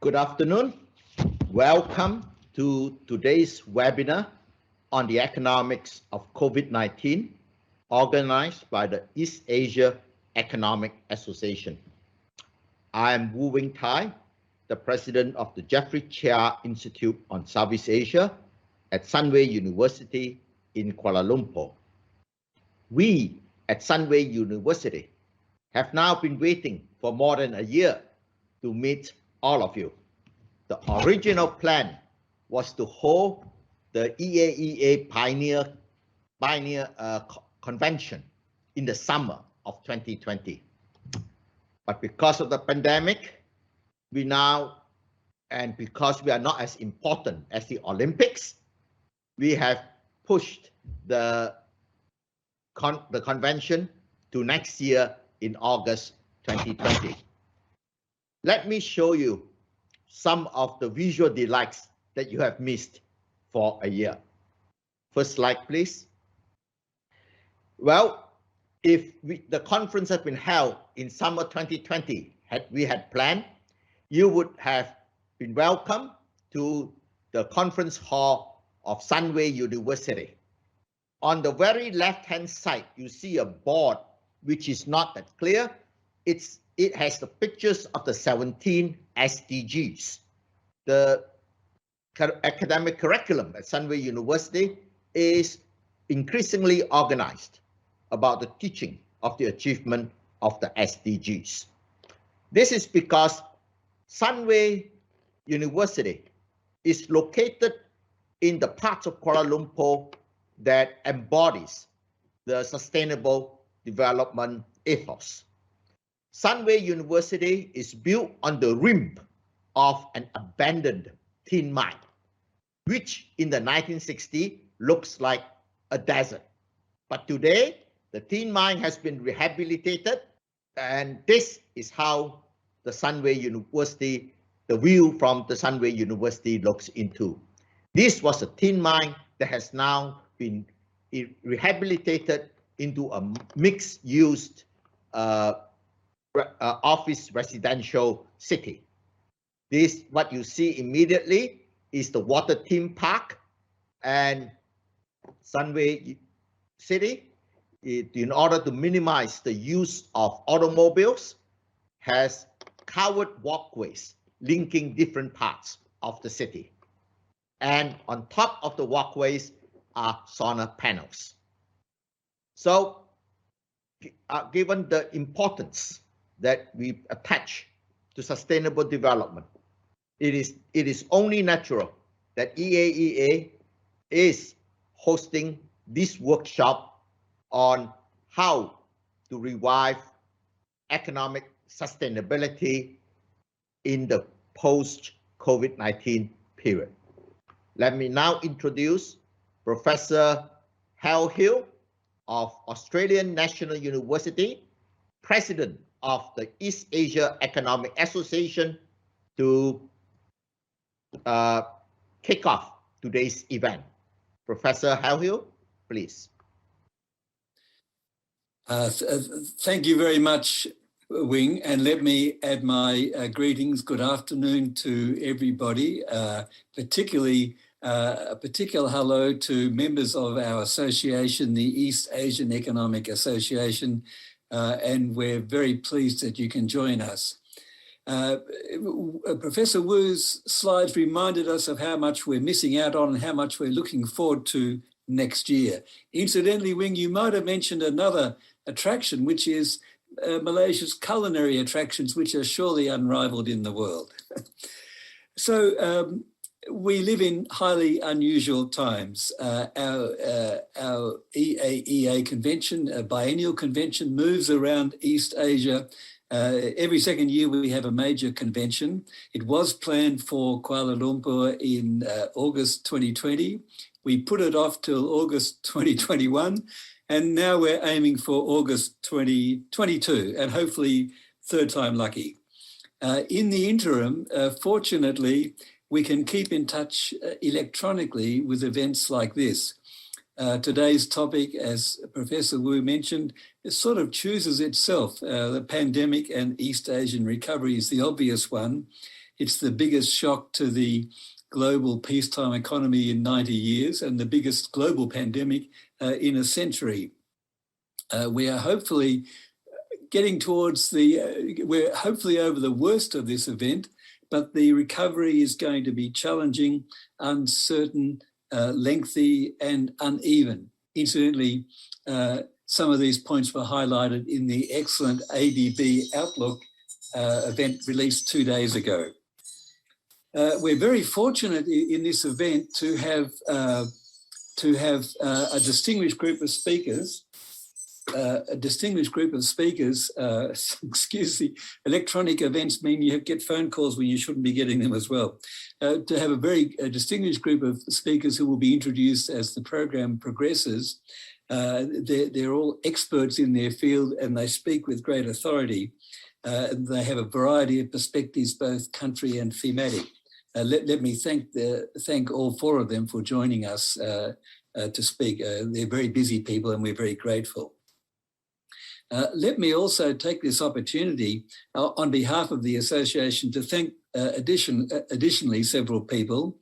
Good afternoon. Welcome to today's webinar on the economics of COVID-19, organized by the East Asia Economic Association. I am Thye, the president of the Jeffrey Chia Institute on Southeast Asia at Sunway University in Kuala Lumpur. We at Sunway University have now been waiting for more than a year to meet all of you. The original plan was to hold the EAEA Pioneer Convention in the summer of 2020. But because of the pandemic, and because we are not as important as the Olympics, we have pushed the convention to next year in August 2020. Let me show you some of the visual delights that you have missed for a year. First slide, please. Well, if the conference had been held in summer 2020, we had planned, you would have been welcome to the conference hall of Sunway University. On the very left-hand side, you see a board which is not that clear. It has the pictures of the 17 SDGs. The academic curriculum at Sunway University is increasingly organized about the teaching of the achievement of the SDGs. This is because Sunway University is located in the part of Kuala Lumpur that embodies the sustainable development ethos. Sunway University is built on the rim of an abandoned tin mine, which in the 1960s looks like a desert. But today, the tin mine has been rehabilitated, and this is how the Sunway University, the view from the Sunway University looks into. This was a tin mine that has now been rehabilitated into a mixed-use office residential city. This, what you see immediately, is the water theme park, and Sunway City, in order to minimize the use of automobiles, has covered walkways linking different parts of the city. And on top of the walkways are solar panels. So, given the importance that we attach to sustainable development, it is only natural that EAEA is hosting this workshop on how to revive economic sustainability in the post-COVID-19 period. Let me now introduce Professor Hal Hill of Australian National University, President of the East Asia Economic Association, to kick off today's event. Professor Hal Hill, please. Thank you very much, Wing, and let me add my greetings. Good afternoon to everybody, particularly a particular hello to members of our association, the East Asian Economic Association, and we're very pleased that you can join us. Professor Wu's slides reminded us of how much we're missing out on and how much we're looking forward to next year. Incidentally, Wing, you might have mentioned another attraction, which is Malaysia's culinary attractions, which are surely unrivaled in the world. So we live in highly unusual times. Our EAEA convention, a biennial convention, moves around East Asia. Every second year we have a major convention. It was planned for Kuala Lumpur in August 2020. We put it off till August 2021, and now we're aiming for August 2022, and hopefully third time lucky. In the interim, fortunately, we can keep in touch electronically with events like this. Today's topic, as Professor Wu mentioned, it sort of chooses itself. The pandemic and East Asian recovery is the obvious one. It's the biggest shock to the global peacetime economy in 90 years and the biggest global pandemic in a century. We are hopefully getting towards we're hopefully over the worst of this event, but the recovery is going to be challenging, uncertain, lengthy and uneven. Incidentally, some of these points were highlighted in the excellent ADB Outlook event released 2 days ago. We're very fortunate in this event to have a distinguished group of speakers. Excuse me, electronic events mean you get phone calls when you shouldn't be getting them as well. To have a very distinguished group of speakers who will be introduced as the program progresses. They're all experts in their field and they speak with great authority. They have a variety of perspectives, both country and thematic. Let me thank all four of them for joining us to speak. They're very busy people and we're very grateful. Let me also take this opportunity on behalf of the association to thank additionally several people,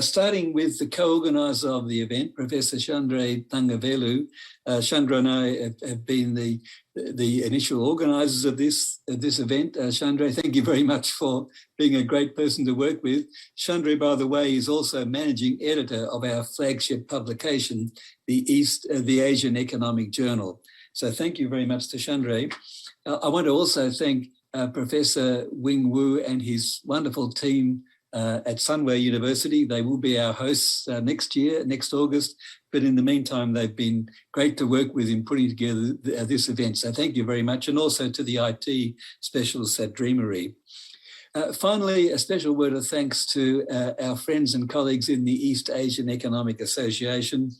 starting with the co-organiser of the event, Professor Shandre Thangavelu. Shandre and I have been the initial organisers of this event. Shandre, thank you very much for being a great person to work with. Shandre, by the way, is also managing editor of our flagship publication, the Asian Economic Journal. So thank you very much to Shandre. I want to also thank Professor Wing Wu and his wonderful team at Sunway University. They will be our hosts next August. But in the meantime, they've been great to work with in putting together this event. So thank you very much. And also to the IT specialists at Dreamery. Finally, a special word of thanks to our friends and colleagues in the East Asian Economic Association,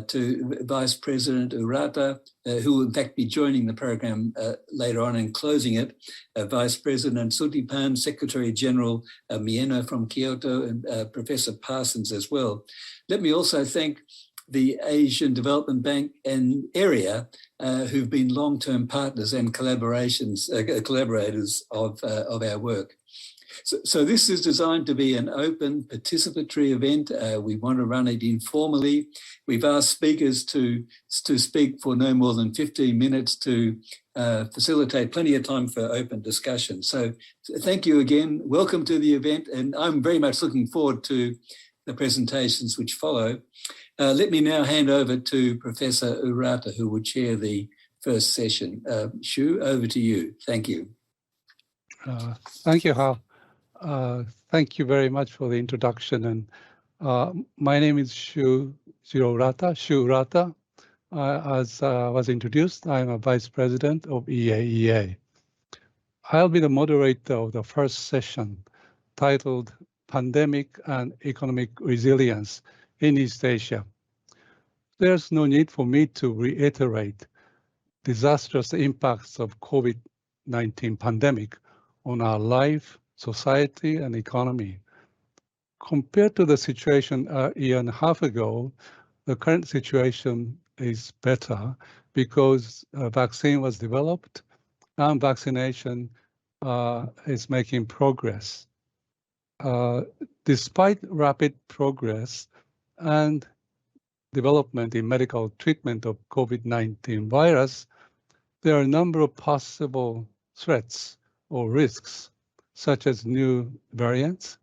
to Vice President Urata, who will in fact be joining the program later on and closing it, Vice President Sutipan, Secretary General Mieno from Kyoto, and Professor Parsons as well. Let me also thank the Asian Development Bank and area who've been long-term partners and collaborators of our work. So this is designed to be an open, participatory event. We want to run it informally. We've asked speakers to speak for no more than 15 minutes to facilitate plenty of time for open discussion. So thank you again. Welcome to the event. And I'm very much looking forward to the presentations which follow. Let me now hand over to Professor Urata, who will chair the first session. Shu, over to you. Thank you. Thank you, Hal. Thank you very much for the introduction. And my name is Shujiro Urata. As was introduced, I'm a Vice President of EAEA. I'll be the moderator of the first session titled Pandemic and Economic Resilience in East Asia. There's no need for me to reiterate disastrous impacts of COVID-19 pandemic on our life, society, and economy. Compared to the situation a year and a half ago, the current situation is better because a vaccine was developed and vaccination is making progress. Despite rapid progress and development in medical treatment of COVID-19 virus, there are a number of possible threats or risks, such as new variants,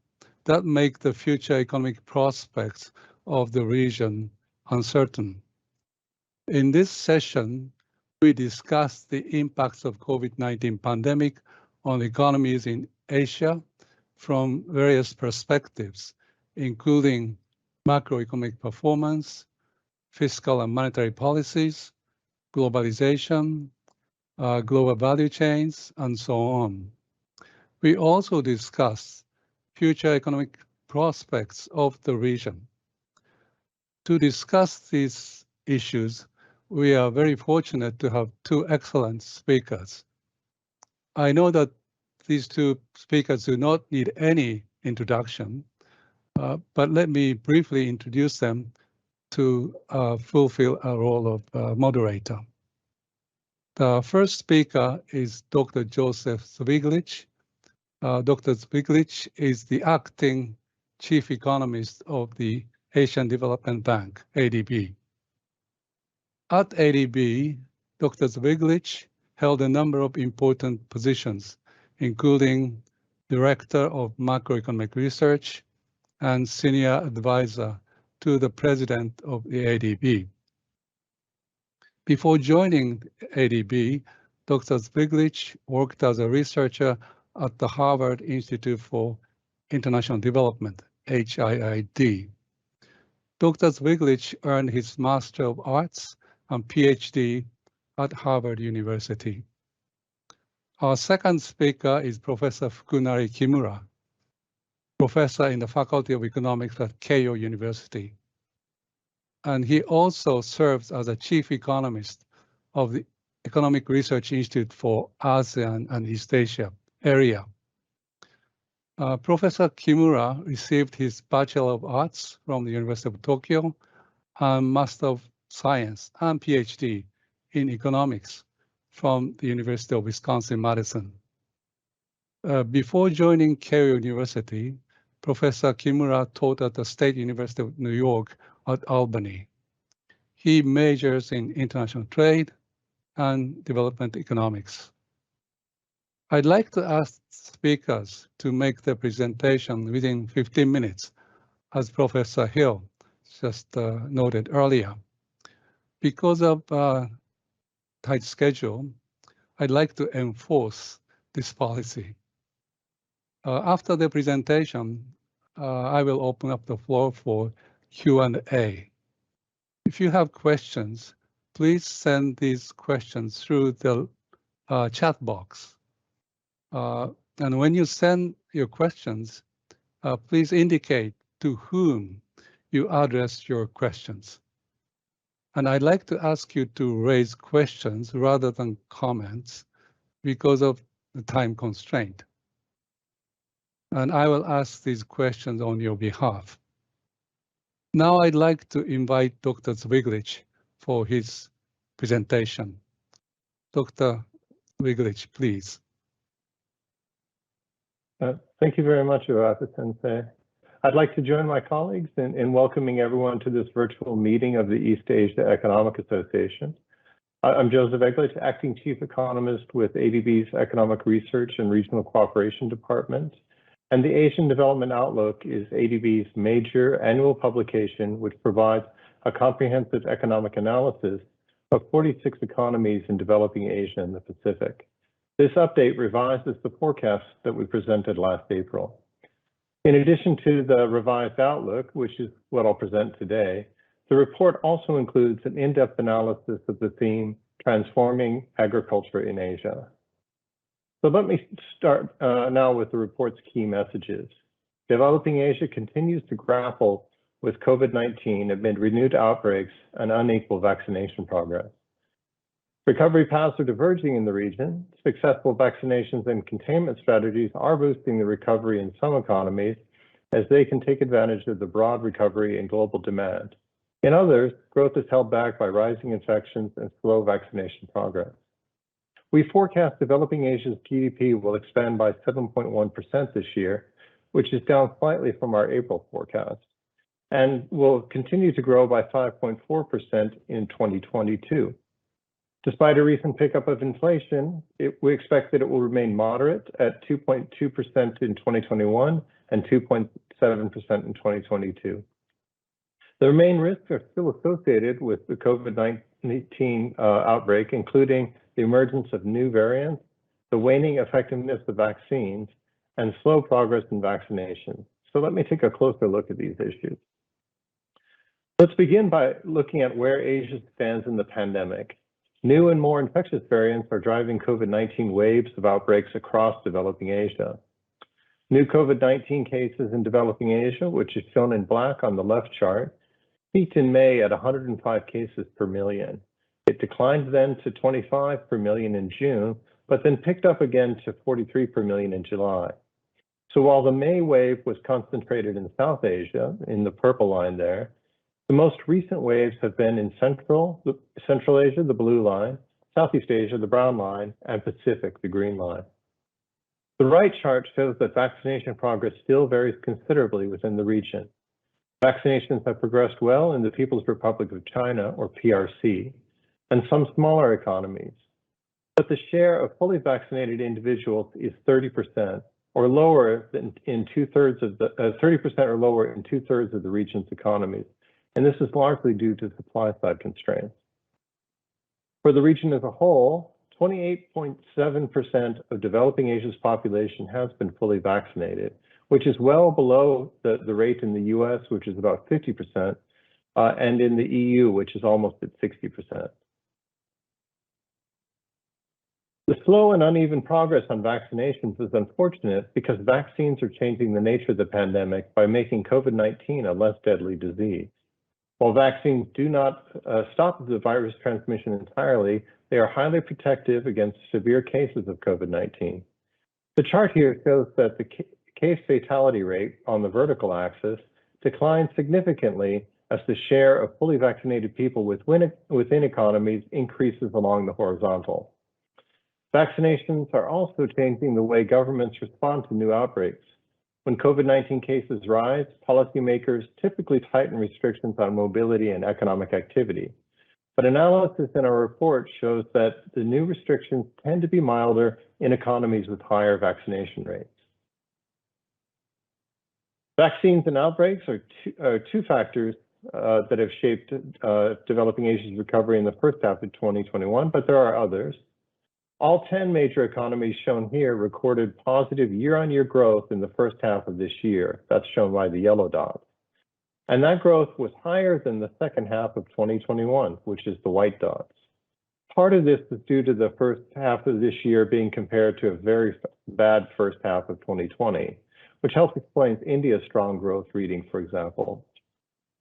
that make the future economic prospects of the region uncertain. In this session, we discuss the impacts of COVID-19 pandemic on economies in Asia from various perspectives, including macroeconomic performance, fiscal and monetary policies, globalization, global value chains, and so on. We also discuss future economic prospects of the region. To discuss these issues, we are very fortunate to have two excellent speakers. I know that these two speakers do not need any introduction, but let me briefly introduce them to fulfill a role of moderator. The first speaker is Dr. Joseph Zveglich, Dr. Zveglich is the acting chief economist of the Asian Development Bank, ADB. At ADB, Dr. Zveglich held a number of important positions, including Director of Macroeconomic Research and Senior Advisor to the President of the ADB. Before joining ADB, Dr. Zveglich worked as a researcher at the Harvard Institute for International Development, HIID. Dr. Zveglich earned his Master of Arts and PhD at Harvard University. Our second speaker is Professor Fukunari Kimura, professor in the Faculty of Economics at Keio University. And he also serves as a chief economist of the Economic Research Institute for ASEAN and East Asia area. Professor Kimura received his Bachelor of Arts from the University of Tokyo and Master of Science and PhD in Economics from the University of Wisconsin-Madison. Before joining Keio University, Professor Kimura taught at the State University of New York at Albany. He majors in international trade and development economics. I'd like to ask speakers to make their presentation within 15 minutes, as Professor Hill just noted earlier. Because of tight schedule, I'd like to enforce this policy. After the presentation, I will open up the floor for Q&A. If you have questions, please send these questions through the chat box. And when you send your questions, please indicate to whom you address your questions. And I'd like to ask you to raise questions rather than comments because of the time constraint. And I will ask these questions on your behalf. Now I'd like to invite Dr. Zveglich for his presentation. Dr. Zveglich, please. Thank you very much, Urata Sensei. I'd like to join my colleagues in welcoming everyone to this virtual meeting of the East Asia Economic Association. I'm Joseph Zveglich, Acting Chief Economist with ADB's Economic Research and Regional Cooperation Department. And the Asian Development Outlook is ADB's major annual publication, which provides a comprehensive economic analysis of 46 economies in developing Asia and the Pacific. This update revises the forecast that we presented last April. In addition to the revised outlook, which is what I'll present today, the report also includes an in-depth analysis of the theme, Transforming Agriculture in Asia. So let me start now with the report's key messages. Developing Asia continues to grapple with COVID-19 amid renewed outbreaks and unequal vaccination progress. Recovery paths are diverging in the region. Successful vaccinations and containment strategies are boosting the recovery in some economies as they can take advantage of the broad recovery in global demand. In others, growth is held back by rising infections and slow vaccination progress. We forecast developing Asia's GDP will expand by 7.1% this year, which is down slightly from our April forecast, and will continue to grow by 5.4% in 2022. Despite a recent pickup of inflation, we expect that it will remain moderate at 2.2% in 2021 and 2.7% in 2022. The main risks are still associated with the COVID-19 outbreak, including the emergence of new variants, the waning effectiveness of vaccines, and slow progress in vaccination. So let me take a closer look at these issues. Let's begin by looking at where Asia stands in the pandemic. New and more infectious variants are driving COVID-19 waves of outbreaks across developing Asia. New COVID-19 cases in developing Asia, which is shown in black on the left chart, peaked in May at 105 cases per million. It declined then to 25 per million in June, but then picked up again to 43 per million in July. So while the May wave was concentrated in South Asia, in the purple line there, the most recent waves have been in Central Asia, the blue line, Southeast Asia, the brown line, and Pacific, the green line. The right chart shows that vaccination progress still varies considerably within the region. Vaccinations have progressed well in the People's Republic of China, or PRC, and some smaller economies. But the share of fully vaccinated individuals is 30% or lower than in 2/3 of the 30% or lower in 2/3 of the region's economies, and this is largely due to supply side constraints. For the region as a whole, 28.7% of developing Asia's population has been fully vaccinated, which is well below the rate in the US, which is about 50%, and in the EU, which is almost at 60%. The slow and uneven progress on vaccinations is unfortunate because vaccines are changing the nature of the pandemic by making COVID-19 a less deadly disease. While vaccines do not stop the virus transmission entirely, they are highly protective against severe cases of COVID-19. The chart here shows that the case fatality rate on the vertical axis declines significantly as the share of fully vaccinated people within economies increases along the horizontal. Vaccinations are also changing the way governments respond to new outbreaks. When COVID-19 cases rise, policymakers typically tighten restrictions on mobility and economic activity. But analysis in our report shows that the new restrictions tend to be milder in economies with higher vaccination rates. Vaccines and outbreaks are two factors that have shaped developing Asia's recovery in the first half of 2021, but there are others. All 10 major economies shown here recorded positive year-on-year growth in the first half of this year. That's shown by the yellow dots. And that growth was higher than the second half of 2021, which is the white dots. Part of this is due to the first half of this year being compared to a very bad first half of 2020, which helps explain India's strong growth reading, for example.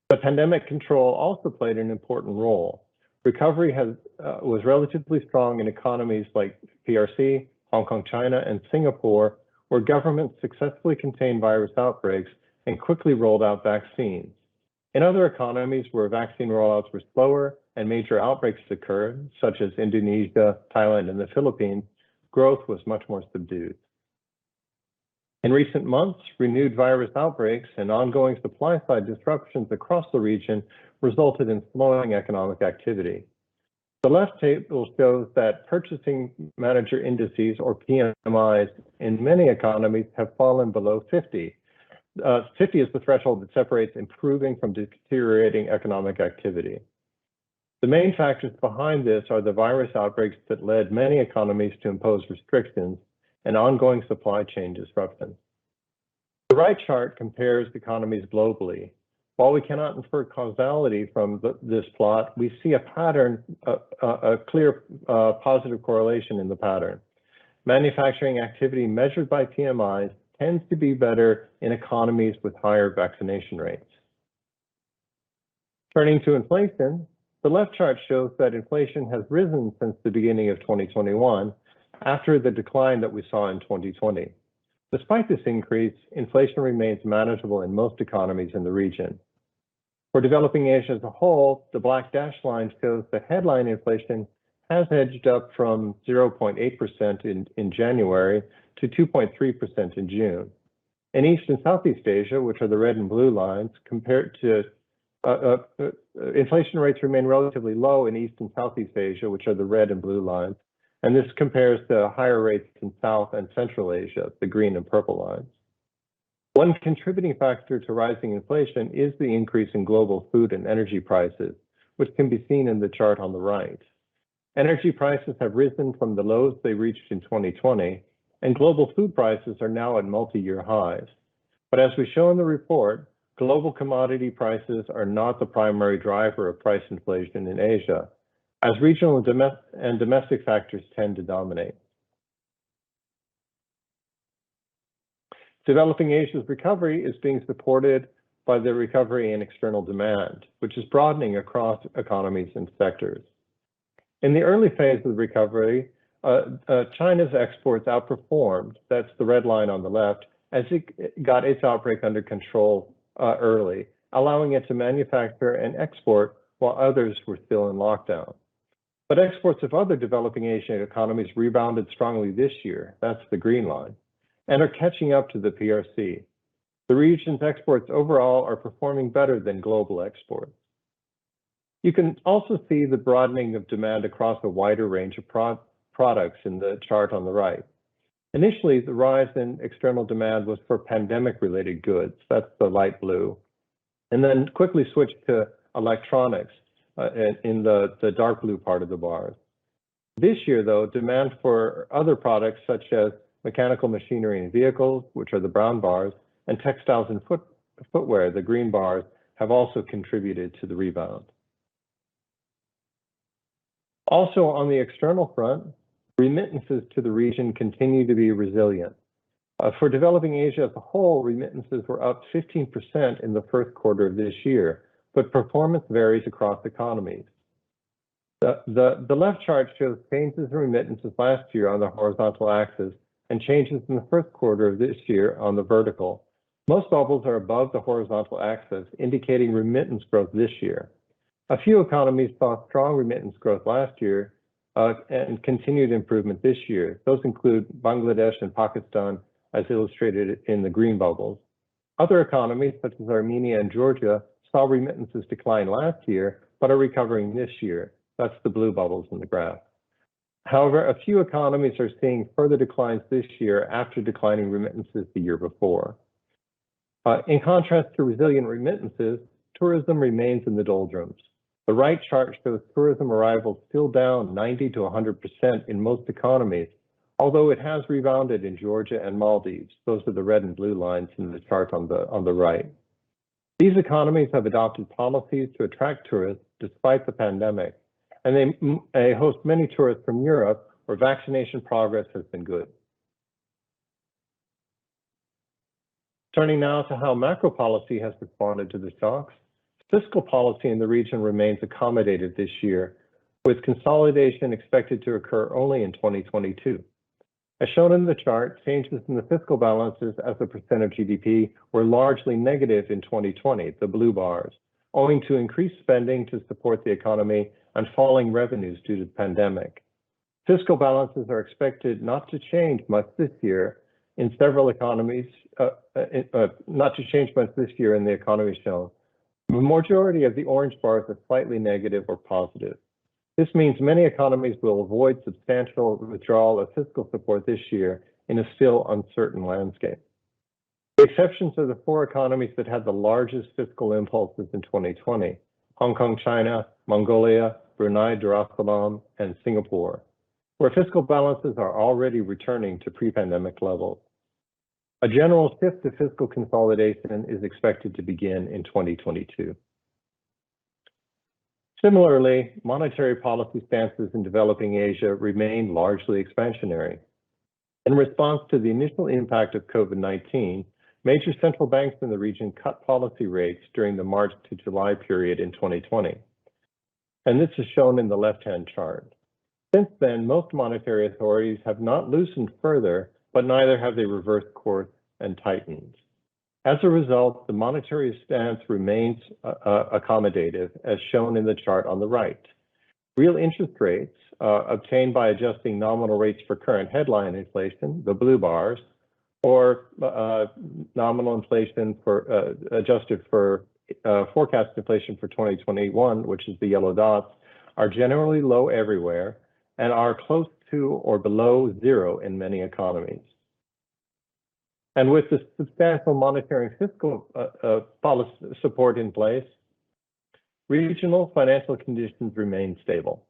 But pandemic control also played an important role. Recovery was relatively strong in economies like PRC, Hong Kong, China, and Singapore, where governments successfully contained virus outbreaks and quickly rolled out vaccines. In other economies where vaccine rollouts were slower and major outbreaks occurred, such as Indonesia, Thailand, and the Philippines, growth was much more subdued. In recent months, renewed virus outbreaks and ongoing supply-side disruptions across the region resulted in slowing economic activity. The left table shows that purchasing manager indices, or PMIs, in many economies have fallen below 50. 50 is the threshold that separates improving from deteriorating economic activity. The main factors behind this are the virus outbreaks that led many economies to impose restrictions and ongoing supply chain disruptions. The right chart compares economies globally. While we cannot infer causality from this plot, we see a pattern, a clear positive correlation in the pattern. Manufacturing activity measured by PMIs tends to be better in economies with higher vaccination rates. Turning to inflation, the left chart shows that inflation has risen since the beginning of 2021 after the decline that we saw in 2020. Despite this increase, inflation remains manageable in most economies in the region. For developing Asia as a whole, the black dashed line shows the headline inflation has edged up from 0.8% in January to 2.3% in June. In East and Southeast Asia, which are the red and blue lines, compared to inflation rates remain relatively low in East and Southeast Asia, which are the red and blue lines, and this compares to higher rates in South and Central Asia, the green and purple lines. One contributing factor to rising inflation is the increase in global food and energy prices, which can be seen in the chart on the right. Energy prices have risen from the lows they reached in 2020, and global food prices are now at multi-year highs. But as we show in the report, global commodity prices are not the primary driver of price inflation in Asia, as regional and domestic factors tend to dominate. Developing Asia's recovery is being supported by the recovery in external demand, which is broadening across economies and sectors. In the early phase of the recovery, China's exports outperformed, that's the red line on the left, as it got its outbreak under control early, allowing it to manufacture and export while others were still in lockdown. But exports of other developing Asian economies rebounded strongly this year, that's the green line. and are catching up to the PRC. The region's exports overall are performing better than global exports. You can also see the broadening of demand across a wider range of products in the chart on the right. Initially, the rise in external demand was for pandemic-related goods, that's the light blue, and then quickly switched to electronics in the dark blue part of the bars. This year, though, demand for other products such as mechanical machinery and vehicles, which are the brown bars, and textiles and footwear, the green bars, have also contributed to the rebound. Also on the external front, remittances to the region continue to be resilient. For developing Asia as a whole, remittances were up 15% in the first quarter of this year, but performance varies across economies. The left chart shows changes in remittances last year on the horizontal axis and changes in the first quarter of this year on the vertical. Most bubbles are above the horizontal axis, indicating remittance growth this year. A few economies saw strong remittance growth last year and continued improvement this year. Those include Bangladesh and Pakistan, as illustrated in the green bubbles. Other economies, such as Armenia and Georgia, saw remittances decline last year, but are recovering this year. That's the blue bubbles in the graph. However, a few economies are seeing further declines this year after declining remittances the year before. In contrast to resilient remittances, tourism remains in the doldrums. The right chart shows tourism arrivals still down 90 to 100% in most economies, although it has rebounded in Georgia and Maldives. Those are the red and blue lines in the chart on the right. These economies have adopted policies to attract tourists despite the pandemic, and they host many tourists from Europe, where vaccination progress has been good. Turning now to how macro policy has responded to the shocks, fiscal policy in the region remains accommodative this year, with consolidation expected to occur only in 2022. As shown in the chart, changes in the fiscal balances as a percent of GDP were largely negative in 2020, the blue bars, owing to increased spending to support the economy and falling revenues due to the pandemic. Fiscal balances are expected not to change much this year in several economies, not to change much this year in the economy shown. The majority of the orange bars are slightly negative or positive. This means many economies will avoid substantial withdrawal of fiscal support this year in a still uncertain landscape. The exceptions are the four economies that had the largest fiscal impulses in 2020: Hong Kong, China, Mongolia, Brunei Darussalam, and Singapore, where fiscal balances are already returning to pre-pandemic levels. A general shift to fiscal consolidation is expected to begin in 2022. Similarly, monetary policy stances in developing Asia remain largely expansionary. In response to the initial impact of COVID-19, major central banks in the region cut policy rates during the March to July period in 2020. And this is shown in the left-hand chart. Since then, most monetary authorities have not loosened further, but neither have they reversed course and tightened. As a result, the monetary stance remains accommodative, as shown in the chart on the right. Real interest rates, obtained by adjusting nominal rates for current headline inflation, the blue bars, or nominal inflation for adjusted for forecast inflation for 2021, which is the yellow dots, are generally low everywhere and are close to or below zero in many economies. And with the substantial monetary and fiscal policy support in place, regional financial conditions remain stable.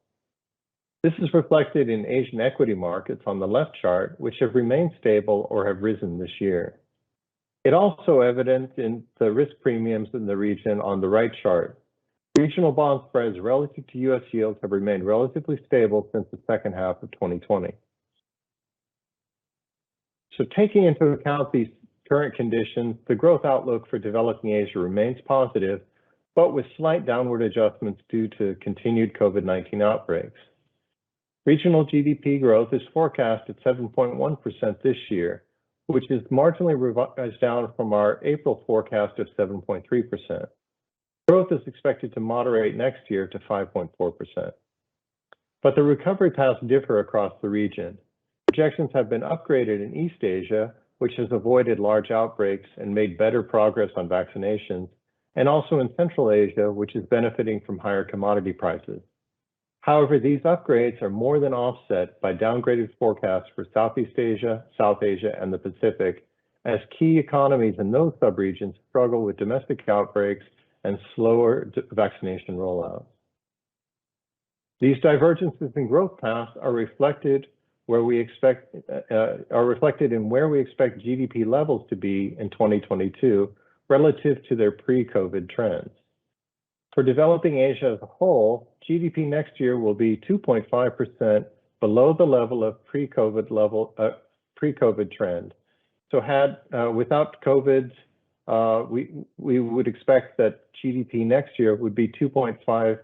This is reflected in Asian equity markets on the left chart, which have remained stable or have risen this year. It also evident in the risk premiums in the region on the right chart. Regional bond spreads relative to US yields have remained relatively stable since the second half of 2020. So taking into account these current conditions, the growth outlook for developing Asia remains positive, but with slight downward adjustments due to continued COVID-19 outbreaks. Regional GDP growth is forecast at 7.1% this year, which is marginally revised down from our April forecast of 7.3%. Growth is expected to moderate next year to 5.4%. But the recovery paths differ across the region. Projections have been upgraded in East Asia, which has avoided large outbreaks and made better progress on vaccinations, and also in Central Asia, which is benefiting from higher commodity prices. However, these upgrades are more than offset by downgraded forecasts for Southeast Asia, South Asia, and the Pacific, as key economies in those subregions struggle with domestic outbreaks and slower vaccination rollouts. These divergences in growth paths are reflected in where we expect GDP levels to be in 2022 relative to their pre-COVID trends. For developing Asia as a whole, GDP next year will be 2.5% below the level of pre-COVID trend. So without COVID, we would expect that GDP next year would be 2.5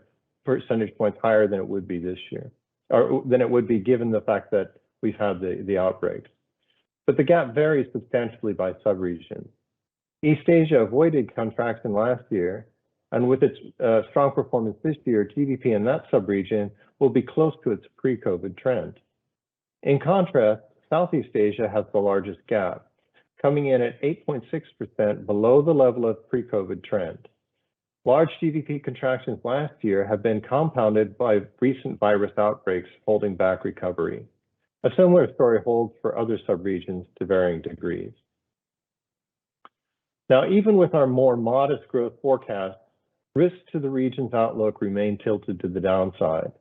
percentage points higher than it would be this year, or than it would be given the fact that we've had the outbreaks. But the gap varies substantially by subregion. East Asia avoided contraction last year, and with its strong performance this year, GDP in that subregion will be close to its pre-COVID trend. In contrast, Southeast Asia has the largest gap, coming in at 8.6% below the level of pre-COVID trend. Large GDP contractions last year have been compounded by recent virus outbreaks holding back recovery. A similar story holds for other subregions to varying degrees. Now, even with our more modest growth forecast, risks to the region's outlook remain tilted to the downside.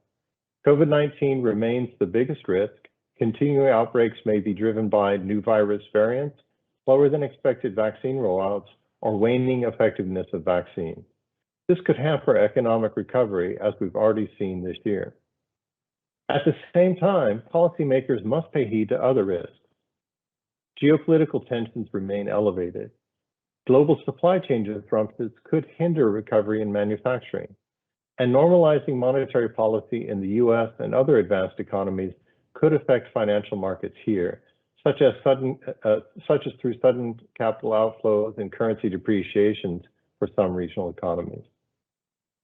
COVID-19 remains the biggest risk. Continuing outbreaks may be driven by new virus variants, slower than expected vaccine rollouts, or waning effectiveness of vaccines. This could hamper economic recovery, as we've already seen this year. At the same time, policymakers must pay heed to other risks. Geopolitical tensions remain elevated. Global supply chain disruptions could hinder recovery in manufacturing, and normalizing monetary policy in the US and other advanced economies could affect financial markets here, such as through sudden capital outflows and currency depreciations for some regional economies.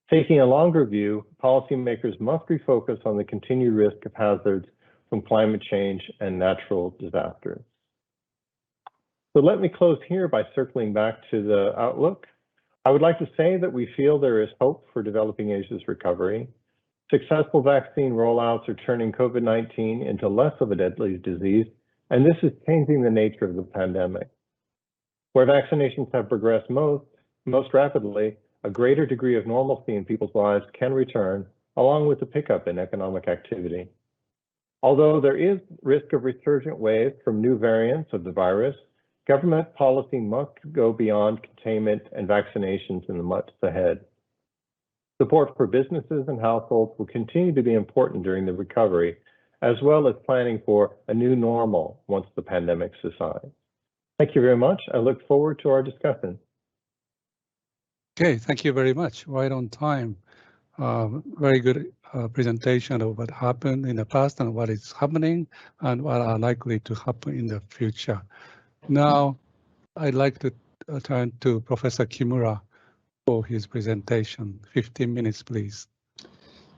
Taking a longer view, policymakers must refocus on the continued risk of hazards from climate change and natural disasters. So let me close here by circling back to the outlook. I would like to say that we feel there is hope for developing Asia's recovery. Successful vaccine rollouts are turning COVID-19 into less of a deadly disease, and this is changing the nature of the pandemic. Where vaccinations have progressed most rapidly, a greater degree of normalcy in people's lives can return, along with a pickup in economic activity. Although there is risk of resurgent waves from new variants of the virus, government policy must go beyond containment and vaccinations in the months ahead. Support for businesses and households will continue to be important during the recovery, as well as planning for a new normal once the pandemic subsides. Thank you very much. I look forward to our discussion. Okay, thank you very much. Right on time. Very good presentation of what happened in the past and what is happening and what are likely to happen in the future. Now, I'd like to turn to Professor Kimura for his presentation. 15 minutes, please.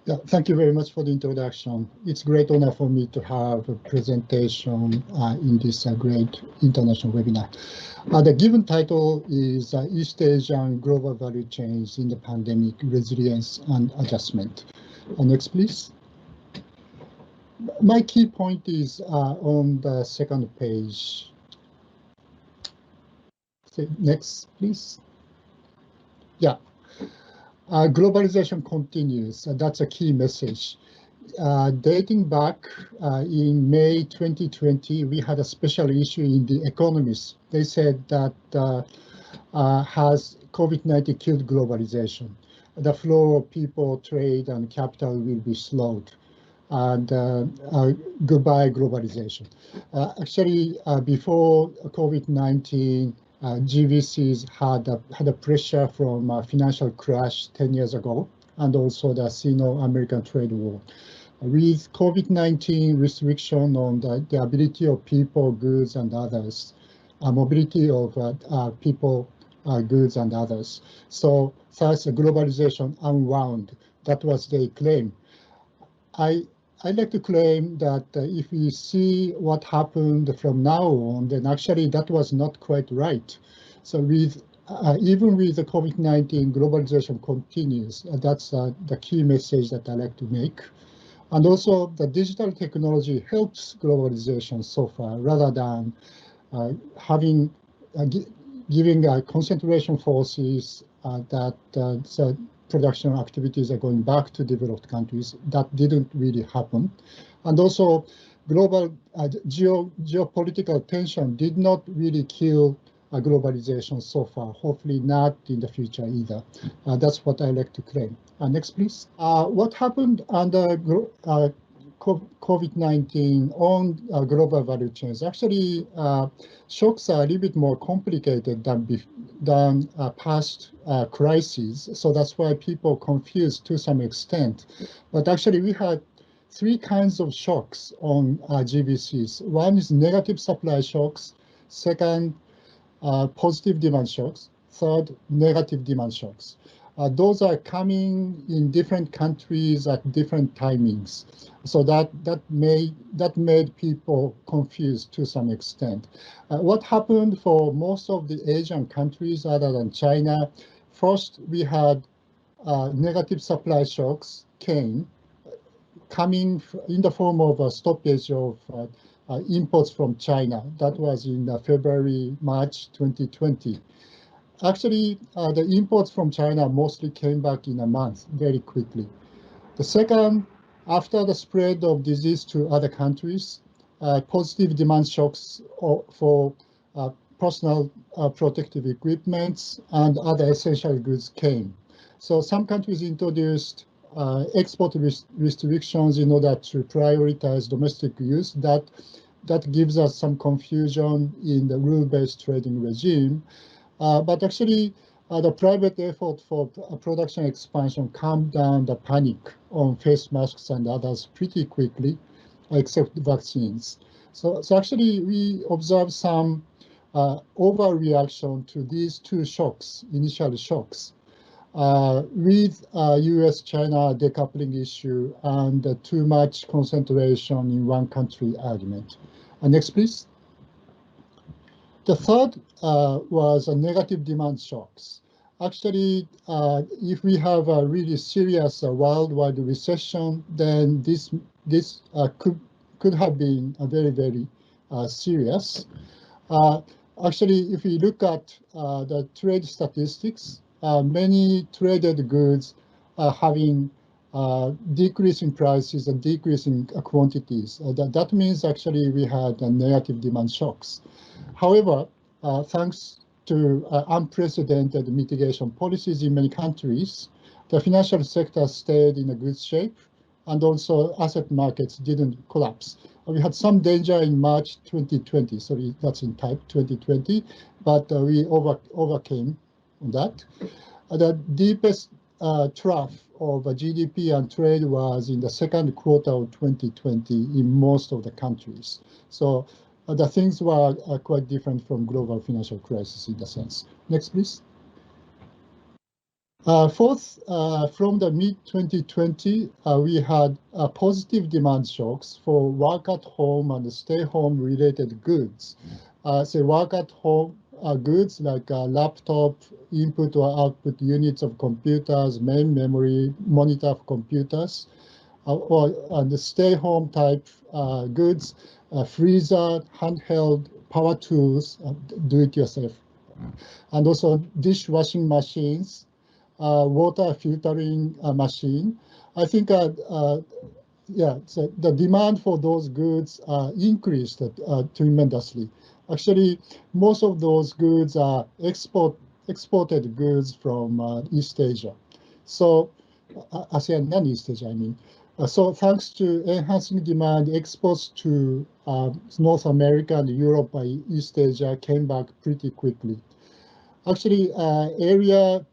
Yeah, thank you very much for the introduction. It's a great honor for me to have a presentation in this great international webinar. The given title is East Asian Global Value Chains in the Pandemic, Resilience and Adjustment. Next, please. My key point is on the second page. Next, please. Yeah. Globalization continues. That's a key message. Dating back in May 2020, we had a special issue in the Economies. They said that has COVID-19 killed globalization? The flow of people, trade, and capital will be slowed. And goodbye globalization. Actually, before COVID-19, GVCs had a pressure from financial crash 10 years ago, and also the Sino-American trade war. With COVID-19 restriction on the ability of people, goods, and others, mobility of people, goods, and others. So thus globalization unwound. That was their claim. I I'd like to claim that if we see what happened from now on, then actually that was not quite right. So with even with the COVID-19, globalization continues. That's the key message that I like to make. And also the digital technology helps globalization so far, rather than having giving concentration forces that so production activities are going back to developed countries. That didn't really happen. And also global geopolitical tension did not really kill globalization so far, hopefully not in the future either. That's what I like to claim. Next, please. What happened under COVID-19 on global value chains? Actually, shocks are a little bit more complicated than past crises. So that's why people confused to some extent. But actually, we had three kinds of shocks on GVCs. One is negative supply shocks. Second, positive demand shocks. Third, negative demand shocks. Those are coming in different countries at different timings. So that made people confused to some extent. What happened for most of the Asian countries other than China? First, we had negative supply shocks coming in the form of a stoppage of imports from China. That was in February, March 2020. Actually, the imports from China mostly came back in a month, very quickly. The second, after the spread of disease to other countries, positive demand shocks for personal protective equipments and other essential goods came. So some countries introduced export restrictions in order to prioritize domestic use. That gives us some confusion in the rule-based trading regime. But actually, the private effort for production expansion calmed down the panic on face masks and others pretty quickly, except vaccines. So actually, we observed some overreaction to these two shocks, initial shocks, with US-China decoupling issue and too much concentration in one country argument. Next, please. The third was a negative demand shocks. Actually, if we have a really serious worldwide recession, then this could have been very, very serious. Actually, if we look at the trade statistics, many traded goods are having decrease in prices and decrease in quantities. That means actually we had negative demand shocks. However, thanks to unprecedented mitigation policies in many countries, the financial sector stayed in a good shape, and also asset markets didn't collapse. We had some danger in March 2020, so that's in type 2020, but we overcame that. The deepest trough of GDP and trade was in the second quarter of 2020 in most of the countries. So the things were quite different from global financial crisis in the sense. Next, please. Fourth, from the mid-2020, we had positive demand shocks for work at home and stay home related goods. So work at home goods like laptop, input or output units of computers, main memory, monitor for computers, or the stay home type goods, freezer, handheld, power tools, do-it-yourself, and also dishwashing machines, water filtering machine. I think, yeah, so the demand for those goods increased tremendously. Actually, most of those goods are exported goods from East Asia. So, ASEAN, non-East Asia, I mean. So thanks to enhancing demand, exports to North America and Europe by East Asia came back pretty quickly. Actually, area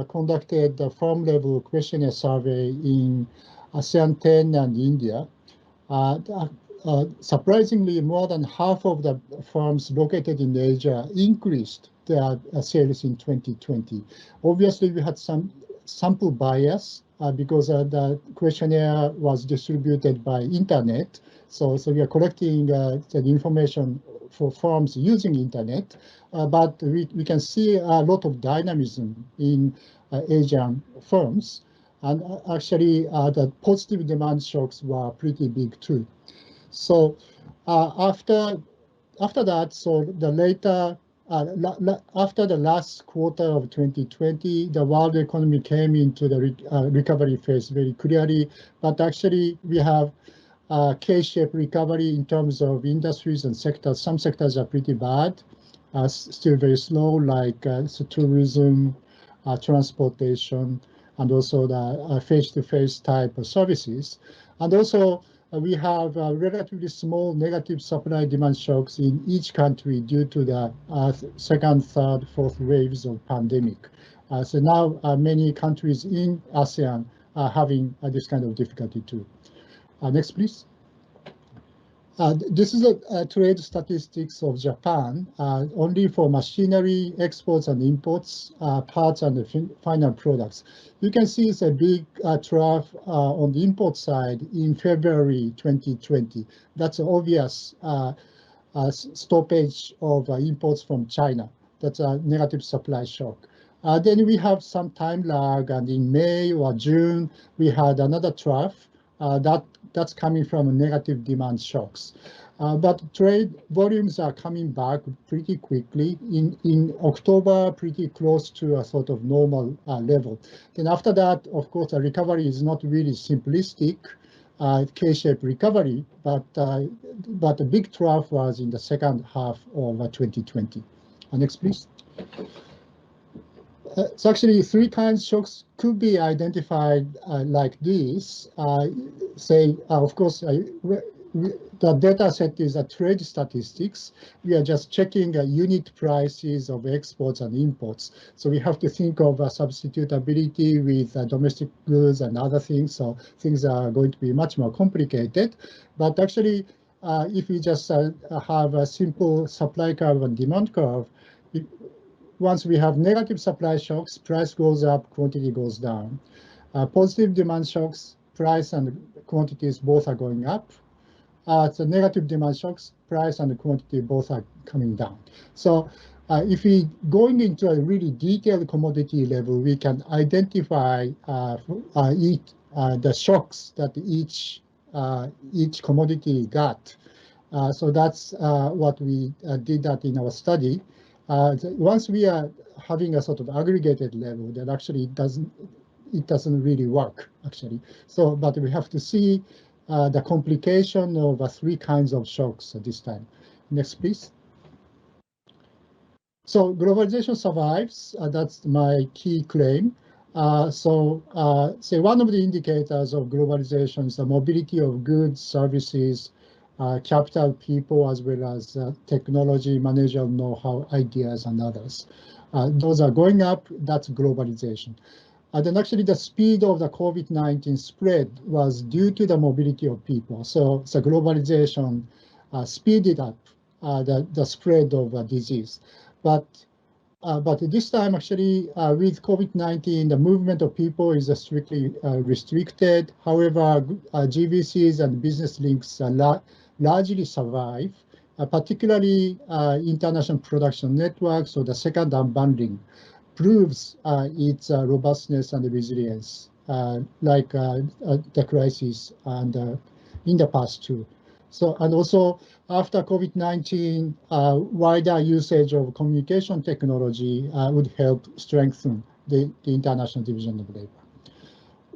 conducted the firm-level questionnaire survey in ASEAN 10 and India. Surprisingly, more than half of the firms located in Asia increased their sales in 2020. Obviously, we had some sample bias because the questionnaire was distributed by internet. So we are collecting the information for firms using internet, but we can see a lot of dynamism in Asian firms. And actually, the positive demand shocks were pretty big too. So after that, so the later, after the last quarter of 2020, the world economy came into the recovery phase very clearly. But actually, we have K-shaped recovery in terms of industries and sectors. Some sectors are pretty bad, still very slow, like tourism, transportation, and also the face-to-face type of services. And also, we have relatively small negative supply demand shocks in each country due to the second, third, fourth waves of pandemic. So now many countries in ASEAN are having this kind of difficulty too. Next, please. This is a trade statistics of Japan, only for machinery, exports and imports, parts and the final products. You can see it's a big trough on the import side in February 2020. That's an obvious stoppage of imports from China. That's a negative supply shock. Then we have some time lag, and in May or June, we had another trough. That's coming from negative demand shocks. But trade volumes are coming back pretty quickly. In October, pretty close to a sort of normal level. Then after that, of course, the recovery is not really simplistic, K-shaped recovery, but the big trough was in the second half of 2020. Next, please. So actually, three kinds of shocks could be identified like this. Say, of course, the data set is a trade statistics. We are just checking unit prices of exports and imports. So we have to think of substitutability with domestic goods and other things. So things are going to be much more complicated. But actually, if we just have a simple supply curve and demand curve, once we have negative supply shocks, price goes up, quantity goes down. Positive demand shocks, price and quantities both are going up. So negative demand shocks, price and quantity both are coming down. So if we going into a really detailed commodity level, we can identify the shocks that each commodity got. So that's what we did that in our study. Once we are having a sort of aggregated level, that actually it doesn't really work actually. So, but we have to see the complication of three kinds of shocks at this time. Next, please. So globalization survives. That's my key claim. Say one of the indicators of globalization is the mobility of goods, services, capital, people, as well as technology, managerial know-how, ideas, and others. Those are going up. That's globalization. Then actually the speed of the COVID-19 spread was due to the mobility of people. So globalization speeded up the spread of disease. But this time actually with COVID-19, the movement of people is strictly restricted. However, GVCs and business links largely survive, particularly international production networks, or the second unbundling proves its robustness and resilience, like the crisis and in the past too. So, and also after COVID-19, wider usage of communication technology would help strengthen the international division of labor.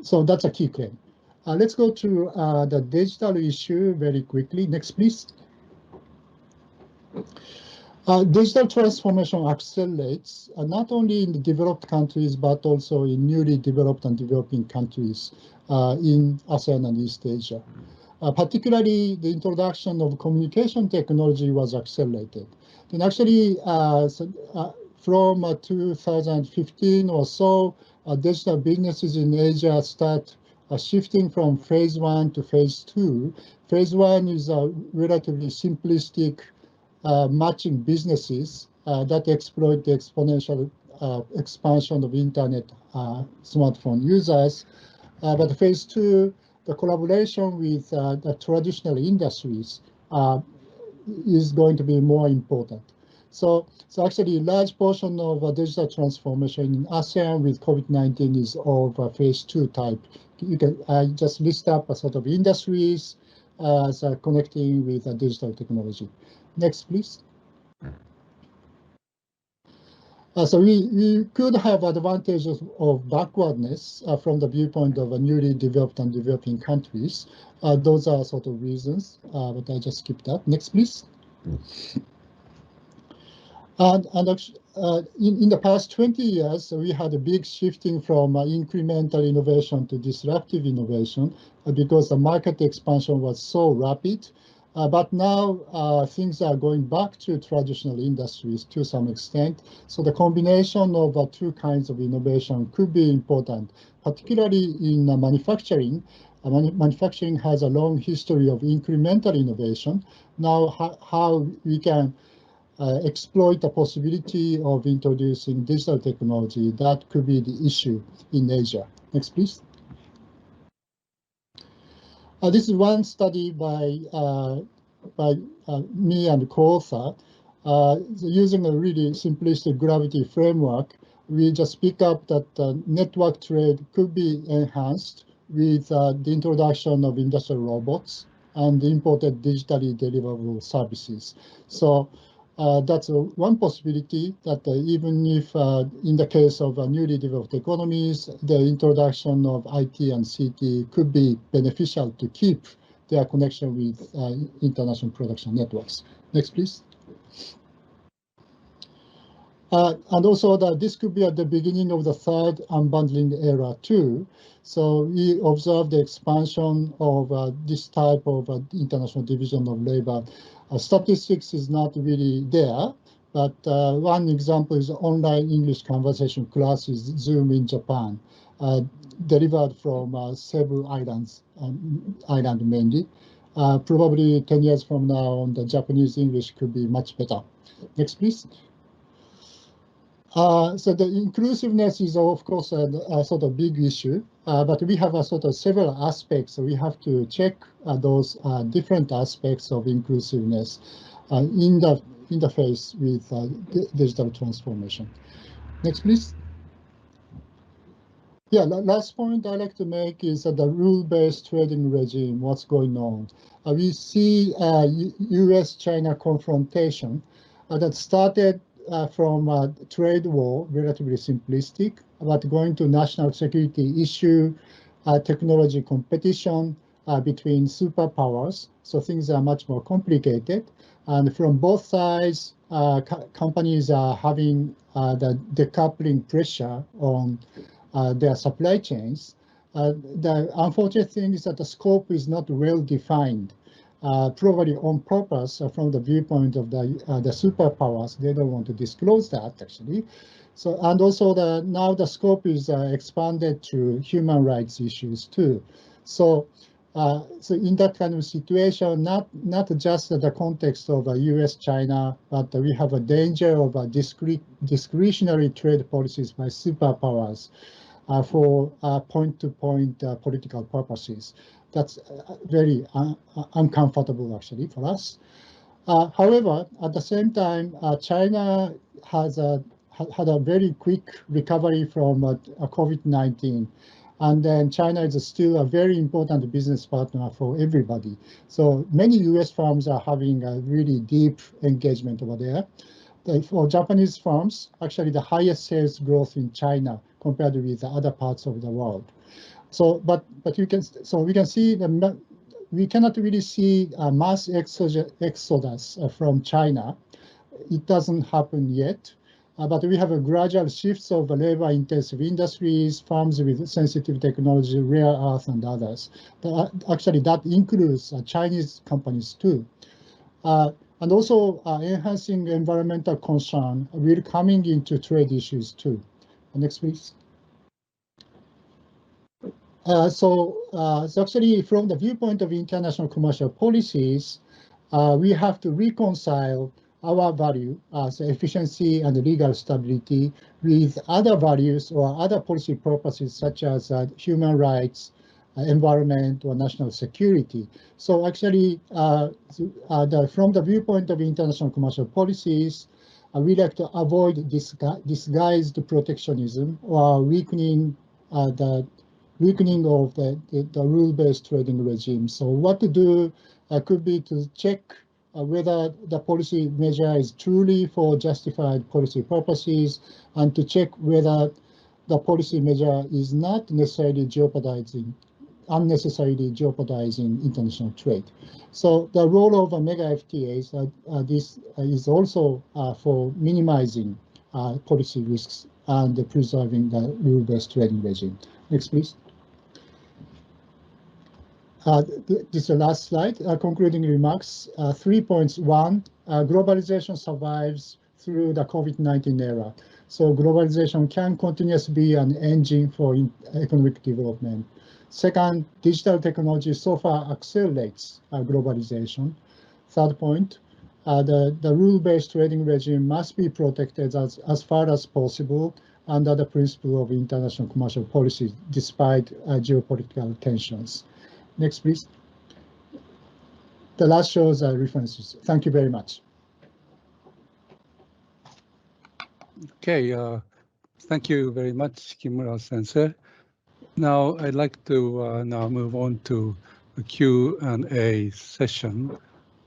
So that's a key claim. Let's go to the digital issue very quickly. Next, please. Digital transformation accelerates not only in the developed countries, but also in newly developed and developing countries in ASEAN and East Asia. Particularly, the introduction of communication technology was accelerated. And actually, from 2015 or so, digital businesses in Asia start shifting from phase 1 to phase 2. Phase 1 is a relatively simplistic matching businesses that exploit the exponential expansion of internet smartphone users. But phase two, the collaboration with the traditional industries is going to be more important. So actually, a large portion of digital transformation in ASEAN with COVID-19 is of phase two type. You can just list up a sort of industries connecting with digital technology. Next, please. So we could have advantages of backwardness from the viewpoint of newly developed and developing countries. Those are sort of reasons, but I just skipped that. Next, please. And in the past 20 years, we had a big shifting from incremental innovation to disruptive innovation because the market expansion was so rapid. But now things are going back to traditional industries to some extent. So the combination of two kinds of innovation could be important, particularly in manufacturing. Manufacturing has a long history of incremental innovation. Now, how we can exploit the possibility of introducing digital technology, that could be the issue in Asia. Next, please. This is one study by me and co-author. Using a really simplistic gravity framework, we just pick up that network trade could be enhanced with the introduction of industrial robots and imported digitally deliverable services. So that's one possibility that even if in the case of newly developed economies, the introduction of IT and CT could be beneficial to keep their connection with international production networks. Next, please. And also that this could be at the beginning of the third unbundling era too. So we observe the expansion of this type of international division of labor. Statistics is not really there, but one example is online English conversation classes, Zoom in Japan, delivered from Cebu Islands, island mainly. Probably 10 years from now on, the Japanese English could be much better. Next, please. So the inclusiveness is, of course, a sort of big issue, but we have a sort of several aspects. So we have to check those different aspects of inclusiveness in the interface with digital transformation. Next, please. Yeah, the last point I'd like to make is the rule-based trading regime, what's going on. We see US-China confrontation that started from a trade war, relatively simplistic, but going to national security issue, technology competition between superpowers. So things are much more complicated. And from both sides, companies are having the decoupling pressure on their supply chains. The unfortunate thing is that the scope is not well defined. Probably on purpose from the viewpoint of the superpowers. They don't want to disclose that actually. So and also now the scope is expanded to human rights issues too. So so in that kind of situation, not just the context of US-China, but we have a danger of discretionary trade policies by superpowers for point-to-point political purposes. That's very uncomfortable, actually, for us. However, at the same time, China has had a very quick recovery from COVID-19. And then China is still a very important business partner for everybody. So many US firms are having a really deep engagement over there. For Japanese firms, actually the highest sales growth in China compared with the other parts of the world. So, but we can see we cannot really see a mass exodus from China. It doesn't happen yet, but we have a gradual shifts of labor-intensive industries, firms with sensitive technology, rare earth, and others. Actually, that includes Chinese companies too. And also enhancing environmental concern will coming into trade issues too. Next, please. So actually, from the viewpoint of international commercial policies, we have to reconcile our value as efficiency and legal stability with other values or other policy purposes such as human rights, environment, or national security. So actually, from the viewpoint of international commercial policies, we like to avoid disguised protectionism or weakening of the rule-based trading regime. So what to do could be to check whether the policy measure is truly for justified policy purposes, and to check whether the policy measure is not necessarily unnecessarily jeopardizing international trade. So the role of mega FTAs, this is also for minimizing policy risks and preserving the rule-based trading regime. Next, please. This is the last slide. Concluding remarks. 3 points. One, globalization survives through the COVID-19 era. So globalization can continuously be an engine for economic development. Second, digital technology so far accelerates globalization. Third point, the rule-based trading regime must be protected as far as possible under the principle of international commercial policy, despite geopolitical tensions. Next, please. The last shows references. Thank you very much. Okay, thank you very much, Kimura Sensei. Now I'd like to now move on to the Q&A session,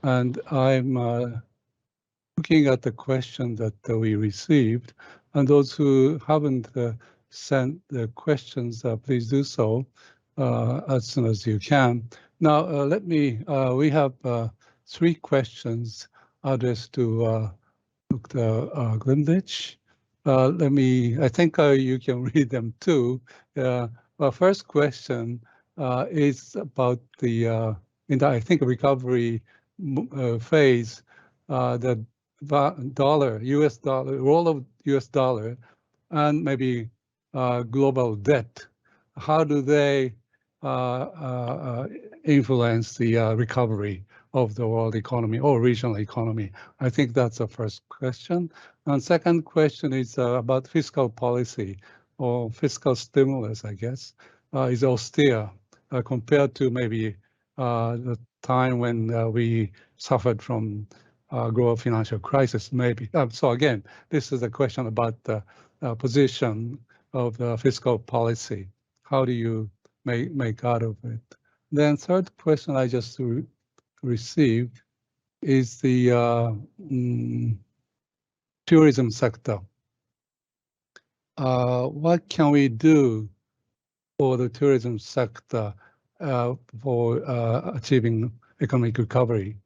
and I'm looking at the questions that we received, and those who haven't sent the questions, please do so as soon as you can. Now we have 3 questions addressed to Dr. Zveglich. I think you can read them too. Our first question is about the, in the, I think, recovery phase, the US dollar, role of US dollar, and maybe global debt. How do they influence the recovery of the world economy or regional economy? I think that's the first question. And second question is about fiscal policy or fiscal stimulus, I guess, is austere compared to maybe the time when we suffered from global financial crisis, maybe. So again, this is a question about the position of the fiscal policy. How do you make out of it? Then third question I just received is the tourism sector. What can we do for the tourism sector for achieving economic recovery?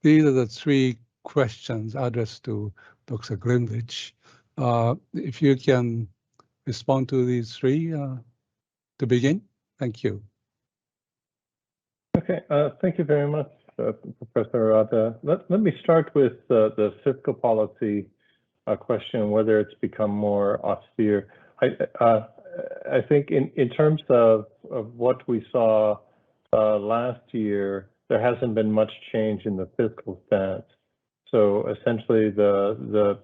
These are the 3 questions addressed to Dr. Zveglich. If you can respond to these 3 to begin, thank you. Okay, thank you very much, Professor Urata. Let me start with the fiscal policy question, whether it's become more austere. I think in terms of what we saw last year, there hasn't been much change in the fiscal stance. So essentially, the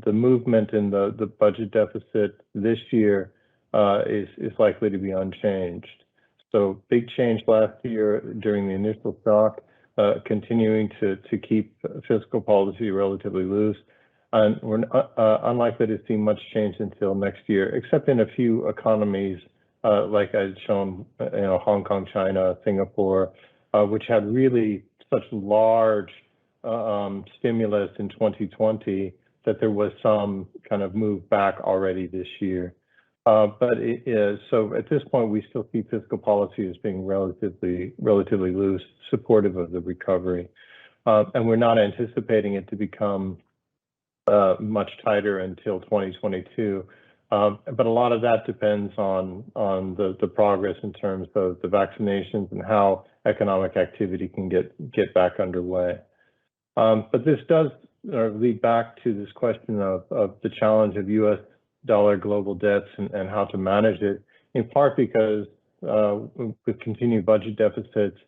movement in the budget deficit this year is likely to be unchanged. So big change last year during the initial shock, continuing to keep fiscal policy relatively loose. And we're unlikely to see much change until next year, except in a few economies, like I'd shown, Hong Kong, China, Singapore, which had really such large stimulus in 2020 that there was some kind of move back already this year. But so at this point, we still see fiscal policy as being relatively loose, supportive of the recovery, and we're not anticipating it to become much tighter until 2022. But a lot of that depends on the progress in terms of the vaccinations and how economic activity can get back underway. But this does lead back to this question of the challenge of US dollar global debts and how to manage it, in part because with continued budget deficits,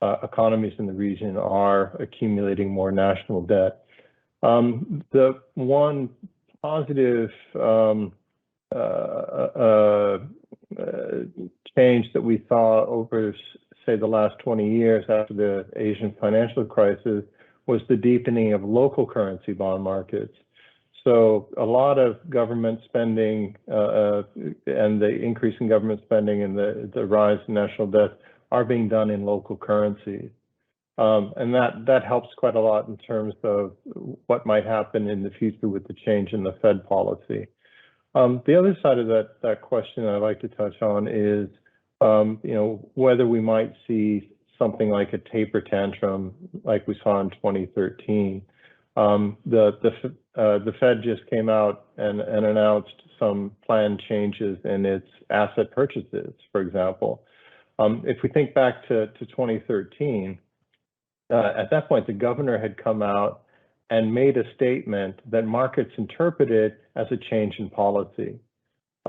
economies in the region are accumulating more national debt. The one positive change that we saw over, say, the last 20 years after the Asian financial crisis was the deepening of local currency bond markets. So a lot of government spending and the increase in government spending and the rise in national debt are being done in local currencies. And that helps quite a lot in terms of what might happen in the future with the change in the Fed policy. The other side of that question I'd like to touch on is, whether we might see something like a taper tantrum like we saw in 2013. The Fed just came out and announced some planned changes in its asset purchases, for example. If we think back to 2013, at that point, the governor had come out and made a statement that markets interpreted as a change in policy.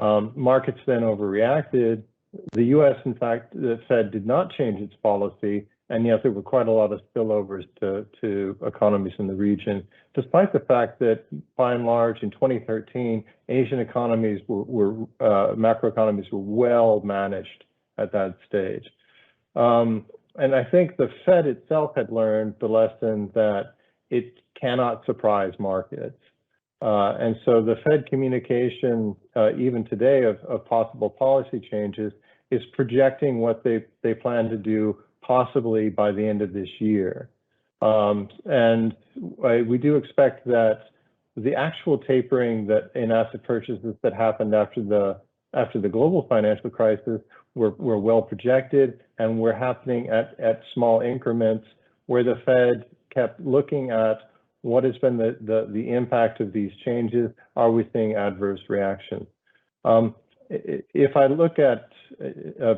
Markets then overreacted. The US, in fact, the Fed did not change its policy, and yet there were quite a lot of spillovers to economies in the region, despite the fact that, by and large, in 2013, Asian economies macroeconomies were well managed at that stage. And I think the Fed itself had learned the lesson that it cannot surprise markets. And so the Fed communication, even today, of possible policy changes is projecting what they plan to do possibly by the end of this year. And we do expect that the actual tapering that in asset purchases that happened after the global financial crisis were well projected and were happening at small increments, where the Fed kept looking at what has been the impact of these changes. Are we seeing adverse reactions? If I look at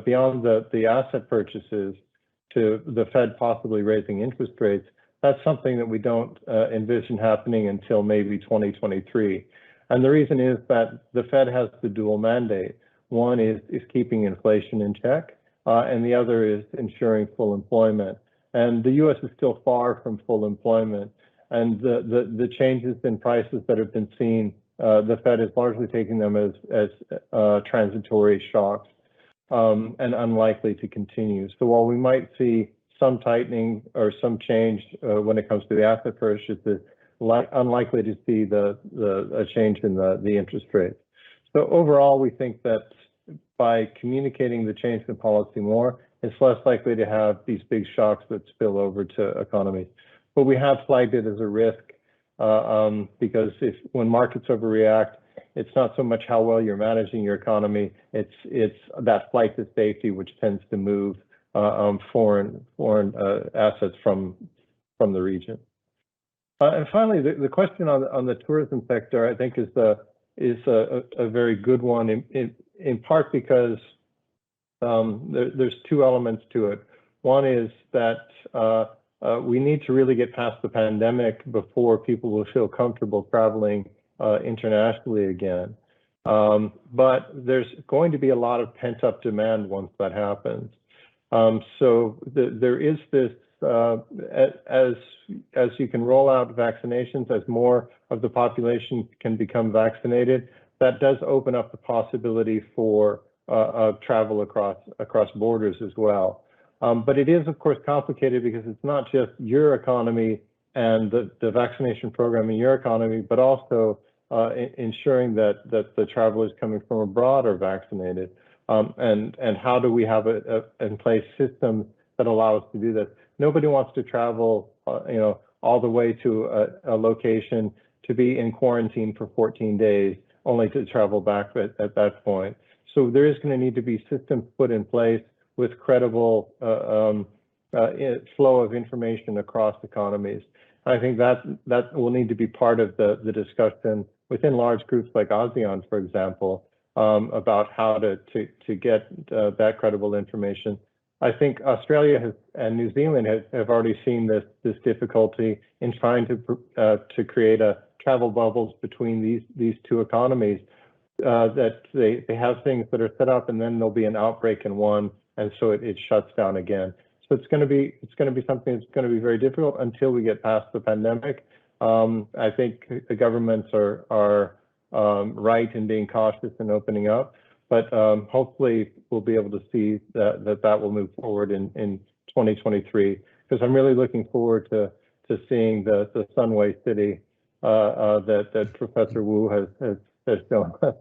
beyond the asset purchases to the Fed possibly raising interest rates, that's something that we don't envision happening until maybe 2023. And the reason is that the Fed has the dual mandate. One is keeping inflation in check, and the other is ensuring full employment. And the US is still far from full employment. And the changes in prices that have been seen, the Fed is largely taking them as transitory shocks and unlikely to continue. So while we might see some tightening or some change when it comes to the asset purchases, unlikely to see a change in the interest rates. So overall, we think that by communicating the change in policy more, it's less likely to have these big shocks that spill over to economies. But we have flagged it as a risk because when markets overreact, it's not so much how well you're managing your economy, it's that flight to safety which tends to move foreign assets from the region. And finally, the question on the tourism sector, I think, is a very good one, in part because there's two elements to it. One is that we need to really get past the pandemic before people will feel comfortable traveling internationally again. But there's going to be a lot of pent-up demand once that happens. So there is this, as you can roll out vaccinations, as more of the population can become vaccinated, that does open up the possibility for travel across borders as well. But it is, of course, complicated because it's not just your economy and the vaccination program in your economy, but also ensuring that the travelers coming from abroad are vaccinated. And how do we have in place systems that allow us to do this? Nobody wants to travel, all the way to a location to be in quarantine for 14 days, only to travel back at that point. So there is going to need to be systems put in place with credible flow of information across economies. I think that will need to be part of the discussion within large groups like ASEAN, for example, about how to get that credible information. I think Australia and New Zealand have already seen this difficulty in trying to create travel bubbles between these two economies. That they have things that are set up, and then there'll be an outbreak in one, and so it shuts down again. So it's going to be something that's going to be very difficult until we get past the pandemic. I think the governments are right in being cautious and opening up, but hopefully we'll be able to see that will move forward in 2023, because I'm really looking forward to seeing the Sunway City that Professor Wu has shown us.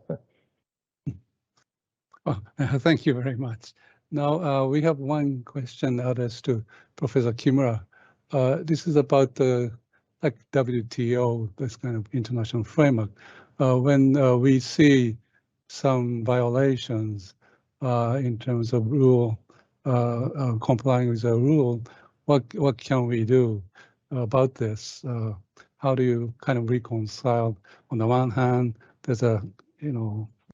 Oh, thank you very much. Now we have one question addressed to Professor Kimura. This is about the WTO, this kind of international framework. When we see some violations in terms of rule, complying with the rule, what can we do about this? How do you kind of reconcile? On the one hand, there's the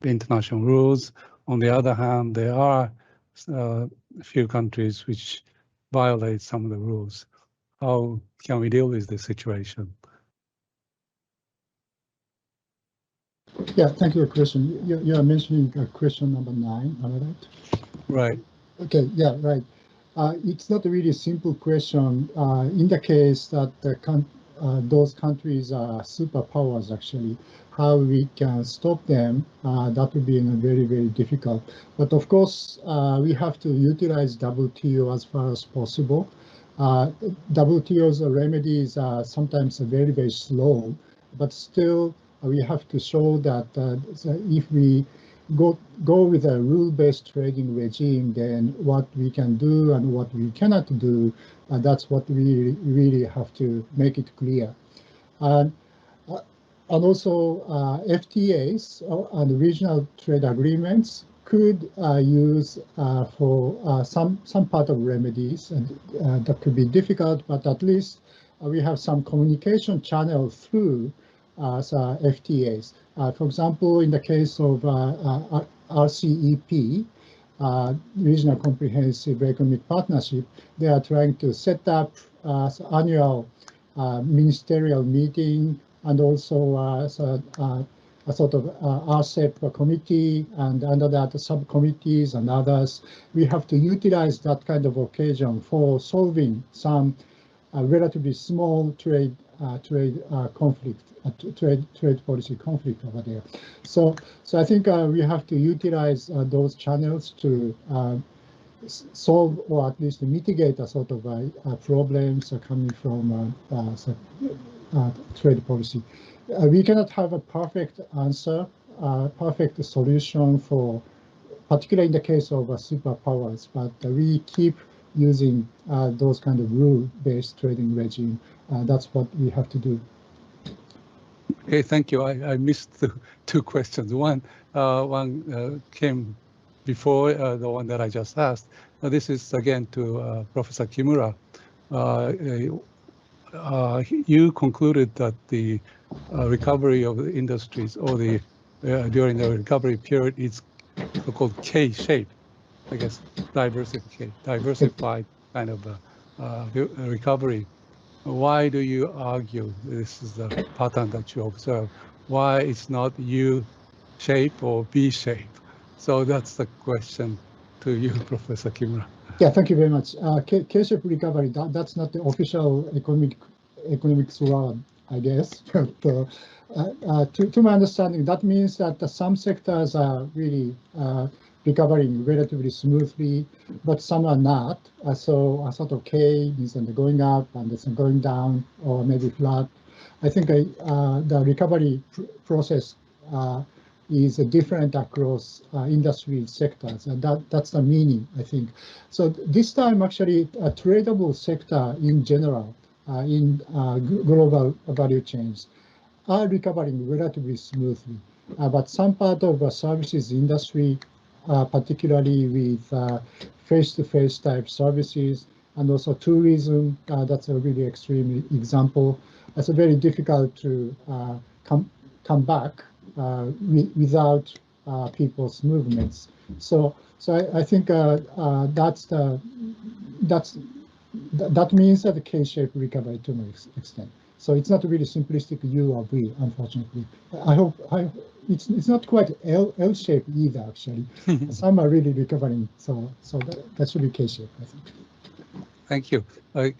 international rules. On the other hand, there are a few countries which violate some of the rules. How can we deal with this situation? Yeah, thank you for the question. You are mentioning question number 9, am I right? Right. Okay, yeah, right. It's not a really simple question. In the case that those countries are superpowers, actually, how we can stop them, that would be very, very difficult. But of course, we have to utilize WTO as far as possible. WTO's remedies are sometimes very, very slow, but still we have to show that if we go with a rule-based trading regime, then what we can do and what we cannot do, that's what we really have to make it clear. And also FTAs and regional trade agreements could use for some part of remedies, and that could be difficult, but at least we have some communication channel through FTAs. For example, in the case of RCEP, Regional Comprehensive Economic Partnership, they are trying to set up annual ministerial meeting, and also a sort of RCEP committee, and under that subcommittees and others. We have to utilize that kind of occasion for solving some relatively small trade conflict, trade policy conflict over there. So I think we have to utilize those channels to solve, or at least mitigate a sort of problems coming from trade policy. We cannot have a perfect answer, perfect solution for, particularly in the case of superpowers, but we keep using those kind of rule-based trading regime. That's what we have to do. Okay, thank you. I missed the 2 questions. One came before the one that I just asked. This is again to Professor Kimura. You concluded that the recovery of the industries, or the during the recovery period, is so-called K-shape, I guess, diversified kind of recovery. Why do you argue this is the pattern that you observe? Why it's not U-shape or B-shape? So that's the question to you, Professor Kimura. Yeah, thank you very much. K-shape recovery, that's not the official economics word, I guess. But to my understanding, that means that some sectors are really recovering relatively smoothly, but some are not. So a sort of K is going up and it's going down, or maybe flat. I think the recovery process is different across industry sectors, and that's the meaning, I think. So this time, actually, a tradable sector in general, in global value chains, are recovering relatively smoothly. But some part of the services industry, particularly with face-to-face type services, and also tourism, that's a really extreme example. It's very difficult to come back without people's movements. So I think that means that the K-shaped recovery to an extent. So it's not a really simplistic U or V, unfortunately. I hope it's not quite L-shaped either, actually. Some are really recovering, so that should be K-shaped, I think. Thank you. I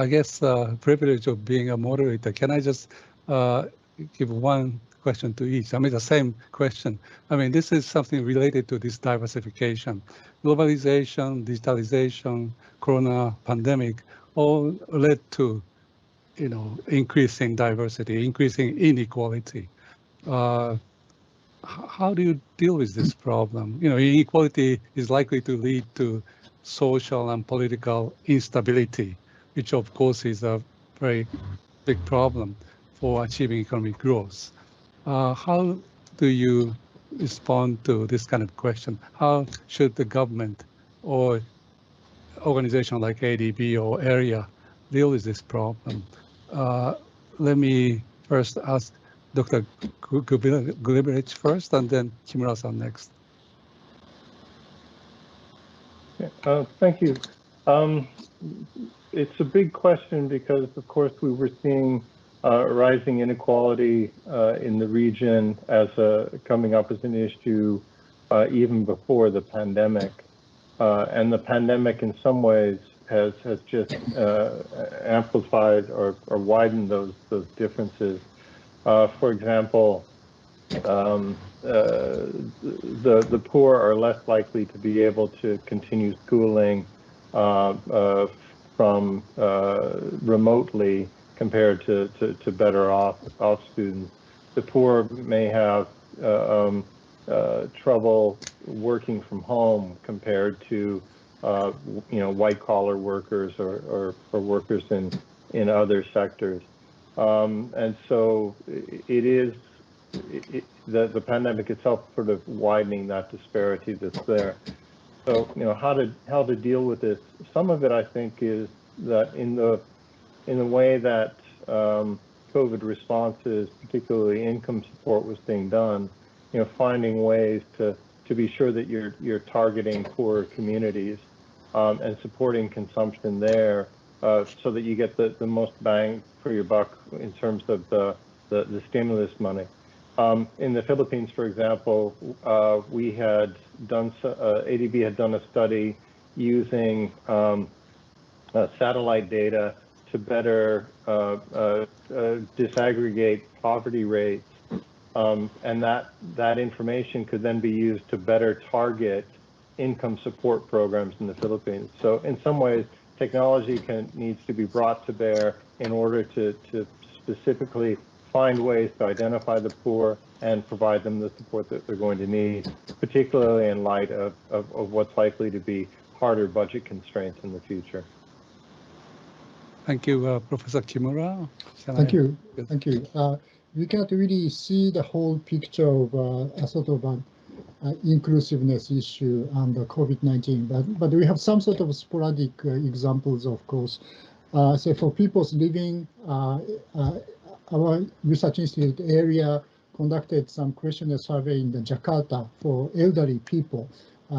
guess privilege of being a moderator. Can I just give one question to each? I mean, the same question. I mean, this is something related to this diversification. Globalization, digitalization, Corona pandemic, all led to, increasing diversity, increasing inequality. How do you deal with this problem? Inequality is likely to lead to social and political instability, which of course is a very big problem for achieving economic growth. How do you respond to this kind of question? How should the government or organization like ADB or area deal with this problem? Let me first ask Dr. Glibberich first, and then Kimura-san next. Thank you. It's a big question because, of course, we were seeing rising inequality in the region as coming up as an issue even before the pandemic. And the pandemic, in some ways, has just amplified or widened those differences. For example, the poor are less likely to be able to continue schooling from remotely compared to better off students. The poor may have trouble working from home compared to white collar workers or workers in other sectors. And so the pandemic itself sort of widening that disparity that's there. So how to deal with this? Some of it, I think, is that in the way that COVID responses, particularly income support, was being done, finding ways to be sure that you're targeting poorer communities and supporting consumption there, so that you get the most bang for your buck in terms of the stimulus money. In the Philippines, for example, we had done ADB had done a study using satellite data to better disaggregate poverty rates, and that information could then be used to better target income support programs in the Philippines. So in some ways, technology needs to be brought to bear in order to specifically find ways to identify the poor and provide them the support that they're going to need, particularly in light of what's likely to be harder budget constraints in the future. Thank you, Professor Kimura. Thank you. We can't really see the whole picture of a sort of inclusiveness issue under COVID-19, but we have some sort of sporadic examples, of course. So for people living, our research institute area conducted some questionnaire survey in the Jakarta for elderly people.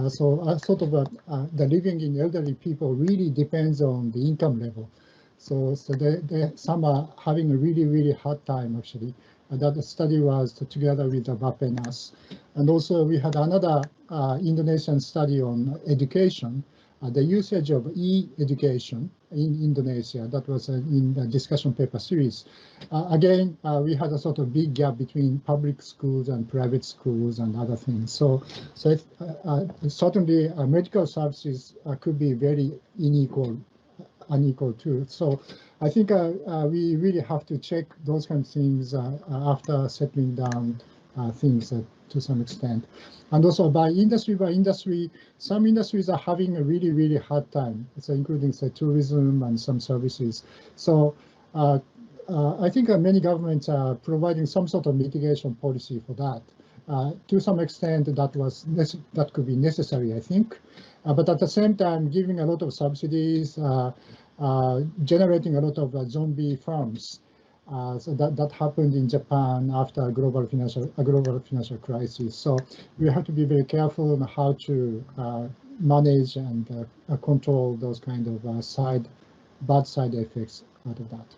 So the living in elderly people really depends on the income level. So some are having a really hard time, actually. That study was together with the Bapenas. And also we had another Indonesian study on education, the usage of e-education in Indonesia. That was in the discussion paper series. Again, we had a sort of big gap between public schools and private schools and other things. So certainly medical services could be very unequal too. So I think we really have to check those kind of things after settling down things to some extent. And also by industry, some industries are having a really hard time, so including say tourism and some services. So I think many governments are providing some sort of mitigation policy for that. To some extent, that could be necessary, I think. But at the same time, giving a lot of subsidies, generating a lot of zombie firms. So that happened in Japan after a global financial crisis. So we have to be very careful on how to manage and control those kind of bad side effects out of that.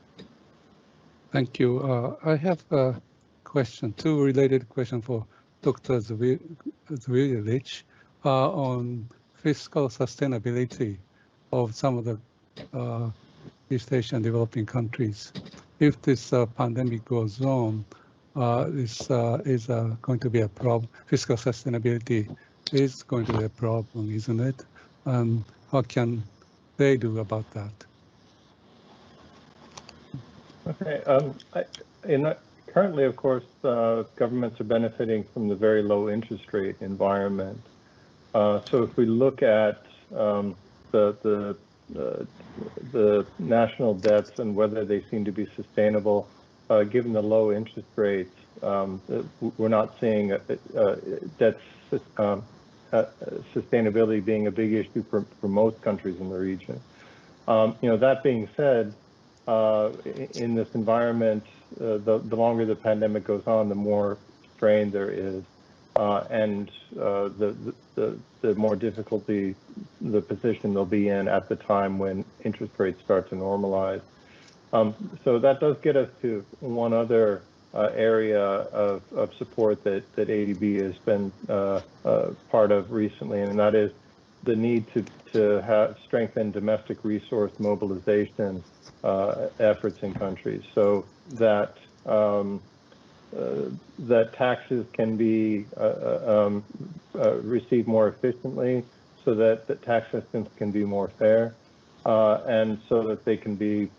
Thank you. I have a question, two related questions for Dr. Zveglich on fiscal sustainability. of some of the East Asian developing countries. If this pandemic goes on, this is going to be a problem. Fiscal sustainability is going to be a problem, isn't it? And what can they do about that? Okay. Currently, of course, governments are benefiting from the very low interest rate environment. So if we look at the national debts and whether they seem to be sustainable, given the low interest rates, we're not seeing debt sustainability being a big issue for most countries in the region. That being said, in this environment, the longer the pandemic goes on, the more strain there is, and the more difficulty the position they'll be in at the time when interest rates start to normalize. So that does get us to one other area of support that ADB has been part of recently, and that is the need to strengthen domestic resource mobilization efforts in countries, so that that taxes can be received more efficiently, so that the tax systems can be more fair, and so that they can be,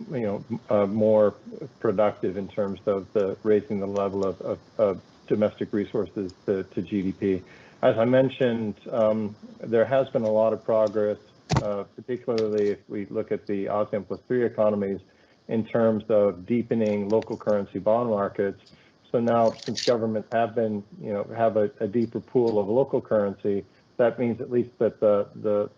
more productive in terms of raising the level of domestic resources to GDP. As I mentioned, there has been a lot of progress, particularly if we look at the ASEAN +3 economies, in terms of deepening local currency bond markets. So now, since governments have been, have a deeper pool of local currency, that means at least that the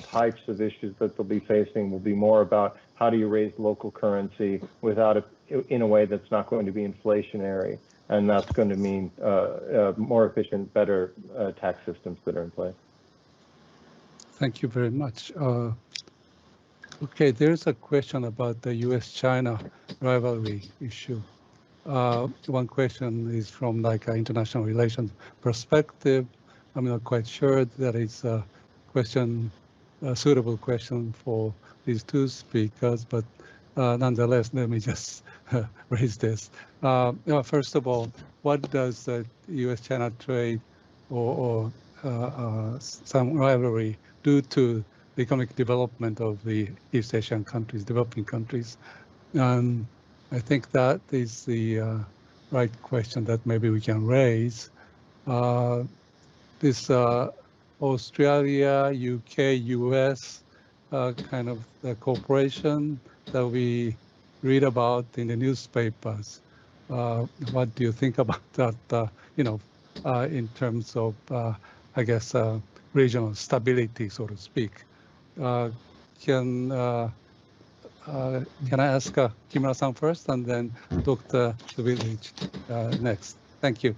types of issues that they'll be facing will be more about how do you raise local currency without in a way that's not going to be inflationary, and that's going to mean more efficient, better tax systems that are in place. Thank you very much. Okay, there's a question about the U.S.-China rivalry issue. One question is from like an international relations perspective. I'm not quite sure that it's a suitable question for these two speakers, but nonetheless, let me just raise this. First of all, what does the U.S.-China trade or some rivalry do to the economic development of the East Asian countries, developing countries? And I think that is the right question that maybe we can raise. This Australia, UK, US kind of cooperation that we read about in the newspapers. What do you think about that, in terms of, I guess, regional stability, so to speak? Can I ask Kimura-san first, and then Dr. Zveglich next? Thank you.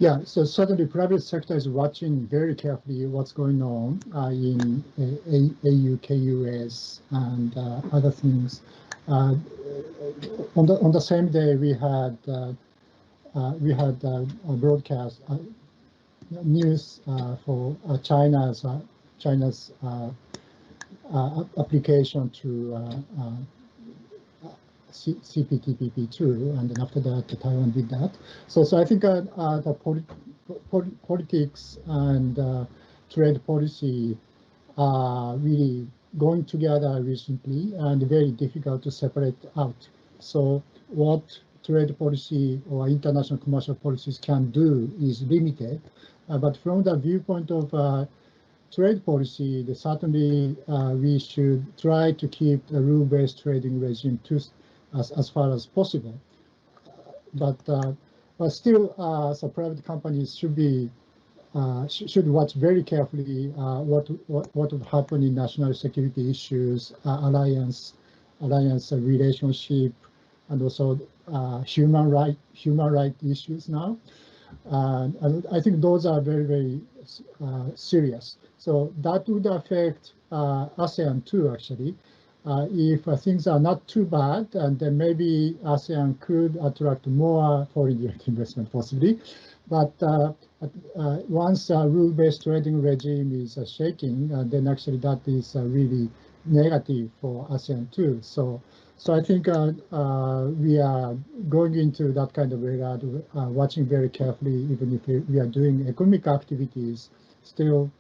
Yeah, so certainly private sector is watching very carefully what's going on in AU, KUS, and other things. On the same day, we had a broadcast news for China's application to CPTPP2, and then after that, Taiwan did that. So I think the politics and trade policy are really going together recently, and very difficult to separate out. So what trade policy or international commercial policies can do is limited, but from the viewpoint of trade policy, certainly we should try to keep a rule-based trading regime as far as possible. But still, so private companies should watch very carefully what would happen in national security issues, alliance relationship, and also human right issues now. And I think those are very, very serious. So that would affect ASEAN too, actually. If things are not too bad, and then maybe ASEAN could attract more foreign direct investment possibly. But once a rule-based trading regime is shaking, then actually that is really negative for ASEAN too. So I think we are going into that kind of area, watching very carefully, even if we are doing economic activities, still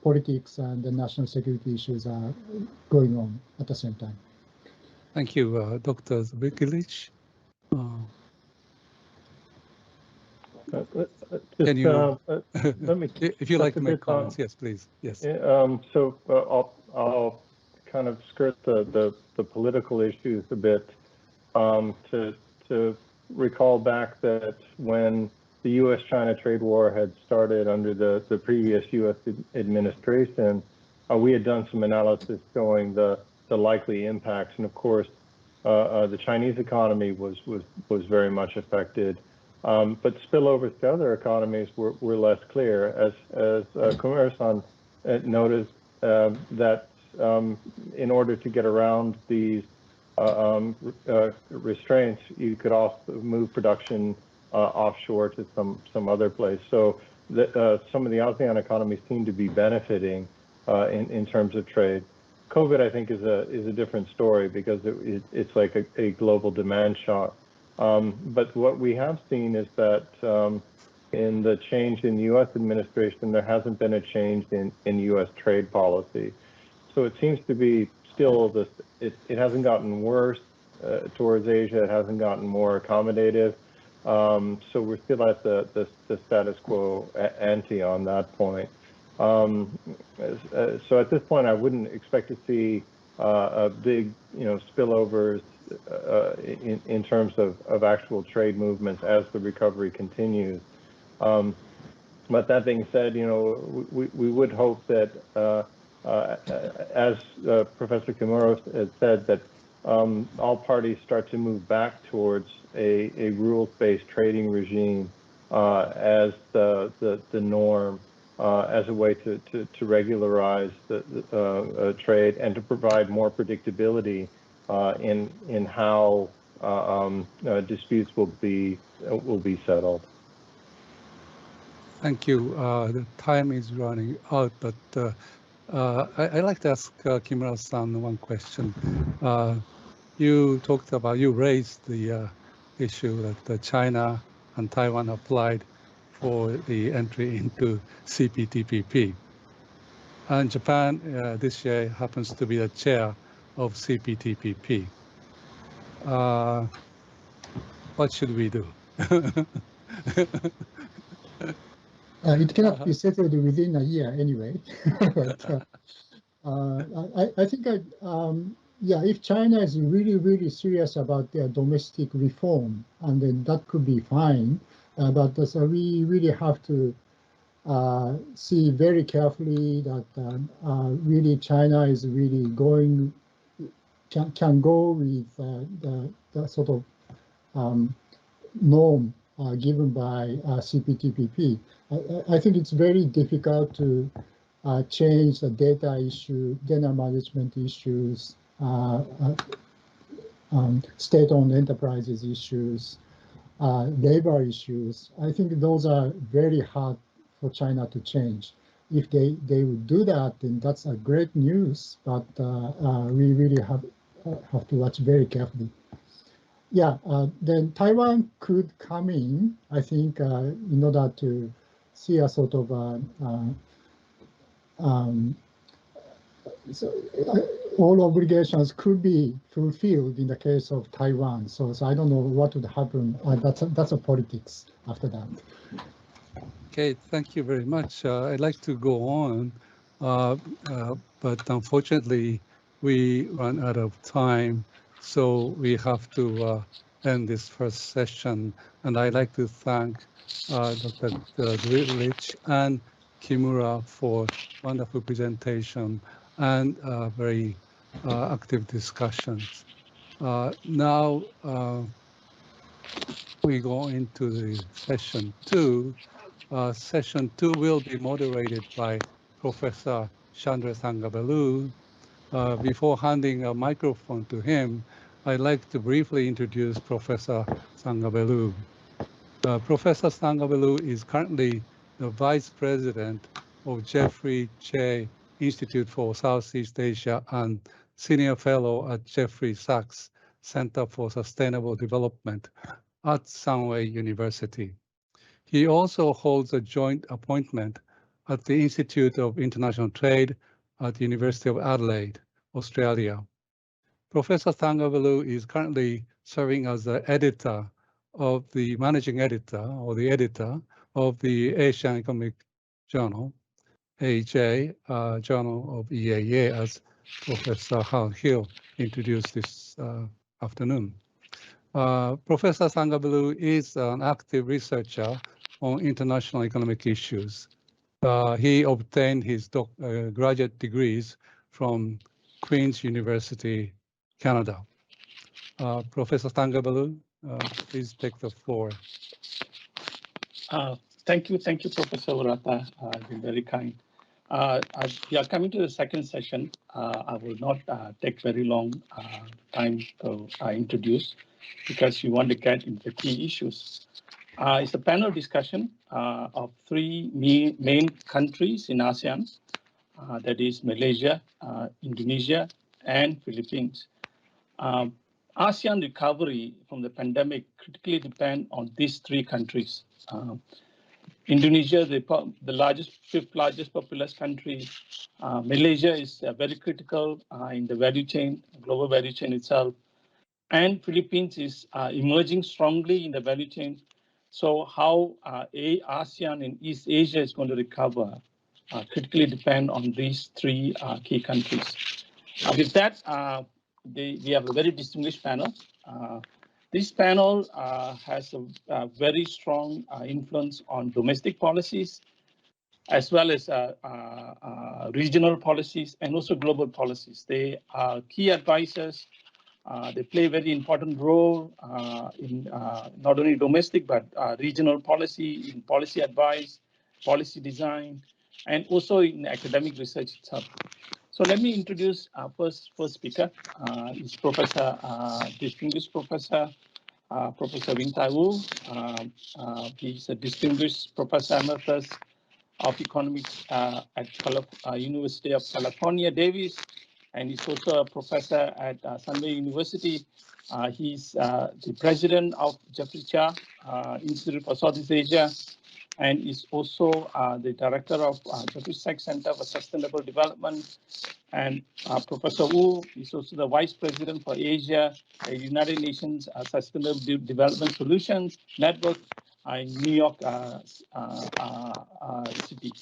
politics and the national security issues are going on at the same time. Thank you, Dr. Zveglich. Can you, let me, if you like to make comments, yes, please. Yes. So I'll kind of skirt the political issues a bit to recall back that when the U.S.-China trade war had started under the previous U.S. administration, we had done some analysis showing the likely impacts, and of course, the Chinese economy was very much affected. But spillovers to other economies were less clear, as Kimura-san noticed that in order to get around these restraints, you could also move production offshore to some other place. So some of the ASEAN economies seem to be benefiting in terms of trade. COVID, I think, is a different story because it's like a global demand shock. But what we have seen is that in the change in the U.S. administration, there hasn't been a change in U.S. trade policy. So it seems to be still this, it hasn't gotten worse towards Asia, it hasn't gotten more accommodative. So we're still at the status quo ante on that point. So at this point, I wouldn't expect to see a big, spillovers in terms of actual trade movements as the recovery continues. But that being said, we would hope that, as Professor Kimura had said, that all parties start to move back towards a rules-based trading regime as the norm, as a way to regularize the trade and to provide more predictability in how disputes will be settled. Thank you. The time is running out, but I'd like to ask Kimura-san one question. You raised the issue that China and Taiwan applied for the entry into CPTPP. And Japan this year happens to be the chair of CPTPP. What should we do? It cannot be settled within a year anyway. But, I think if China is really, really serious about their domestic reform, and then that could be fine. But we really have to see very carefully that really China is really can go with the sort of norm given by CPTPP. I think it's very difficult to change the data management issues, state-owned enterprises issues, labor issues. I think those are very hard for China to change. If they would do that, then that's a great news, but we really have to watch very carefully. Yeah, then Taiwan could come in, I think, in order to see a sort of all obligations could be fulfilled in the case of Taiwan. So I don't know what would happen. That's a politics after that. Okay, thank you very much. I'd like to go on, but unfortunately, we run out of time. So we have to end this first session. And I'd like to thank Dr. Zveglich and Kimura for wonderful presentation and very active discussions. Now we go into the session 2. Session 2 will be moderated by Professor Shandre Thangavelu. Before handing a microphone to him, I'd like to briefly introduce Professor Thangavelu. Professor Thangavelu is currently the Vice President of Jeffrey J. Institute for Southeast Asia and Senior Fellow at Jeffrey Sachs Center for Sustainable Development at Sunway University. He also holds a joint appointment at the Institute of International Trade at the University of Adelaide, Australia. Professor Thangavelu is currently serving as the managing editor of the Asian Economic Journal, AJ, Journal of EAEA, as Professor Han Hill introduced this afternoon. Professor Thangavelu is an active researcher on international economic issues. He obtained his graduate degrees from Queen's University, Canada. Professor Thangavelu, please take the floor. Thank you, Professor Urata. You've been very kind. We are coming to the second session. I will not take very long time to introduce, because you want to get into the key issues. It's a panel discussion of three main countries in ASEAN, that is Malaysia, Indonesia, and Philippines. ASEAN recovery from the pandemic critically depends on these three countries. Indonesia, the fifth largest populous country. Malaysia is very critical in the value chain, global value chain itself. And Philippines is emerging strongly in the value chain. So how ASEAN and East Asia is going to recover critically depend on these three key countries. With that, we have a very distinguished panel. This panel has a very strong influence on domestic policies, as well as regional policies and also global policies. They are key advisors. They play a very important role in not only domestic, but regional policy, in policy advice, policy design, and also in academic research itself. So let me introduce our first speaker. Is Professor, distinguished Professor, Professor Thye. He's a distinguished Professor Emeritus of Economics at University of California, Davis, and he's also a professor at Shandre University. He's the president of Jeffrey Sachs Institute for Southeast Asia, and is also the director of Jeffrey Sachs Center for Sustainable Development. And Professor Wu is also the vice president for Asia, the United Nations Sustainable Development Solutions Network in New York City.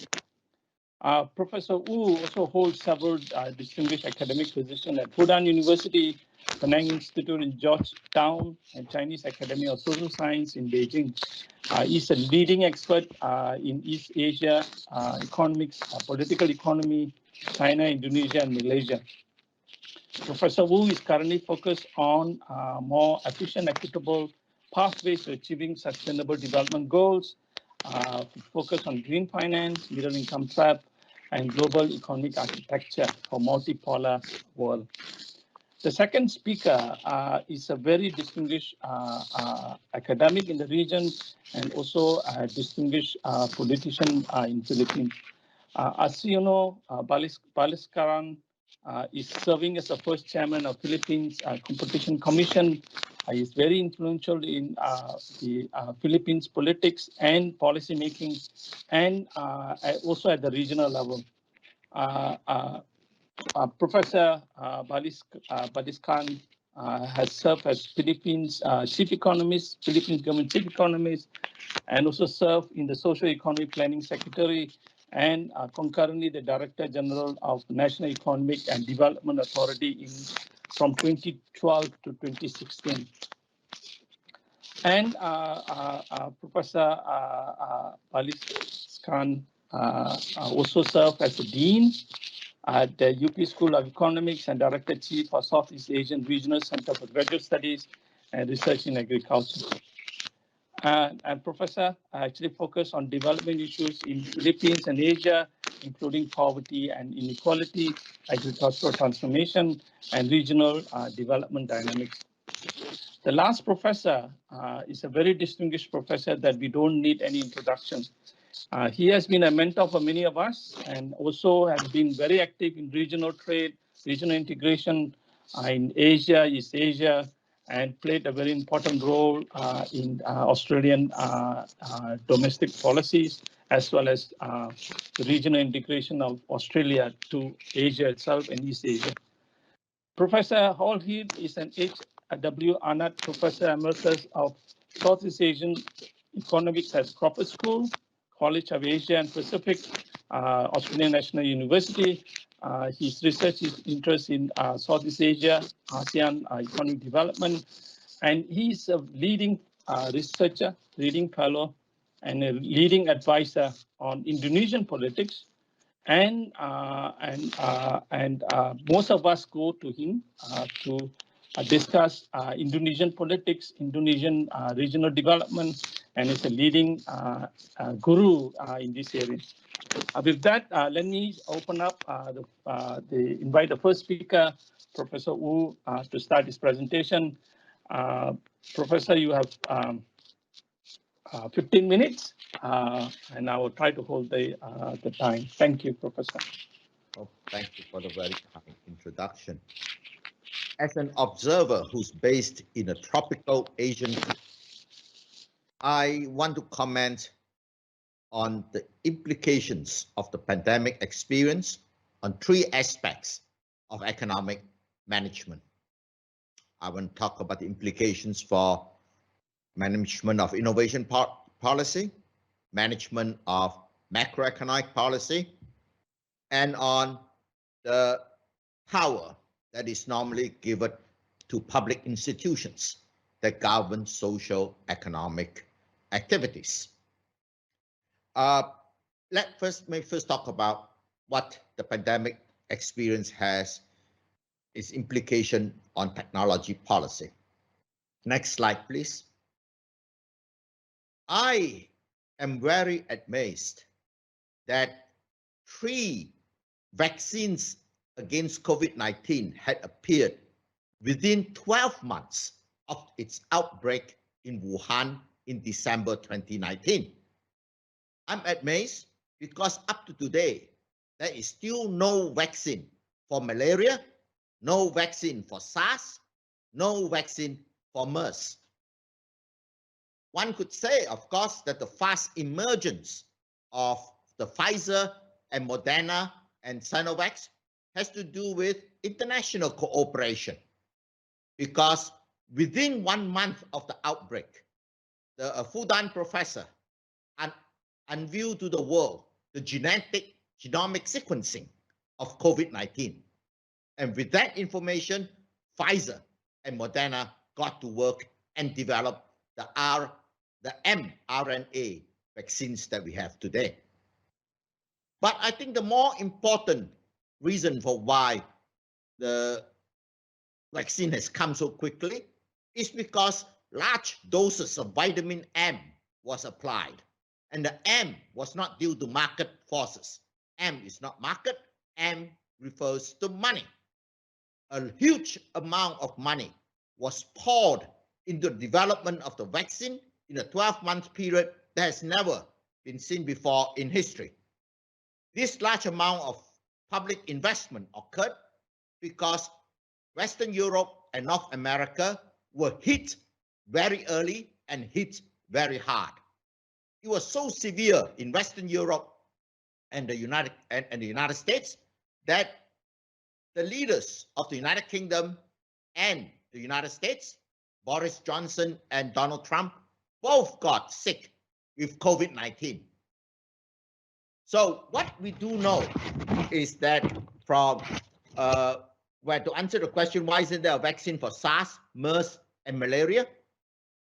Professor Wu also holds several distinguished academic positions at Fudan University, Penang Institute in Georgetown, and Chinese Academy of Social Science in Beijing. He's a leading expert in East Asia economics, political economy, China, Indonesia, and Malaysia. Professor Wu is currently focused on more efficient, equitable pathways to achieving sustainable development goals, focus on green finance, middle income trap, and global economic architecture for multipolar world. The second speaker is a very distinguished academic in the region and also a distinguished politician in Philippines. Arsenio Balisacan is serving as the first chairman of Philippines Competition Commission. He is very influential in the Philippines politics and policy making, and also at the regional level. Professor Balisacan has served as Philippines chief economist, Philippines government chief economist, and also served in the social economy planning secretary, and concurrently the Director General of National Economic and Development Authority from 2012 to 2016. And Professor Balisacan also served as the Dean at the UP School of Economics and Director Chief for Southeast Asian Regional Center for Graduate Studies and Research in Agriculture. And Professor actually focused on development issues in Philippines and Asia, including poverty and inequality, agricultural transformation, and regional development dynamics. The last professor is a very distinguished professor that we don't need any introduction. He has been a mentor for many of us and also has been very active in regional trade, regional integration in Asia, East Asia, and played a very important role in Australian domestic policies, as well as the regional integration of Australia to Asia itself and East Asia. Professor Hall Heath is an H.W. Arnott Professor Emeritus of Southeast Asian Economics at Crawford School, College of Asia and Pacific, Australian National University. His research is interest in Southeast Asia, ASEAN economic development, and he's a leading researcher, leading fellow, and a leading advisor on Indonesian politics. And most of us go to him to discuss Indonesian politics, Indonesian regional development, and is a leading guru in this area. With that, let me open up invite the first speaker, Professor Wu, to start his presentation. Professor, you have 15 minutes, and I will try to hold the time. Thank you, Professor. Oh, thank you for the very kind introduction. As an observer who's based in a tropical Asian country, I want to comment on the implications of the pandemic experience on three aspects of economic management. I want to talk about the implications for management of innovation policy, management of macroeconomic policy, and on the power that is normally given to public institutions that govern social economic activities. Let me first talk about what the pandemic experience has its implication on technology policy. Next slide, please. I am very amazed that 3 vaccines against COVID-19 had appeared within 12 months of its outbreak in Wuhan in December 2019. I'm amazed because up to today, there is still no vaccine for malaria, no vaccine for SARS, no vaccine for MERS. One could say, of course, that the fast emergence of the Pfizer and Moderna and Sinovac has to do with international cooperation, because within 1 month of the outbreak, the Fudan professor unveiled to the world the genomic sequencing of COVID-19. And with that information, Pfizer and Moderna got to work and developed the mRNA vaccines that we have today. But I think the more important reason for why the vaccine has come so quickly is because large doses of vitamin M was applied. And the M was not due to market forces. M is not market. M refers to money. A huge amount of money was poured into the development of the vaccine in a 12-month period that has never been seen before in history. This large amount of public investment occurred because Western Europe and North America were hit very early and hit very hard. It was so severe in Western Europe and the United States that the leaders of the United Kingdom and the United States, Boris Johnson and Donald Trump, both got sick with COVID-19. So what we do know is that from where to answer the question, why isn't there a vaccine for SARS, MERS, and malaria?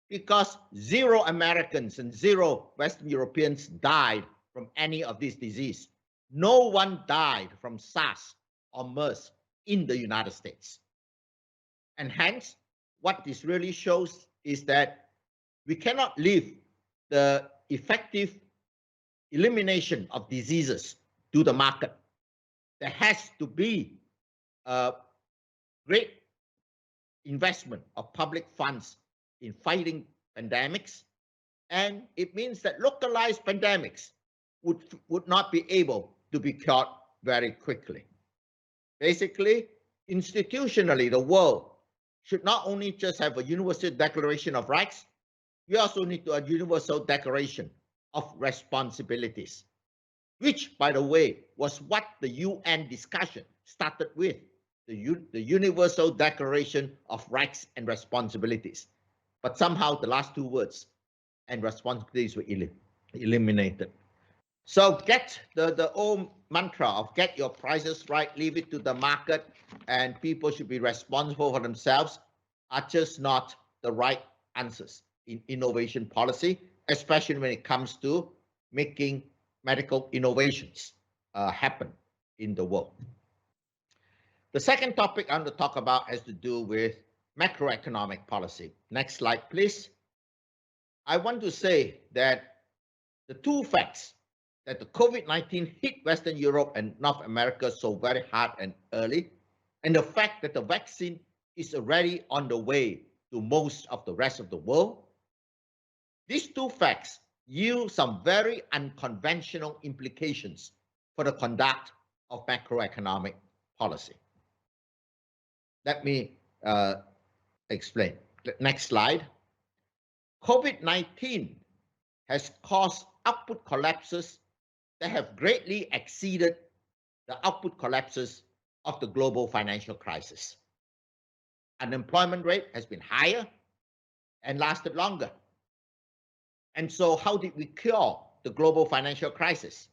Because 0 Americans and 0 Western Europeans died from any of these diseases. No one died from SARS or MERS in the United States. And hence, what this really shows is that we cannot leave the effective elimination of diseases to the market. There has to be a great investment of public funds in fighting pandemics, and it means that localized pandemics would not be able to be cured very quickly. Basically, institutionally, the world should not only just have a universal declaration of rights, we also need to have a universal declaration of responsibilities, which, by the way, was what the UN discussion started with, the Universal Declaration of Rights and Responsibilities. But somehow the last two words and responsibilities were eliminated. So get the old mantra of get your prices right, leave it to the market, and people should be responsible for themselves are just not the right answers in innovation policy, especially when it comes to making medical innovations happen in the world. The second topic I'm going to talk about has to do with macroeconomic policy. Next slide, please. I want to say that the two facts that the COVID-19 hit Western Europe and North America so very hard and early, and the fact that the vaccine is already on the way to most of the rest of the world, these two facts yield some very unconventional implications for the conduct of macroeconomic policy. Let me explain. Next slide. COVID-19 has caused output collapses that have greatly exceeded the output collapses of the global financial crisis. Unemployment rate has been higher and lasted longer. And so how did we cure the global financial crisis?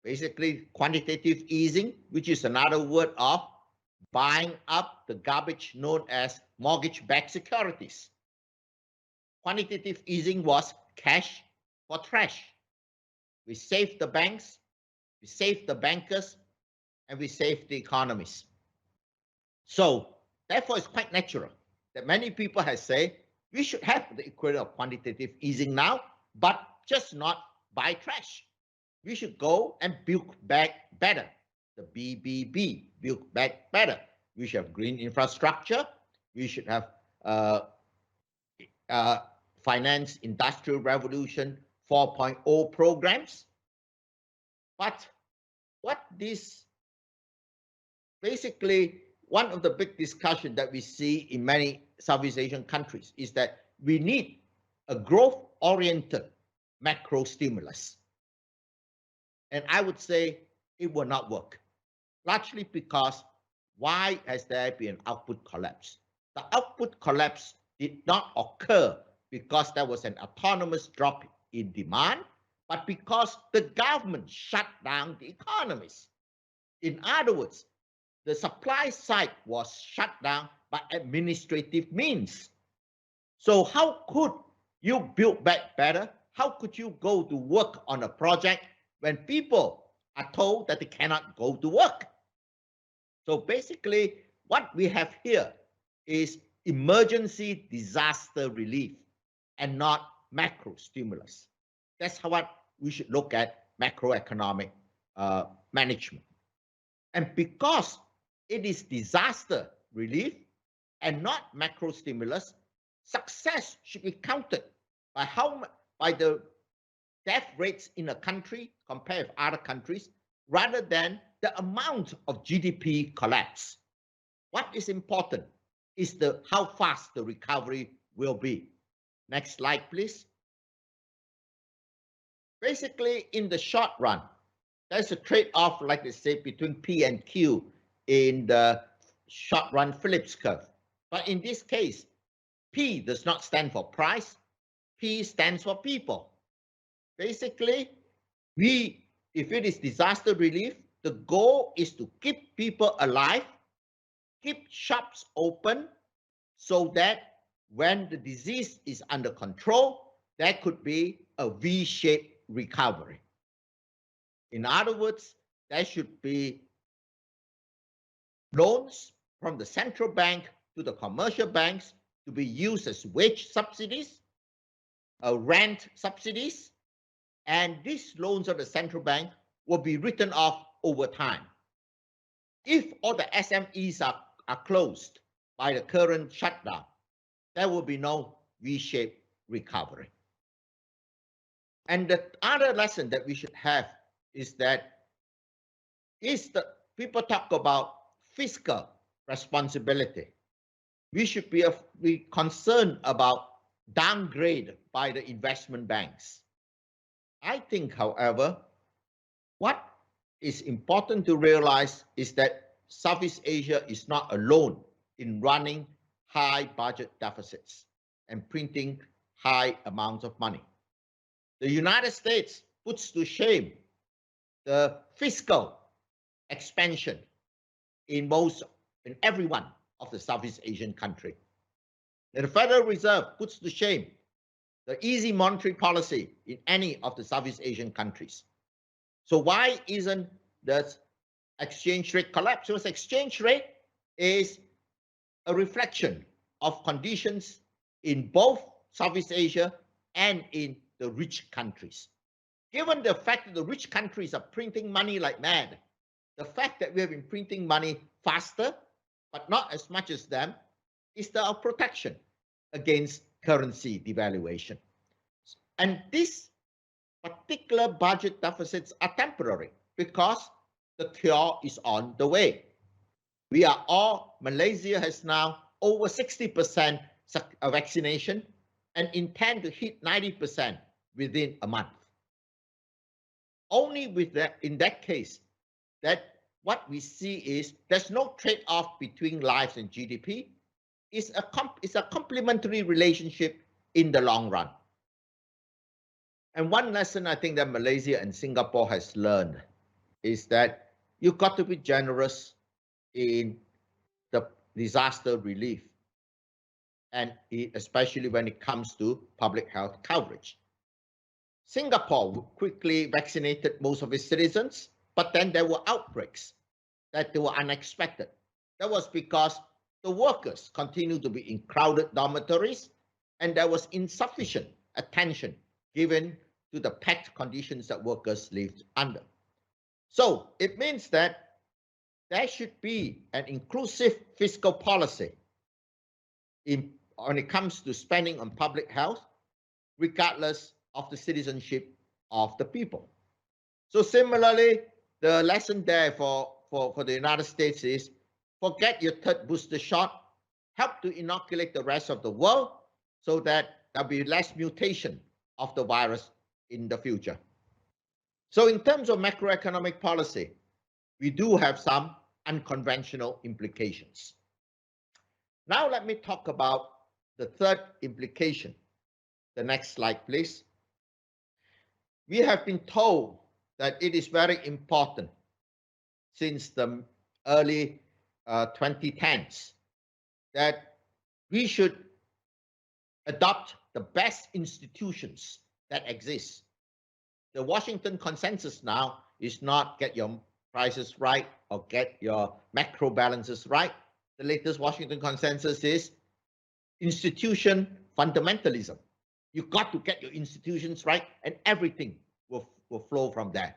Basically, quantitative easing, which is another word of buying up the garbage known as mortgage-backed securities. Quantitative easing was cash for trash. We saved the banks, we saved the bankers, and we saved the economies. So therefore, it's quite natural that many people have said we should have the equivalent of quantitative easing now, but just not buy trash. We should go and build back better. The BBB, build back better. We should have green infrastructure. We should have finance industrial revolution 4.0 programs. But what this basically, one of the big discussions that we see in many Southeast Asian countries is that we need a growth-oriented macro stimulus. And I would say it will not work, largely because why has there been output collapse? The output collapse did not occur because there was an autonomous drop in demand, but because the government shut down the economies. In other words, the supply side was shut down by administrative means. So how could you build back better? How could you go to work on a project when people are told that they cannot go to work? So basically, what we have here is emergency disaster relief and not macro stimulus. That's what we should look at macroeconomic management. And because it is disaster relief and not macro stimulus, success should be counted by the death rates in a country compared with other countries, rather than the amount of GDP collapse. What is important is how fast the recovery will be. Next slide, please. Basically, in the short run, there's a trade-off, like they say, between P and Q in the short run Phillips curve. But in this case, P does not stand for price. P stands for people. Basically, if it is disaster relief, the goal is to keep people alive, keep shops open, so that when the disease is under control, there could be a V-shaped recovery. In other words, there should be loans from the central bank to the commercial banks to be used as wage subsidies, rent subsidies, and these loans of the central bank will be written off over time. If all the SMEs are closed by the current shutdown, there will be no V-shaped recovery. And the other lesson that we should have is that people talk about fiscal responsibility. We should be concerned about downgrade by the investment banks. I think, however, what is important to realize is that Southeast Asia is not alone in running high budget deficits and printing high amounts of money. The United States puts to shame the fiscal expansion in every one of the Southeast Asian countries. The Federal Reserve puts to shame the easy monetary policy in any of the Southeast Asian countries. So why isn't the exchange rate collapse? Because exchange rate is a reflection of conditions in both Southeast Asia and in the rich countries. Given the fact that the rich countries are printing money like mad, the fact that we have been printing money faster, but not as much as them, is our protection against currency devaluation. And these particular budget deficits are temporary because the cure is on the way. Malaysia has now over 60% vaccination and intend to hit 90% within a month. Only in that case, that what we see is there's no trade-off between lives and GDP. It's a complementary relationship in the long run. And one lesson I think that Malaysia and Singapore has learned is that you've got to be generous in the disaster relief, and especially when it comes to public health coverage. Singapore quickly vaccinated most of its citizens, but then there were outbreaks that they were unexpected. That was because the workers continued to be in crowded dormitories, and there was insufficient attention given to the packed conditions that workers lived under. So it means that there should be an inclusive fiscal policy when it comes to spending on public health, regardless of the citizenship of the people. So similarly, the lesson there for the United States is forget your third booster shot, help to inoculate the rest of the world so that there'll be less mutation of the virus in the future. So in terms of macroeconomic policy, we do have some unconventional implications. Now let me talk about the third implication. The next slide, please. We have been told that it is very important since the early 2010s that we should adopt the best institutions that exist. The Washington consensus now is not get your prices right or get your macro balances right. The latest Washington consensus is institution fundamentalism. You've got to get your institutions right and everything will flow from there.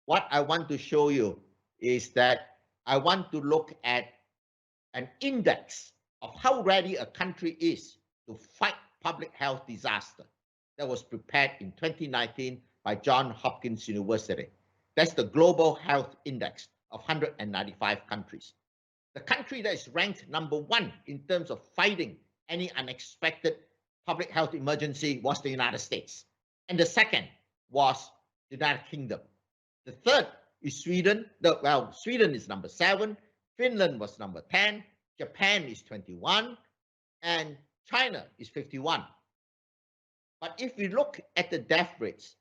What I want to show you is that I want to look at an index of how ready a country is to fight public health disaster that was prepared in 2019 by Johns Hopkins University. That's the Global Health Index of 195 countries. The country that is ranked #1 in terms of fighting any unexpected public health emergency was the United States. And the second was the United Kingdom. The third is Sweden. Sweden is #7. Finland was #10. Japan is 21. And China is 51. But if we look at the death rates,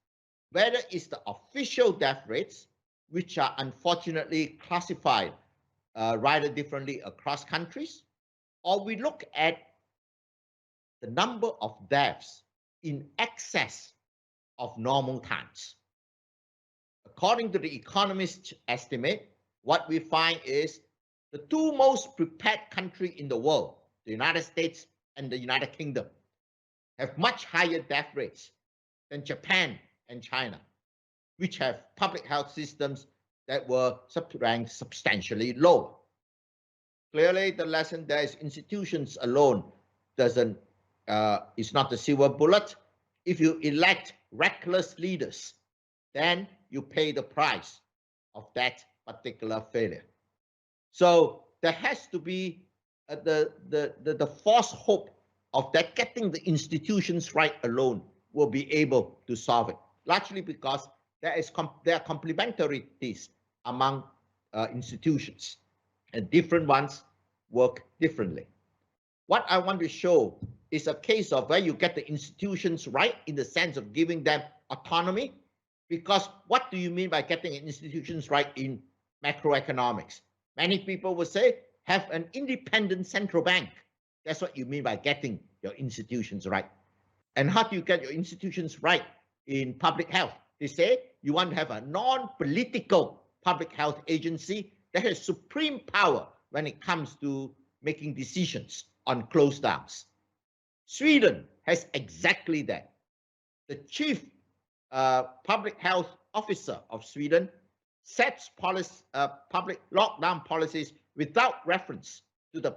whether it's the official death rates, which are unfortunately classified rather differently across countries, or we look at the number of deaths in excess of normal times. According to the Economist estimate, what we find is the two most prepared countries in the world, the United States and the United Kingdom, have much higher death rates than Japan and China, which have public health systems that were ranked substantially lower. Clearly, the lesson there is institutions alone is not the silver bullet. if you elect reckless leaders, then you pay the price of that particular failure. So there has to be the false hope of that getting the institutions right alone will be able to solve it, largely because there are complementarities among institutions, and different ones work differently. What I want to show is a case of where you get the institutions right in the sense of giving them autonomy, because what do you mean by getting institutions right in macroeconomics? Many people will say, have an independent central bank. That's what you mean by getting your institutions right. And how do you get your institutions right in public health? They say you want to have a non-political public health agency that has supreme power when it comes to making decisions on close downs. Sweden has exactly that. The chief public health officer of Sweden sets public lockdown policies without reference to the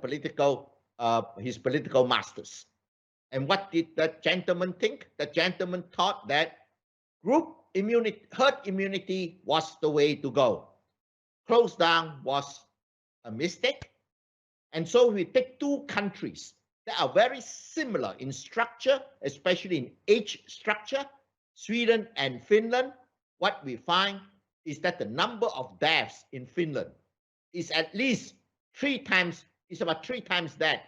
his political masters. And what did that gentleman think? The gentleman thought that group immunity, herd immunity was the way to go. Close down was a mistake. And so we take two countries that are very similar in structure, especially in age structure, Sweden and Finland. What we find is that the number of deaths in Finland is at least about three times that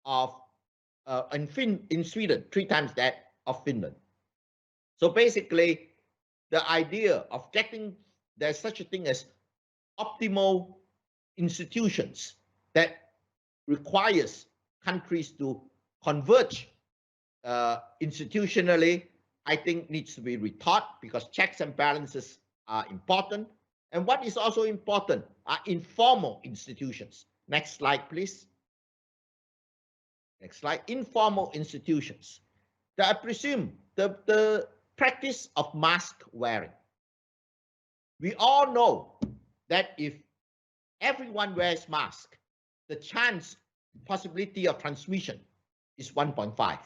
of in Sweden, 3 times that of Finland. So basically, the idea of there's such a thing as optimal institutions that requires countries to converge institutionally, I think needs to be retaught, because checks and balances are important. And what is also important are informal institutions. Next slide, please. Next slide. Informal institutions. I presume the practice of mask wearing. We all know that if everyone wears mask, the possibility of transmission is 1.5.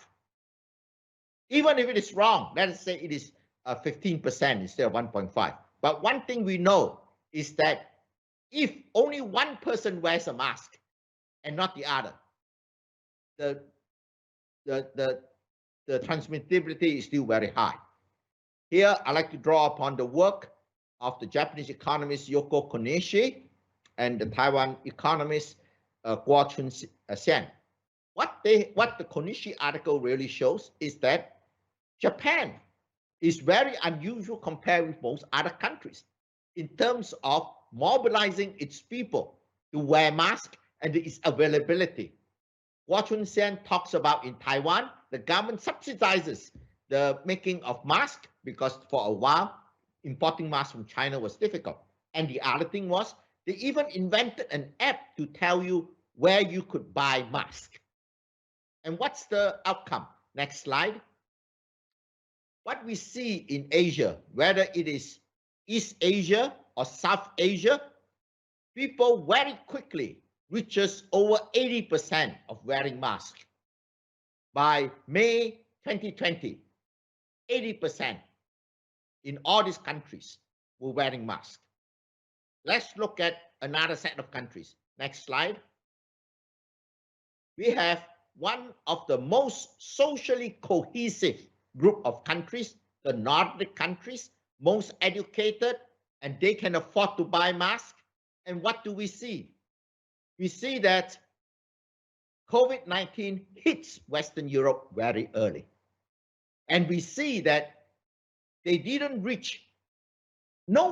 Even if it is wrong, let us say it is 15% instead of 1.5. But one thing we know is that if only one person wears a mask and not the other, the transmissibility is still very high. Here, I like to draw upon the work of the Japanese economist Yoko Konishi and the Taiwan economist Guo Chun-hsian. What the Konishi article really shows is that Japan is very unusual compared with most other countries in terms of mobilizing its people to wear masks and its availability. Guo Chun-hsian talks about in Taiwan, the government subsidizes the making of masks because for a while, importing masks from China was difficult. And the other thing was, they even invented an app to tell you where you could buy masks. And what's the outcome? Next slide. What we see in Asia, whether it is East Asia or South Asia, people very quickly reaches over 80% of wearing masks. By May 2020, 80% in all these countries were wearing masks. Let's look at another set of countries. Next slide. We have one of the most socially cohesive group of countries, the Nordic countries, most educated, and they can afford to buy masks. And what do we see? We see that COVID-19 hits Western Europe very early. And we see that no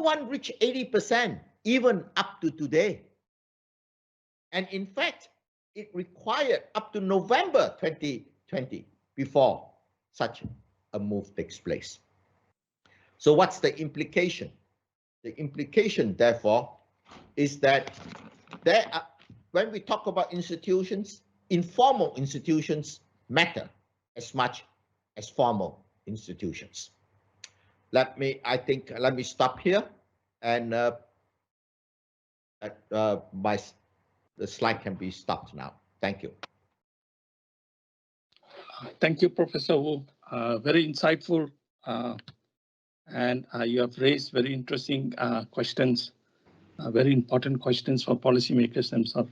one reached 80%, even up to today. And in fact, it required up to November 2020 before such a move takes place. So what's the implication? The implication, therefore, is that when we talk about institutions, informal institutions matter as much as formal institutions. Let me stop here, and the slide can be stopped now. Thank you. Thank you, Professor Wu. very insightful, and you have raised very interesting questions, very important questions for policymakers themselves.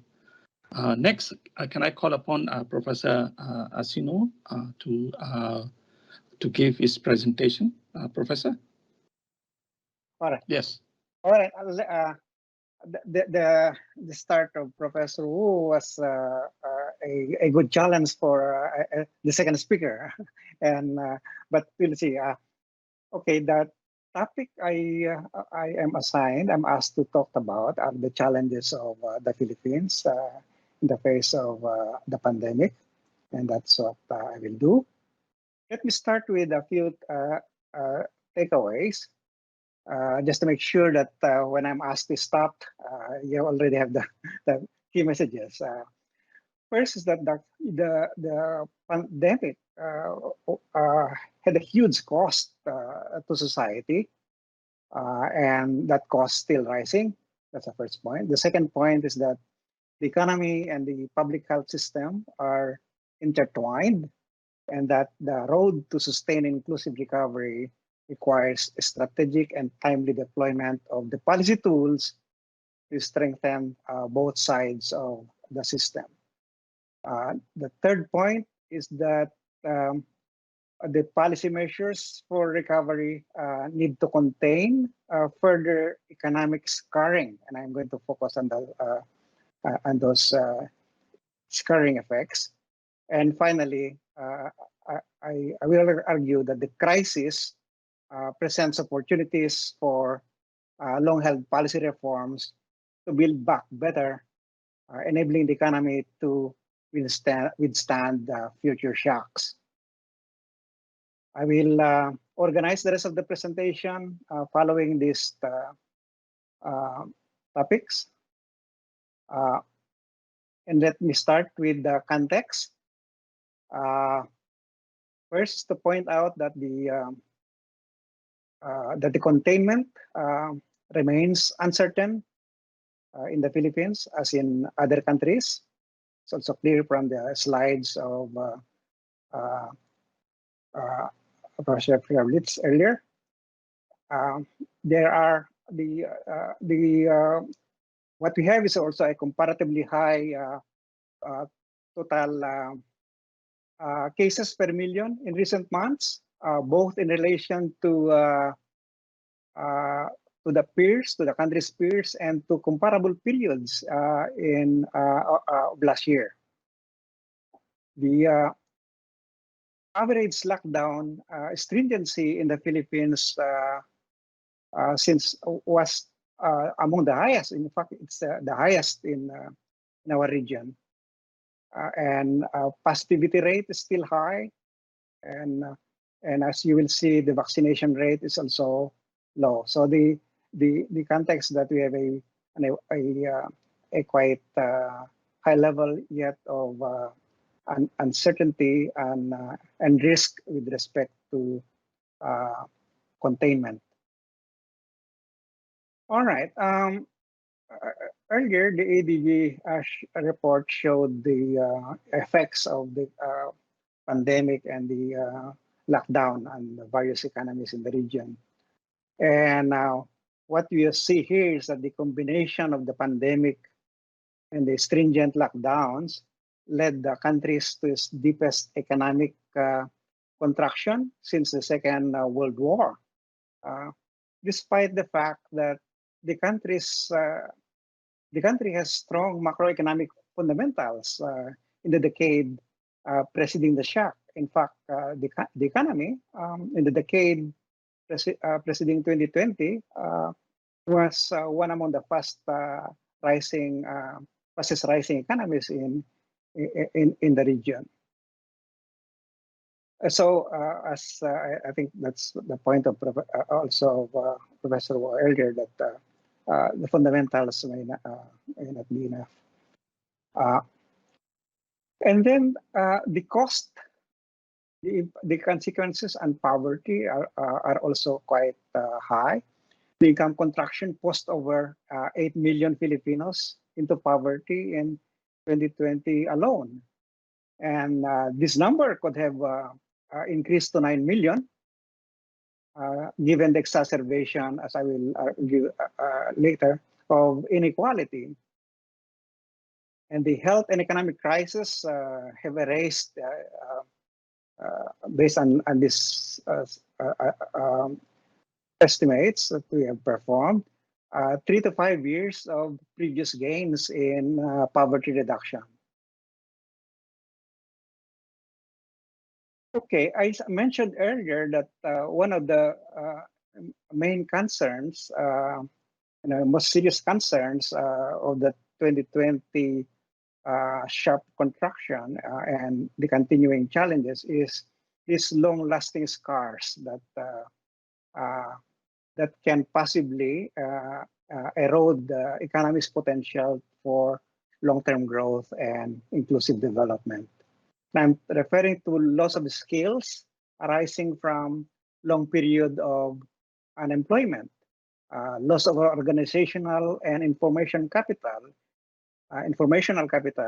Next, can I call upon Professor Arsenio to give his presentation? Professor? All right. Yes. All right. The start of Professor Wu was a good challenge for the second speaker, and but we'll see. Okay, the topic I am assigned, I'm asked to talk about are the challenges of the Philippines in the face of the pandemic, and that's what I will do. Let me start with a few takeaways. Just to make sure that when I'm asked to stop, you already have the key messages. First is that the pandemic had a huge cost to society, and that cost still rising. That's the first point. The second point is that the economy and the public health system are intertwined, and that the road to sustain inclusive recovery requires a strategic and timely deployment of the policy tools to strengthen both sides of the system. The third point is that the policy measures for recovery need to contain further economic scarring, and I'm going to focus on those scarring effects. And finally, I will argue that the crisis presents opportunities for long-held policy reforms to build back better, enabling the economy to withstand future shocks. I will organize the rest of the presentation following these topics. And let me start with the context. First, to point out that the containment remains uncertain in the Philippines, as in other countries. It's also clear from the slides of Professor Zveglich earlier. There are what we have is also a comparatively high total cases per million in recent months, both in relation to the peers, to the country's peers, and to comparable periods in last year. The average lockdown stringency in the Philippines since was among the highest. In fact, it's the highest in our region. And positivity rate is still high, and as you will see, the vaccination rate is also low. So the context that we have a quite high level yet of uncertainty and risk with respect to containment. All right. Earlier, the ADB report showed the effects of the pandemic and the lockdown on the various economies in the region. And now, what we see here is that the combination of the pandemic and the stringent lockdowns led the countries to its deepest economic contraction since the Second World War, despite the fact that the country has strong macroeconomic fundamentals in the decade preceding the shock. In fact, the economy in the decade preceding 2020 was one among the fastest rising economies in the region. So, as I think that's the point of also of Professor earlier, that the fundamentals may not be enough. And then the cost, the consequences and poverty are also quite high. The income contraction pushed over 8 million Filipinos into poverty in 2020 alone. And this number could have increased to 9 million, given the exacerbation, as I will argue later, of inequality. And the health and economic crisis have erased, based on this estimates that we have performed, 3 to 5 years of previous gains in poverty reduction. Okay, I mentioned earlier that one of the main concerns, most serious concerns of the 2020 sharp contraction and the continuing challenges is these long-lasting scars that can possibly erode the economy's potential for long-term growth and inclusive development. I'm referring to loss of skills arising from long period of unemployment, loss of organizational and informational capital,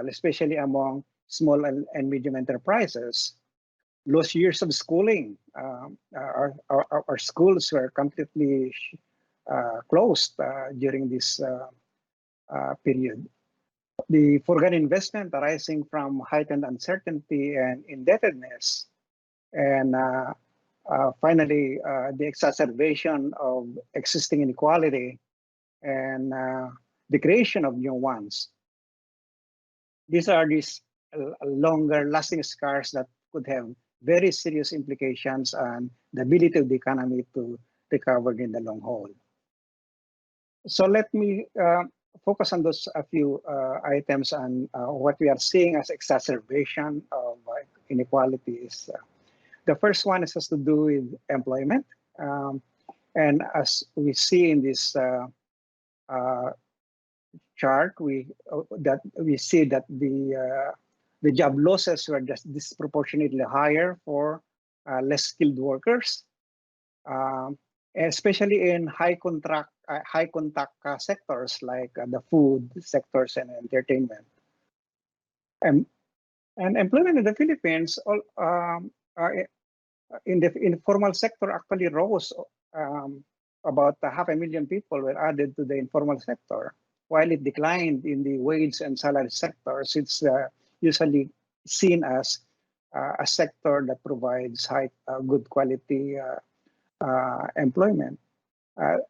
especially among small and medium enterprises, lost years of schooling. Our schools were completely closed during this period. The foregone investment arising from heightened uncertainty and indebtedness, and finally, the exacerbation of existing inequality and the creation of new ones. These are these longer lasting scars that could have very serious implications on the ability of the economy to recover in the long haul. So let me focus on those a few items on what we are seeing as exacerbation of inequalities. The first one has to do with employment. And as we see in this chart, we see that the job losses were just disproportionately higher for less skilled workers, especially in high contact sectors like the food sectors and entertainment. And employment in the Philippines, in the informal sector actually rose. About 500,000 people were added to the informal sector, while it declined in the wage and salary sectors. It's usually seen as a sector that provides good quality employment.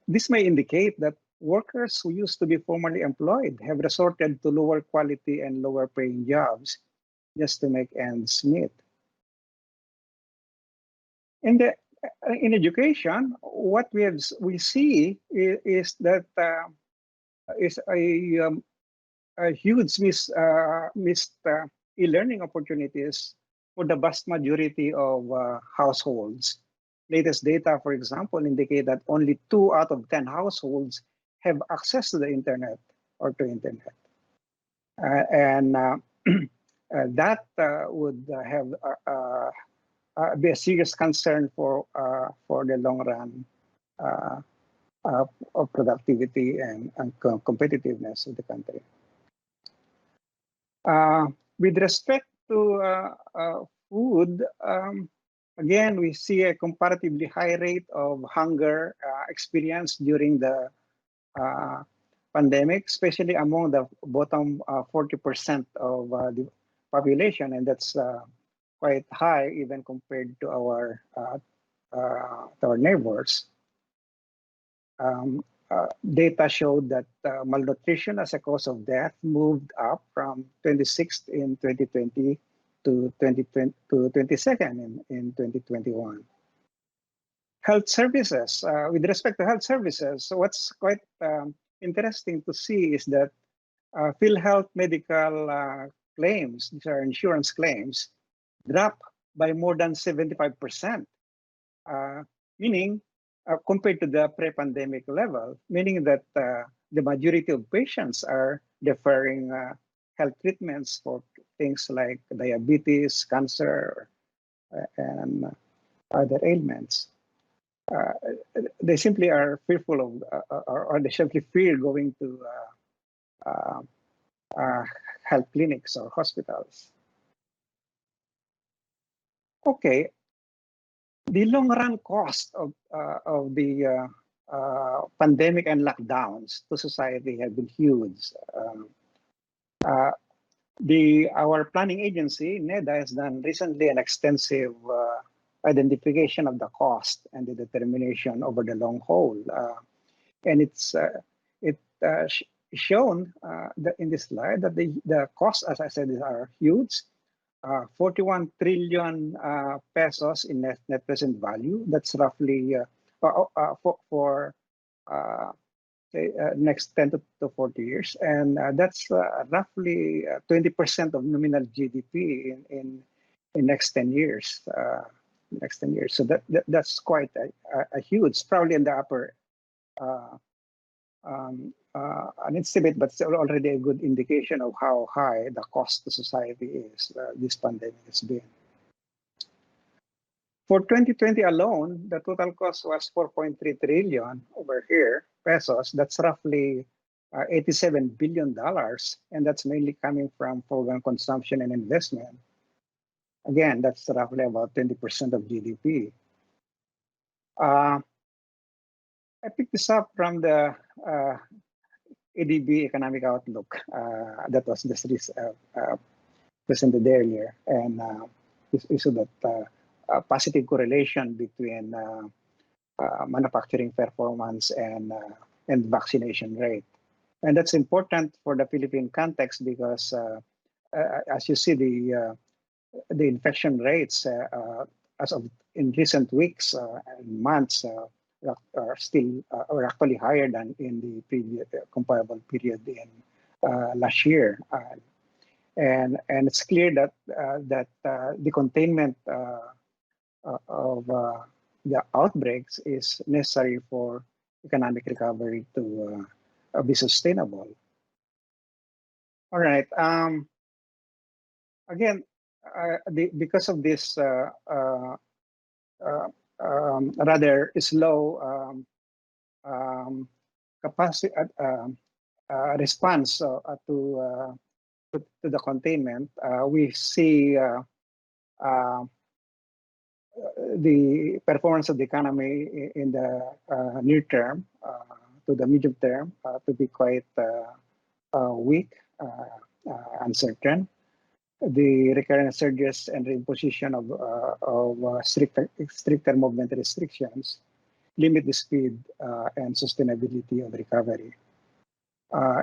This may indicate that workers who used to be formally employed have resorted to lower quality and lower paying jobs just to make ends meet. In education, what we see is that is a huge missed e-learning opportunities for the vast majority of households. Latest data, for example, indicate that only 2 out of 10 households have access to the internet or to internet, and that would have be a serious concern for the long run of productivity and competitiveness of the country. With respect to food, again, we see a comparatively high rate of hunger experienced during the pandemic, especially among the bottom 40% of the population, and that's quite high even compared to our neighbors. Data showed that malnutrition as a cause of death moved up from 26th in 2020 to 22nd in 2021. Health services. With respect to health services, so what's quite interesting to see is that PhilHealth medical claims, these are insurance claims, dropped by more than 75%, meaning compared to the pre-pandemic level, meaning that the majority of patients are deferring health treatments for things like diabetes, cancer, and other ailments. They simply are fearful of, or they simply fear going to health clinics or hospitals. Okay, the long-run cost of the pandemic and lockdowns to society have been huge. Our planning agency, NEDA, has done recently an extensive identification of the cost and the determination over the long haul. And it's shown in this slide that the costs, as I said, are huge. 41 trillion pesos in net present value. That's roughly for next 10 to 40 years, and that's roughly 20% of nominal GDP in next 10 years. So that's quite a huge, probably in the upper an estimate, but still already a good indication of how high the cost to society is this pandemic has been. For 2020 alone, the total cost was 4.3 trillion over here pesos. That's roughly $87 billion, and that's mainly coming from foreign consumption and investment. Again, that's roughly about 20% of GDP. I picked this up from the ADB Economic Outlook that was just presented earlier, and we saw that positive correlation between manufacturing performance and vaccination rate. And that's important for the Philippine context because, as you see, the infection rates as of in recent weeks and months are still are actually higher than in the previous comparable period in last year, and it's clear that the containment of the outbreaks is necessary for economic recovery to be sustainable. All right. Again, because of this rather slow capacity response to the containment, we see the performance of the economy in the near term to the medium term to be quite weak, uncertain. The recurrent surges and reimposition of stricter movement restrictions limit the speed and sustainability of recovery.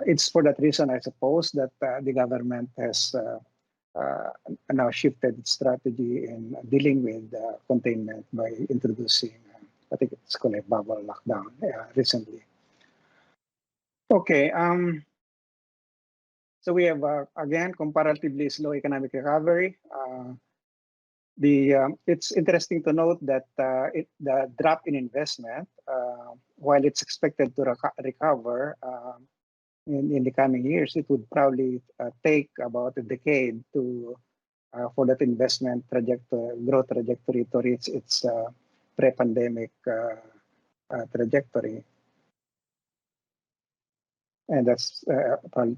It's for that reason, I suppose, that the government has now shifted its strategy in dealing with containment by introducing, I think it's called a bubble lockdown recently. Okay. So we have, again, comparatively slow economic recovery. It's interesting to note that the drop in investment, while it's expected to recover in the coming years, it would probably take about a decade for that investment growth trajectory to reach its pre-pandemic trajectory. And that's probably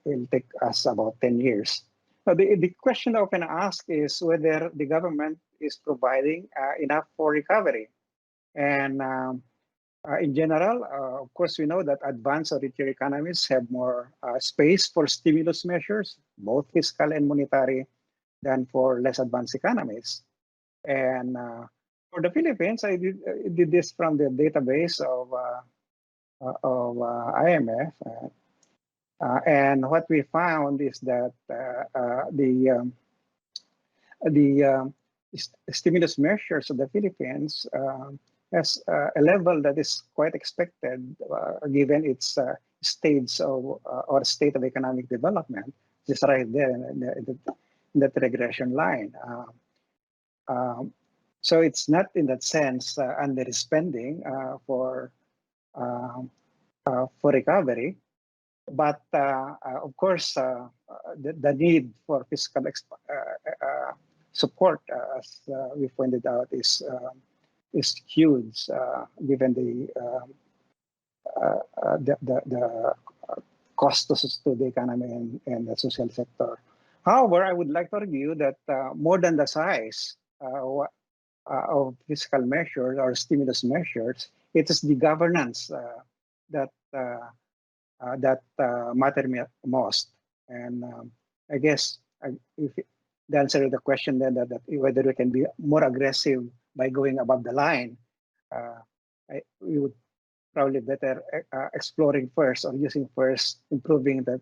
will take us about 10 years. Now, the question often asked is whether the government is providing enough for recovery. And in general, of course, we know that advanced or richer economies have more space for stimulus measures, both fiscal and monetary, than for less advanced economies. And for the Philippines, I did this from the database of IMF, and what we found is that the stimulus measures of the Philippines has a level that is quite expected given its stage of or state of economic development, just right there in that regression line. So it's not in that sense under spending for recovery, but of course the need for fiscal support, as we pointed out, is huge given the cost to the economy and the social sector. However, I would like to argue that more than the size, fiscal measures or stimulus measures, it is the governance that matter most. And I guess if the answer to the question then that whether we can be more aggressive by going above the line, we would probably better exploring first or using first improving that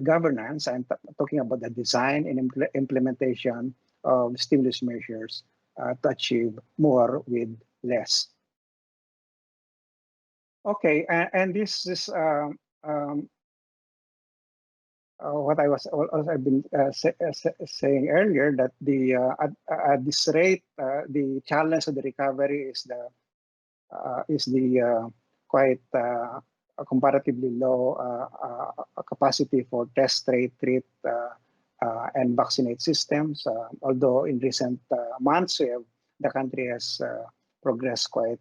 governance. I'm talking about the design and implementation of stimulus measures to achieve more with less. Okay, and this is what I've been saying earlier, that the at this rate, the challenge of the recovery is the quite comparatively low capacity for test, treat, and vaccinate systems. Although in recent months, the country has progressed quite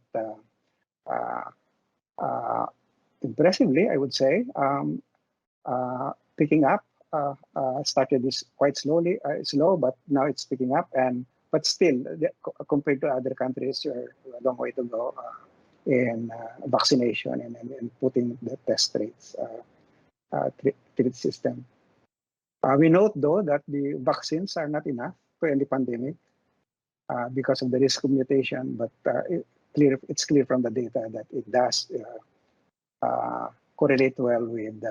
impressively, I would say. Picking up, started this quite slowly, slow, but now it's picking up. But still, compared to other countries, we're a long way to go in vaccination and putting the test rates, treat system. We note, though, that the vaccines are not enough to end the pandemic because of the risk of mutation, but it's clear from the data that it does correlate well with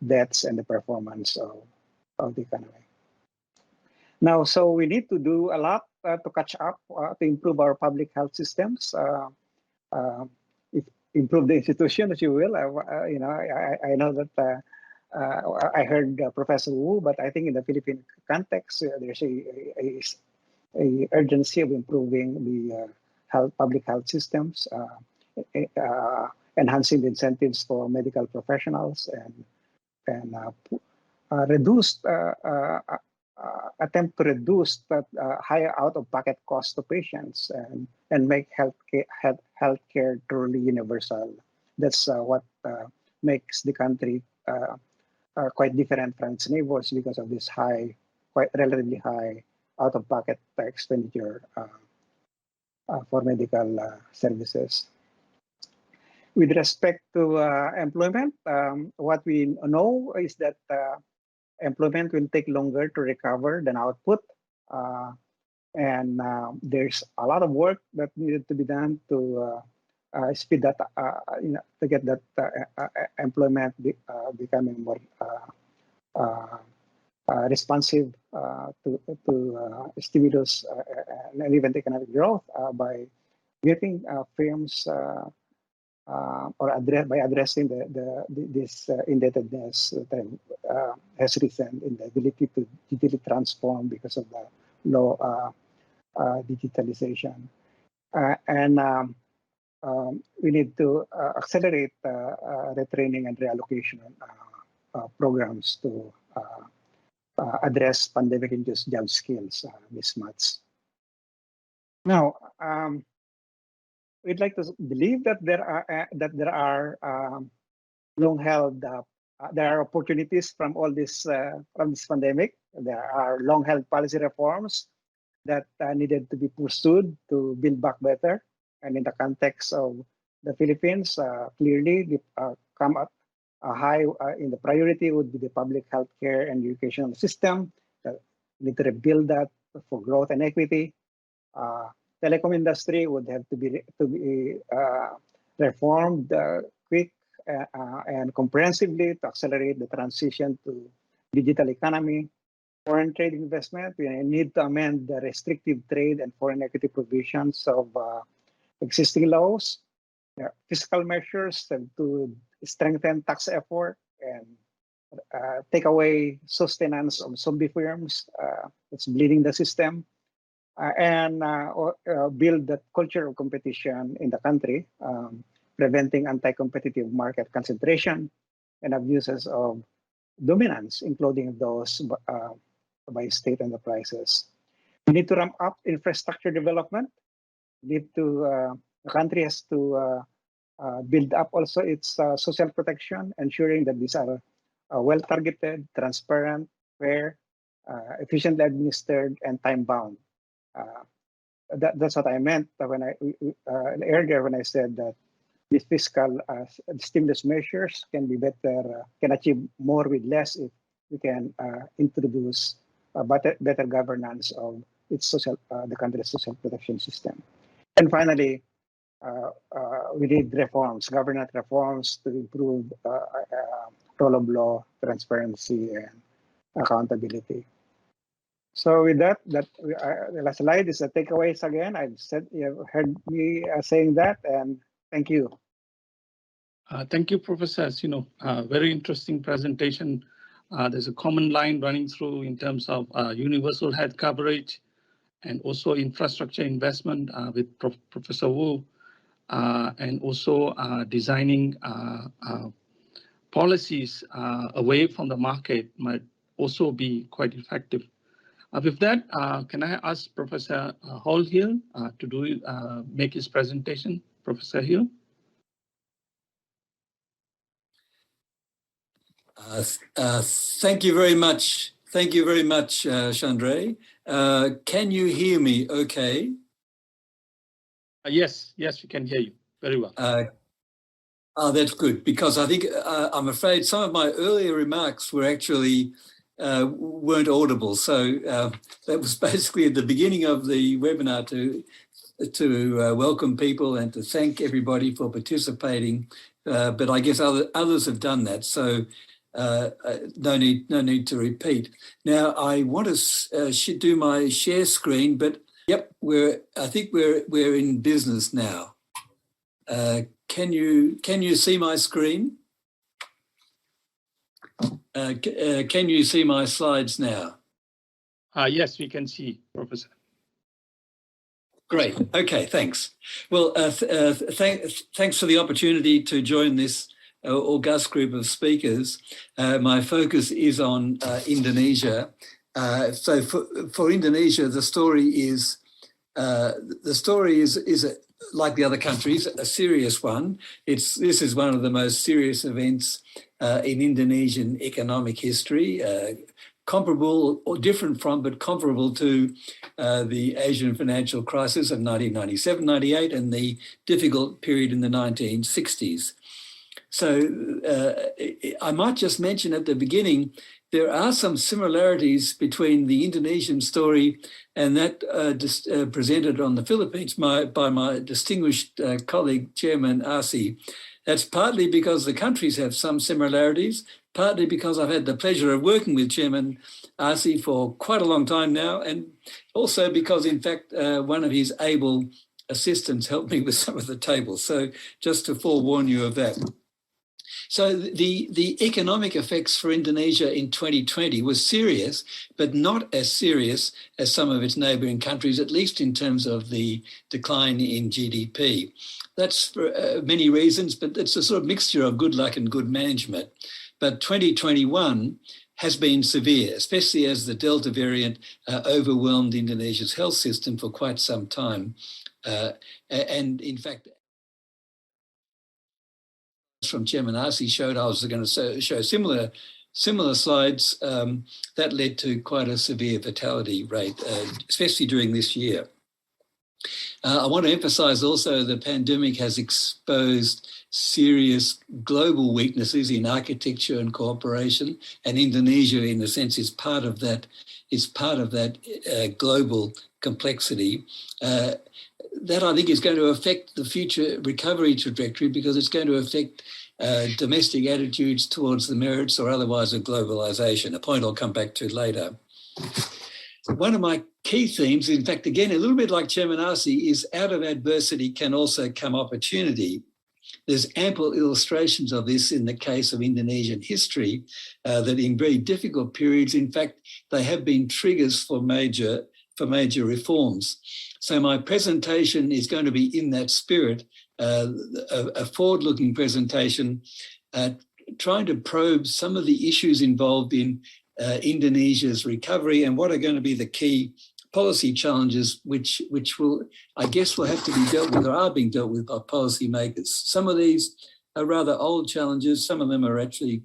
deaths and the performance of the economy. Now, so we need to do a lot to catch up, to improve our public health systems, improve the institution, if you will. I know that I heard Professor Wu, but I think in the Philippine context, there's a urgency of improving the public health systems, enhancing the incentives for medical professionals, and attempt to reduce that higher out-of-pocket cost to patients and make healthcare truly universal. That's what makes the country quite different from its neighbors because of this quite relatively high out-of-pocket expenditure for medical services. With respect to employment, what we know is that employment will take longer to recover than output. And there's a lot of work that needed to be done to speed that, to get that employment becoming more responsive to stimulus and even economic growth by getting firms by addressing this indebtedness that has risen in the ability to digitally transform because of the low digitalization. We need to accelerate retraining and reallocation programs to address pandemic-induced job skills mismatch. Now, we'd like to believe that there are long-held there are opportunities from all this from this pandemic. There are long-held policy reforms that needed to be pursued to build back better. And in the context of the Philippines, clearly come up high in the priority would be the public healthcare and educational system. We need to rebuild that for growth and equity. Telecom industry would have to be reformed quick and comprehensively to accelerate the transition to digital economy. Foreign trade investment, we need to amend the restrictive trade and foreign equity provisions of existing laws. Fiscal measures to strengthen tax effort and take away sustenance of zombie firms that's bleeding the system. And build that culture of competition in the country, preventing anti-competitive market concentration and abuses of dominance, including those by state enterprises. We need to ramp up infrastructure development. The country has to build up also its social protection, ensuring that these are well-targeted, transparent, fair, efficiently administered, and time-bound. that's what I meant when I earlier when I said that these fiscal stimulus measures can be better, can achieve more with less if we can introduce better governance of its the country's social protection system. And finally, we need reforms, governance reforms to improve rule of law, transparency, and accountability. So with that, the last slide is the takeaways again. I've said, you've heard me saying that, and thank you. Thank you, Professor. As you know, very interesting presentation. There's a common line running through in terms of universal health coverage and also infrastructure investment with Professor Wu, and also designing policies away from the market might also be quite effective. With that, can I ask Professor Hall Hill to make his presentation? Professor Hill. Thank you very much. Thank you very much, Shandre. Can you hear me okay? Yes, we can hear you very well. Oh, that's good, because I think I'm afraid some of my earlier remarks were actually weren't audible. So that was basically at the beginning of the webinar to welcome people and to thank everybody for participating. But I guess others have done that, so no need to repeat. Now I want to do my share screen, but yep, I think we're in business now. Can you see my screen? Can you see my slides now? Yes, we can see, Professor. Great. Okay, thanks. Well, thanks for the opportunity to join this august group of speakers. My focus is on Indonesia. So for Indonesia, the story is like the other countries, a serious one. This is one of the most serious events in Indonesian economic history, comparable or different from, but comparable to the Asian financial crisis of 1997-98 and the difficult period in the 1960s. So I might just mention at the beginning, there are some similarities between the Indonesian story and that presented on the Philippines by my distinguished colleague, Chairman Arsi. That's partly because the countries have some similarities, partly because I've had the pleasure of working with Chairman Arsi for quite a long time now, and also because, in fact, one of his able assistants helped me with some of the tables. So just to forewarn you of that. So the economic effects for Indonesia in 2020 was serious, but not as serious as some of its neighbouring countries, at least in terms of the decline in GDP. That's for many reasons, but it's a sort of mixture of good luck and good management. But 2021 has been severe, especially as the Delta variant overwhelmed Indonesia's health system for quite some time. And in fact, from Chairman Arsi showed, I was going to show similar slides that led to quite a severe fatality rate, especially during this year. I want to emphasize also the pandemic has exposed serious global weaknesses in architecture and cooperation, and Indonesia, in a sense, is part of that global complexity. That I think is going to affect the future recovery trajectory, because it's going to affect domestic attitudes towards the merits or otherwise of globalization, a point I'll come back to later. One of my key themes, in fact, again, a little bit like Chairman Arsi, is out of adversity can also come opportunity. There's ample illustrations of this in the case of Indonesian history, that in very difficult periods, in fact, they have been triggers for major reforms. So my presentation is going to be in that spirit, a forward-looking presentation, trying to probe some of the issues involved in Indonesia's recovery and what are going to be the key policy challenges which will, I guess, will have to be dealt with or are being dealt with by policymakers. Some of these are rather old challenges. Some of them are actually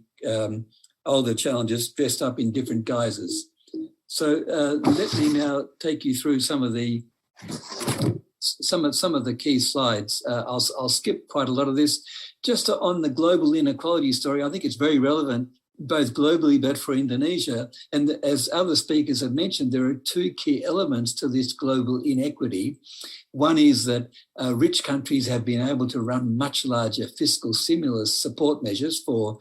older challenges dressed up in different guises. So let me now take you through some of the some of the key slides. I'll skip quite a lot of this. Just on the global inequality story, I think it's very relevant, both globally but for Indonesia. And as other speakers have mentioned, there are two key elements to this global inequity. One is that rich countries have been able to run much larger fiscal stimulus support measures for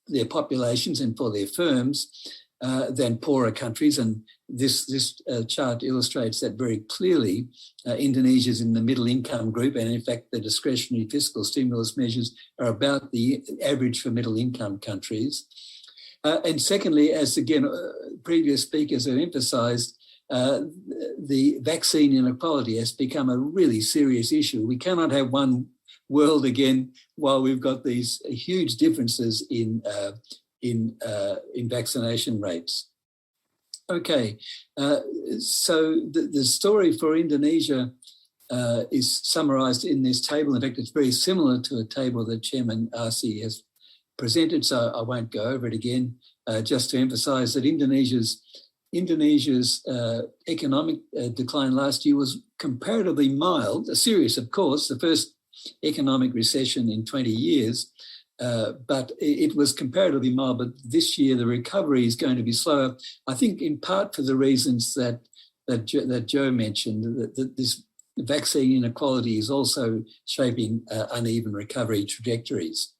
their populations and for their firms than poorer countries. And this chart illustrates that very clearly. Indonesia is in the middle income group, and in fact, the discretionary fiscal stimulus measures are about the average for middle income countries. And secondly, as again, previous speakers have emphasised, the vaccine inequality has become a really serious issue. We cannot have one world again while we've got these huge differences in vaccination rates. Okay, so the story for Indonesia is summarised in this table. In fact, it's very similar to a table that Chairman RC has presented, so I won't go over it again, just to emphasise that Indonesia's economic decline last year was comparatively mild, serious, of course, the first economic recession in 20 years, but it was comparatively mild. But this year, the recovery is going to be slower, I think in part for the reasons that Joe mentioned, that this vaccine inequality is also shaping uneven recovery trajectories.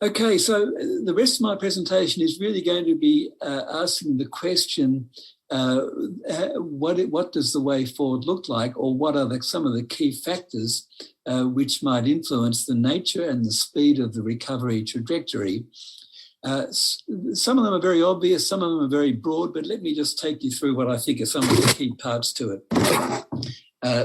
Okay, so the rest of my presentation is really going to be asking the question, what does the way forward look like, or what are some of the key factors which might influence the nature and the speed of the recovery trajectory? Some of them are very obvious, some of them are very broad, but let me just take you through what I think are some of the key parts to it.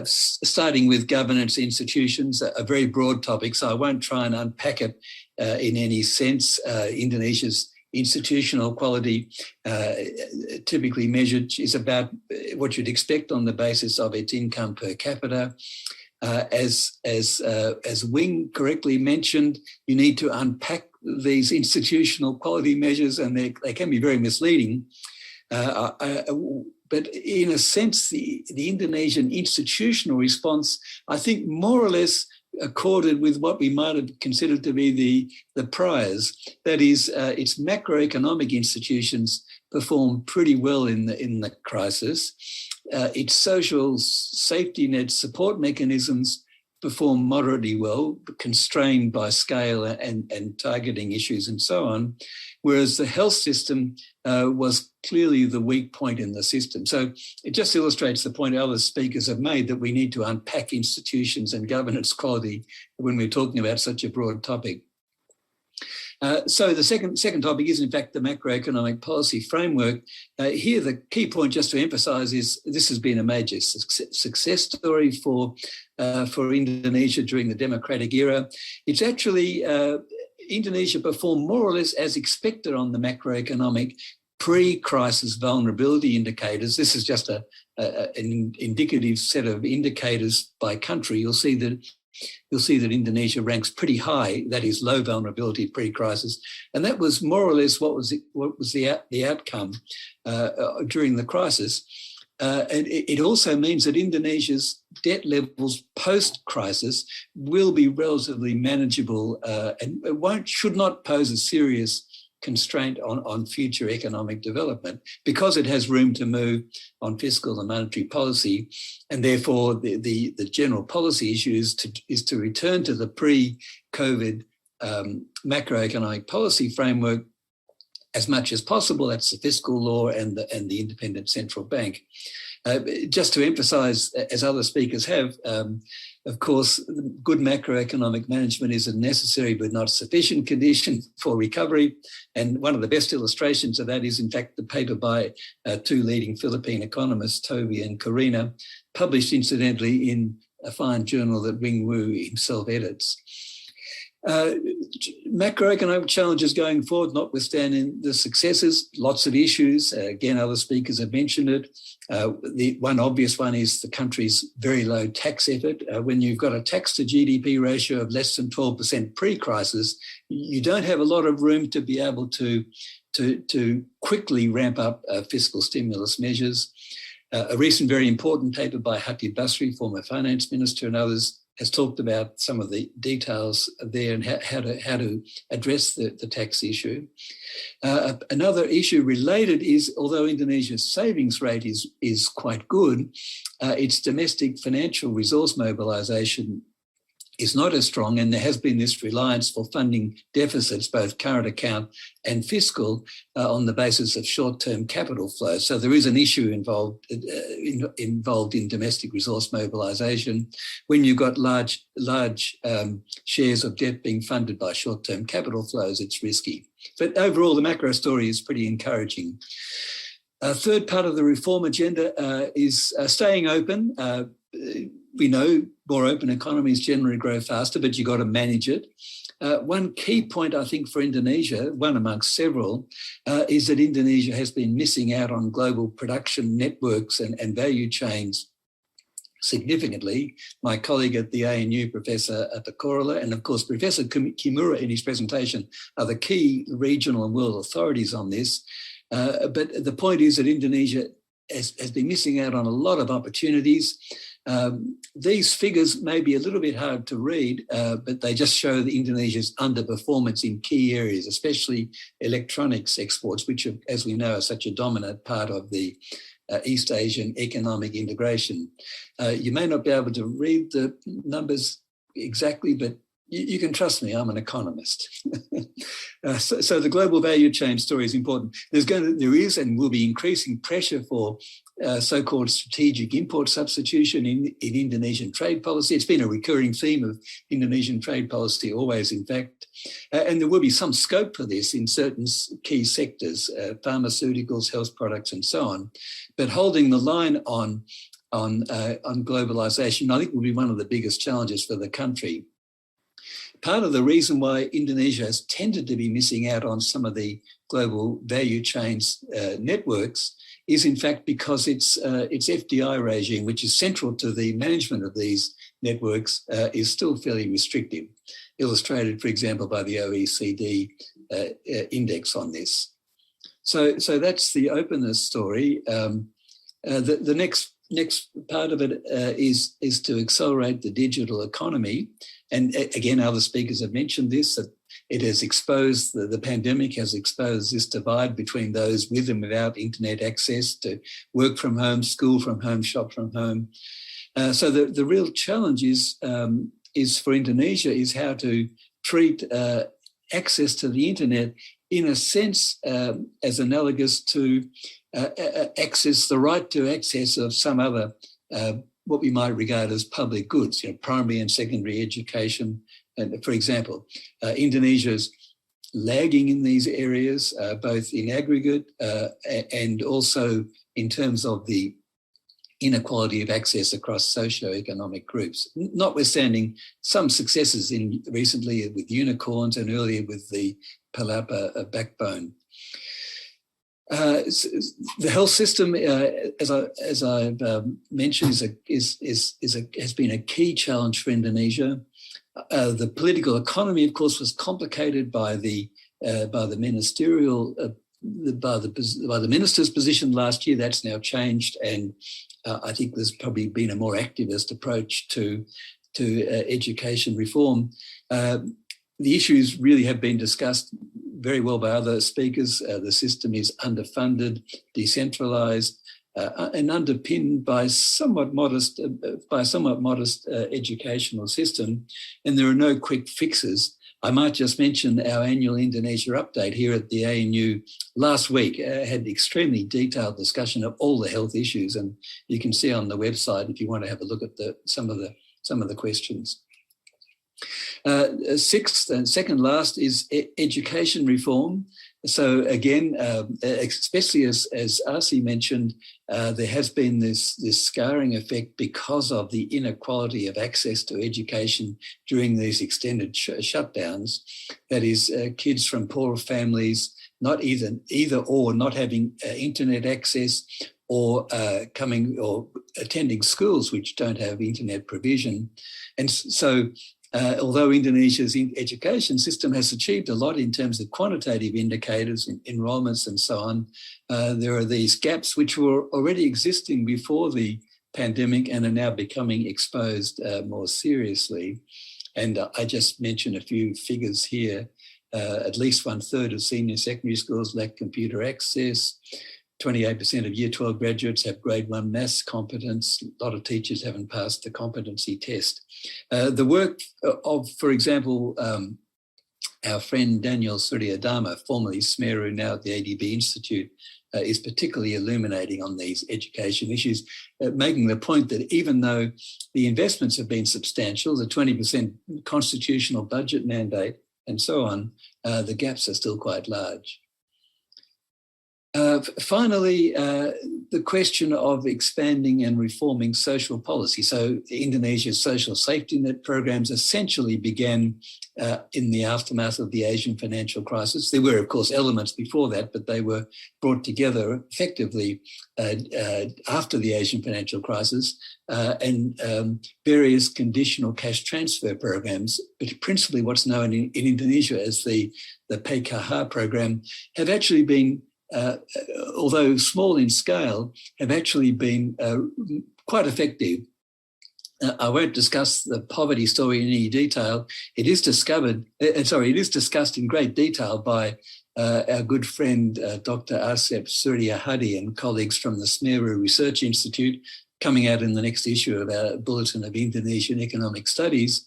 Starting with governance institutions, a very broad topic, so I won't try and unpack it in any sense. Indonesia's institutional quality, typically measured, is about what you'd expect on the basis of its income per capita. As Wing correctly mentioned, you need to unpack these institutional quality measures, and they can be very misleading. But in a sense, the Indonesian institutional response, I think, more or less accorded with what we might have considered to be the priors. That is, its macroeconomic institutions performed pretty well in the crisis. Its social safety net support mechanisms performed moderately well, constrained by scale and targeting issues and so on, whereas the health system was clearly the weak point in the system. So it just illustrates the point other speakers have made, that we need to unpack institutions and governance quality when we're talking about such a broad topic. So the second topic is, in fact, the macroeconomic policy framework. Here, the key point just to emphasise is this has been a major success story for Indonesia during the democratic era. It's actually, Indonesia performed more or less as expected on the macroeconomic pre-crisis vulnerability indicators. This is just an indicative set of indicators by country. You'll see that Indonesia ranks pretty high, that is low vulnerability pre-crisis. And that was more or less what was the outcome during the crisis. And it also means that Indonesia's debt levels post-crisis will be relatively manageable and should not pose a serious constraint on future economic development, because it has room to move on fiscal and monetary policy, and therefore the general policy issue is to return to the pre-COVID macroeconomic policy framework as much as possible. That's the fiscal law and the independent central bank. Just to emphasise, as other speakers have, of course, good macroeconomic management is a necessary but not sufficient condition for recovery. And one of the best illustrations of that is, in fact, the paper by two leading Philippine economists, Toby and Corina, published incidentally in a fine journal that Wing Wu himself edits. Macroeconomic challenges going forward, notwithstanding the successes, lots of issues. Again, other speakers have mentioned it. The one obvious one is the country's very low tax effort. When you've got a tax to GDP ratio of less than 12% pre-crisis, you don't have a lot of room to be able to quickly ramp up fiscal stimulus measures. A recent very important paper by Hatib Basri, former finance minister, and others, has talked about some of the details there and how to address the tax issue. Another issue related is, although Indonesia's savings rate is quite good, its domestic financial resource mobilisation is not as strong, and there has been this reliance for funding deficits, both current account and fiscal, on the basis of short-term capital flows. So there is an issue involved in domestic resource mobilisation. When you've got large shares of debt being funded by short-term capital flows, it's risky. But overall, the macro story is pretty encouraging. A third part of the reform agenda is staying open. We know more open economies generally grow faster, but you've got to manage it. One key point, I think, for Indonesia, one amongst several, is that Indonesia has been missing out on global production networks and value chains significantly. My colleague at the ANU, Professor Takorola, and of course, Professor Kimura in his presentation are the key regional and world authorities on this. But the point is that Indonesia has been missing out on a lot of opportunities. These figures may be a little bit hard to read, but they just show that Indonesia's underperformance in key areas, especially electronics exports, which, as we know, are such a dominant part of the East Asian economic integration. You may not be able to read the numbers exactly, but you can trust me, I'm an economist. So the global value chain story is important. There is and will be increasing pressure for so-called strategic import substitution in Indonesian trade policy. It's been a recurring theme of Indonesian trade policy always, in fact. And there will be some scope for this in certain key sectors, pharmaceuticals, health products, and so on. But holding the line on globalization, I think, will be one of the biggest challenges for the country. Part of the reason why Indonesia has tended to be missing out on some of the global value chains networks is in fact because its FDI regime, which is central to the management of these networks, is still fairly restrictive, illustrated, for example, by the OECD index on this. So that's the openness story. The next part of it is to accelerate the digital economy. And again, other speakers have mentioned this, that it has exposed, the pandemic has exposed this divide between those with and without internet access to work from home, school from home, shop from home. So the real challenge is for Indonesia is how to treat access to the internet in a sense as analogous to the right to access of some other what we might regard as public goods, primary and secondary education. And for example, Indonesia's lagging in these areas, both in aggregate and also in terms of the inequality of access across socio-economic groups, notwithstanding some successes recently with unicorns and earlier with the Palapa backbone. The health system, as I've mentioned, has been a key challenge for Indonesia. The political economy, of course, was complicated by the ministerial by the minister's position last year. That's now changed, and I think there's probably been a more activist approach to education reform. The issues really have been discussed very well by other speakers. The system is underfunded, decentralised, and underpinned by somewhat modest educational system, and there are no quick fixes. I might just mention our annual Indonesia update here at the ANU last week had extremely detailed discussion of all the health issues, and you can see on the website if you want to have a look at some of the questions. Sixth and second last is education reform. So again, especially as Arsi mentioned, there has been this scarring effect because of the inequality of access to education during these extended shutdowns. That is, kids from poor families not either or not having internet access, or attending schools which don't have internet provision. And so although Indonesia's education system has achieved a lot in terms of quantitative indicators, enrollments and so on, there are these gaps which were already existing before the pandemic and are now becoming exposed more seriously. And I just mentioned a few figures here. At least 1/3 of senior secondary schools lack computer access. 28% of Year 12 graduates have grade 1 maths competence. A lot of teachers haven't passed the competency test. The work of, for example, our friend Daniel Suryadharma, formerly Smeru, now at the ADB Institute, is particularly illuminating on these education issues, making the point that even though the investments have been substantial, the 20% constitutional budget mandate and so on, the gaps are still quite large. Finally, the question of expanding and reforming social policy. So Indonesia's social safety net programs essentially began in the aftermath of the Asian financial crisis. There were, of course, elements before that, but they were brought together effectively after the Asian financial crisis, and various conditional cash transfer programs, but principally what's known in Indonesia as the PKH program, have actually been although small in scale, have actually been quite effective. I won't discuss the poverty story in any detail. It is discussed in great detail by our good friend, Dr. Asep Surya Hadi and colleagues from the Smeru Research Institute, coming out in the next issue of our Bulletin of Indonesian Economic Studies.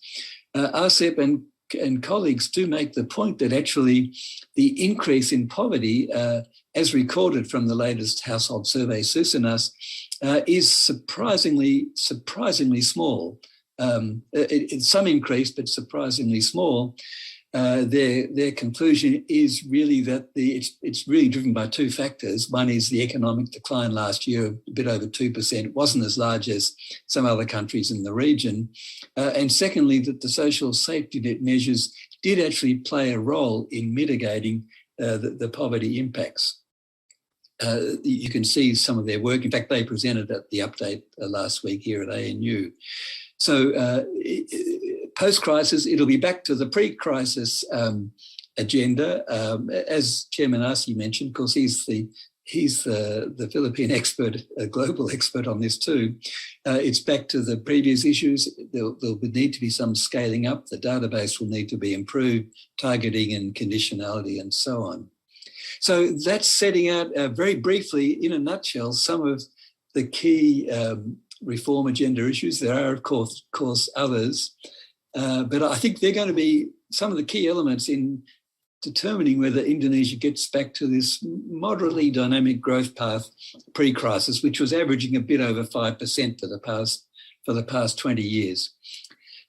Asep and colleagues do make the point that actually the increase in poverty, as recorded from the latest household survey, Susunas, is surprisingly small. It's some increase, but surprisingly small. Their conclusion is really that it's really driven by two factors. One is the economic decline last year, a bit over 2%, wasn't as large as some other countries in the region. And secondly, that the social safety net measures did actually play a role in mitigating the poverty impacts. You can see some of their work. In fact, they presented at the update last week here at ANU. So post-crisis, it'll be back to the pre-crisis agenda. As Chairman Arsi mentioned, of course, he's the Philippine expert, a global expert on this too. It's back to the previous issues. There'll need to be some scaling up. The database will need to be improved, targeting and conditionality and so on. So that's setting out very briefly, in a nutshell, some of the key reform agenda issues. There are, of course, others, but I think they're going to be some of the key elements in determining whether Indonesia gets back to this moderately dynamic growth path pre-crisis, which was averaging a bit over 5% for the past 20 years.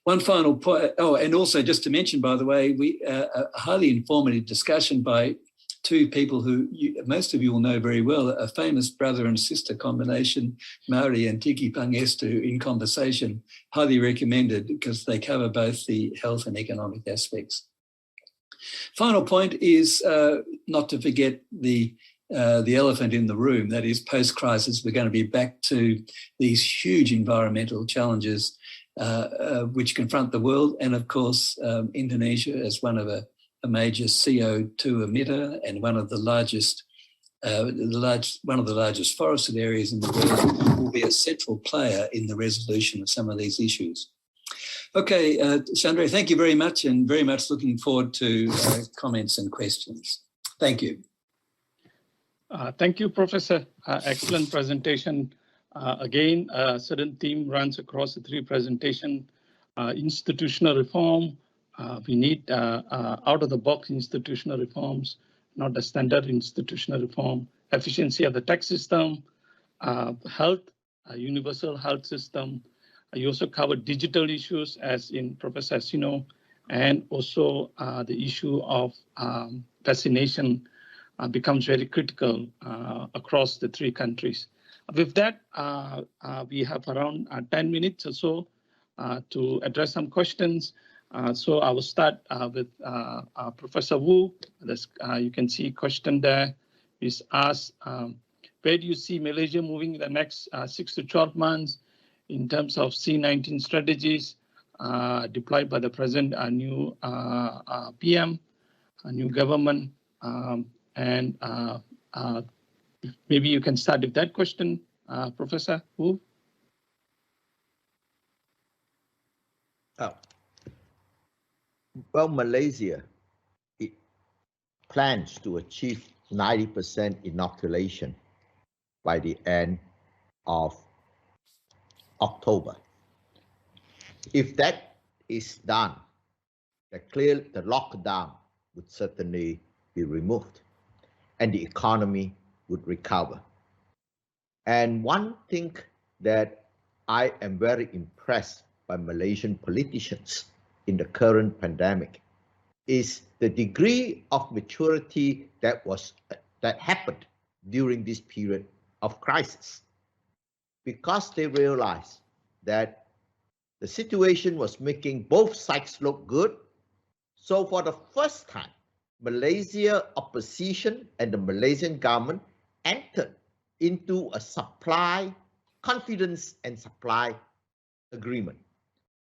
One final point, and also just to mention, by the way, a highly informative discussion by two people who most of you will know very well, a famous brother and sister combination, Mauri and Tiki Pangestu, in conversation, highly recommended because they cover both the health and economic aspects. Final point is not to forget the elephant in the room, that is post-crisis, we're going to be back to these huge environmental challenges which confront the world, and of course Indonesia as one of a major CO2 emitter and one of the largest forested areas in the world, will be a central player in the resolution of some of these issues. Okay, Shandre, thank you very much, and very much looking forward to comments and questions. Thank you. Thank you, Professor. Excellent presentation. Again, a certain theme runs across the three presentations. Institutional reform. We need out-of-the-box institutional reforms, not the standard institutional reform. Efficiency of the tax system, health, universal health system. You also covered digital issues, as in Professor Arsenio, and also the issue of vaccination becomes very critical across the three countries. With that, we have around 10 minutes or so to address some questions. So I will start with Professor Wu. You can see question there is asked, where do you see Malaysia moving in the next 6 to 12 months in terms of C19 strategies? deployed by the president, a new PM, a new government, and maybe you can start with that question, Professor Wu. Oh. Well, Malaysia, it plans to achieve 90% inoculation by the end of October. If that is done, the lockdown would certainly be removed and the economy would recover. And one thing that I am very impressed by Malaysian politicians in the current pandemic is the degree of maturity that happened during this period of crisis, because they realized that the situation was making both sides look good. So for the first time, Malaysia opposition and the Malaysian government entered into a confidence and supply agreement.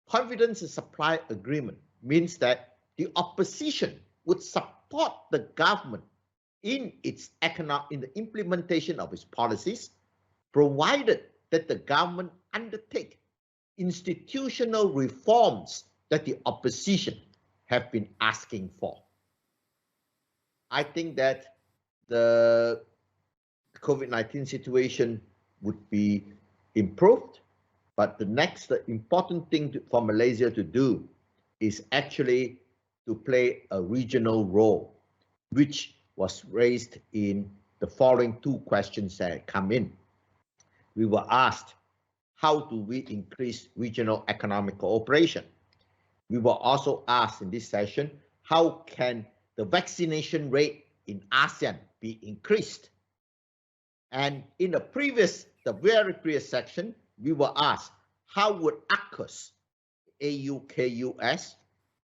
Confidence and supply agreement means that the opposition would support the government in the implementation of its policies, provided that the government undertake institutional reforms that the opposition have been asking for. I think that the COVID-19 situation would be improved, but the important thing for Malaysia to do is actually to play a regional role, which was raised in the following two questions that come in. We were asked, how do we increase regional economic cooperation? We were also asked in this session, how can the vaccination rate in ASEAN be increased? And in the very previous section, we were asked, how would AUKUS, AUKUS,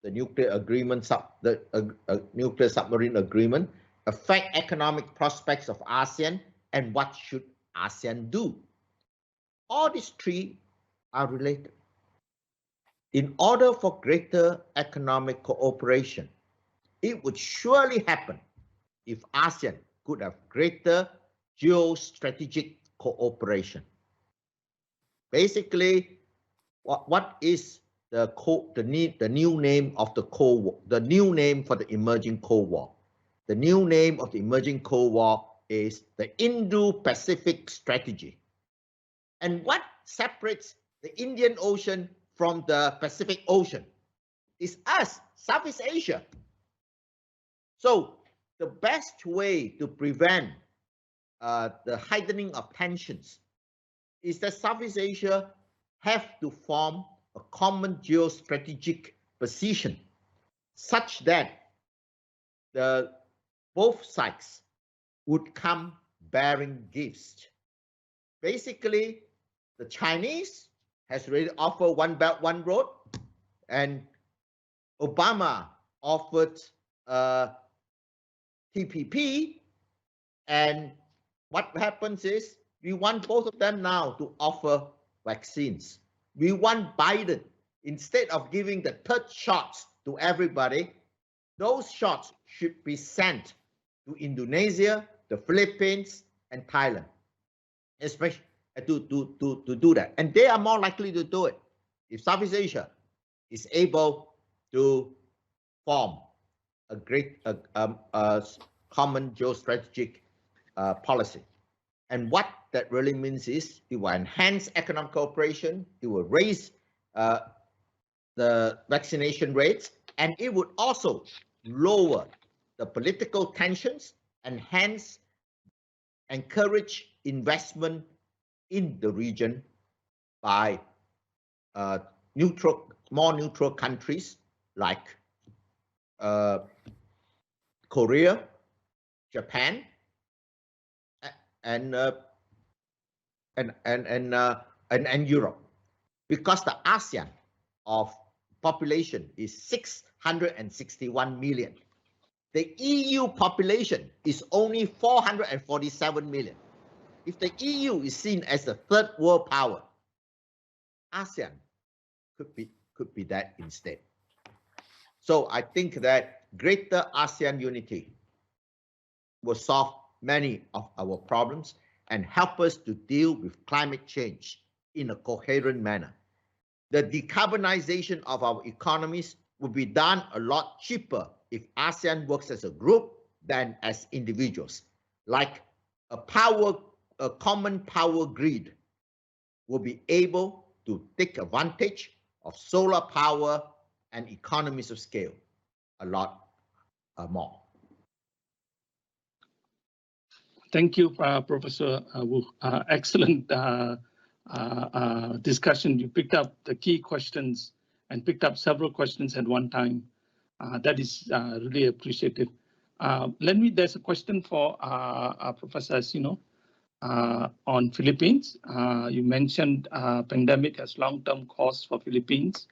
the nuclear agreement, nuclear submarine agreement, affect economic prospects of ASEAN, and what should ASEAN do? All these three are related. In order for greater economic cooperation, it would surely happen if ASEAN could have greater geostrategic cooperation. Basically, what is the new name of the Cold War? The new name for the emerging Cold War. The new name of the emerging Cold War is the Indo-Pacific strategy. And what separates the Indian Ocean from the Pacific Ocean is us, Southeast Asia. So the best way to prevent the heightening of tensions is that Southeast Asia have to form a common geostrategic position such that both sides would come bearing gifts. Basically, the Chinese has already offered one belt, one road, and Obama offered TPP, and what happens is we want both of them now to offer vaccines. We want Biden, instead of giving the third shots to everybody, those shots should be sent to Indonesia, the Philippines, and Thailand, especially to do that. And they are more likely to do it if Southeast Asia is able to form a common geostrategic policy. And what that really means is it will enhance economic cooperation, it will raise the vaccination rates, and it would also lower the political tensions and hence encourage investment in the region by more neutral countries like Korea, Japan, and Europe, because the ASEAN of population is 661 million. The EU population is only 447 million. If the EU is seen as the third world power, ASEAN could be that instead. So I think that greater ASEAN unity will solve many of our problems and help us to deal with climate change in a coherent manner. The decarbonization of our economies will be done a lot cheaper if ASEAN works as a group than as individuals. Like a common power grid will be able to take advantage of solar power and economies of scale a lot more. Thank you, Professor Wu. Excellent discussion. You picked up the key questions and picked up several questions at one time. That is really appreciative. There's a question for Professor Arsenio on Philippines. You mentioned pandemic has long-term costs for Philippines.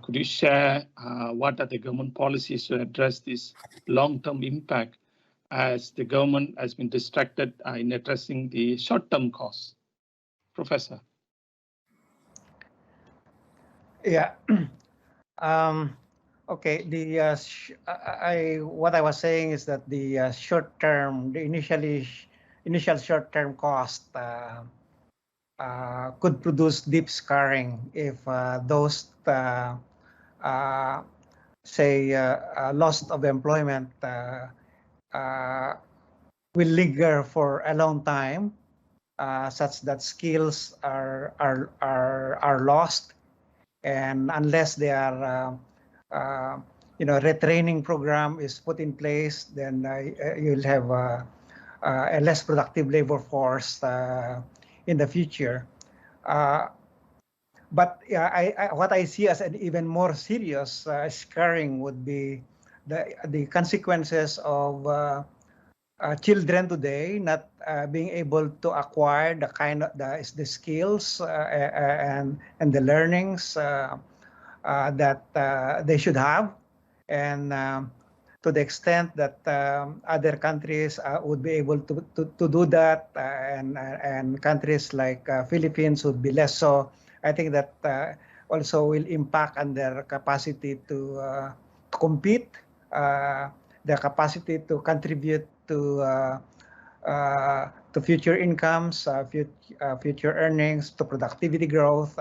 Could you share what are the government policies to address this long-term impact, as the government has been distracted in addressing the short-term costs? Professor. Yeah. Okay. What I was saying is that the initial short-term cost could produce deep scarring if those loss of employment will linger for a long time, such that skills are lost, and unless they are retraining program is put in place, then you'll have a less productive labor force in the future. But what I see as an even more serious scarring would be the consequences of children today not being able to acquire the kind of the skills and the learnings that they should have, and to the extent that other countries would be able to do that, and countries like Philippines would be less so. I think that also will impact on their capacity to compete, their capacity to contribute to future incomes, future earnings, to productivity growth,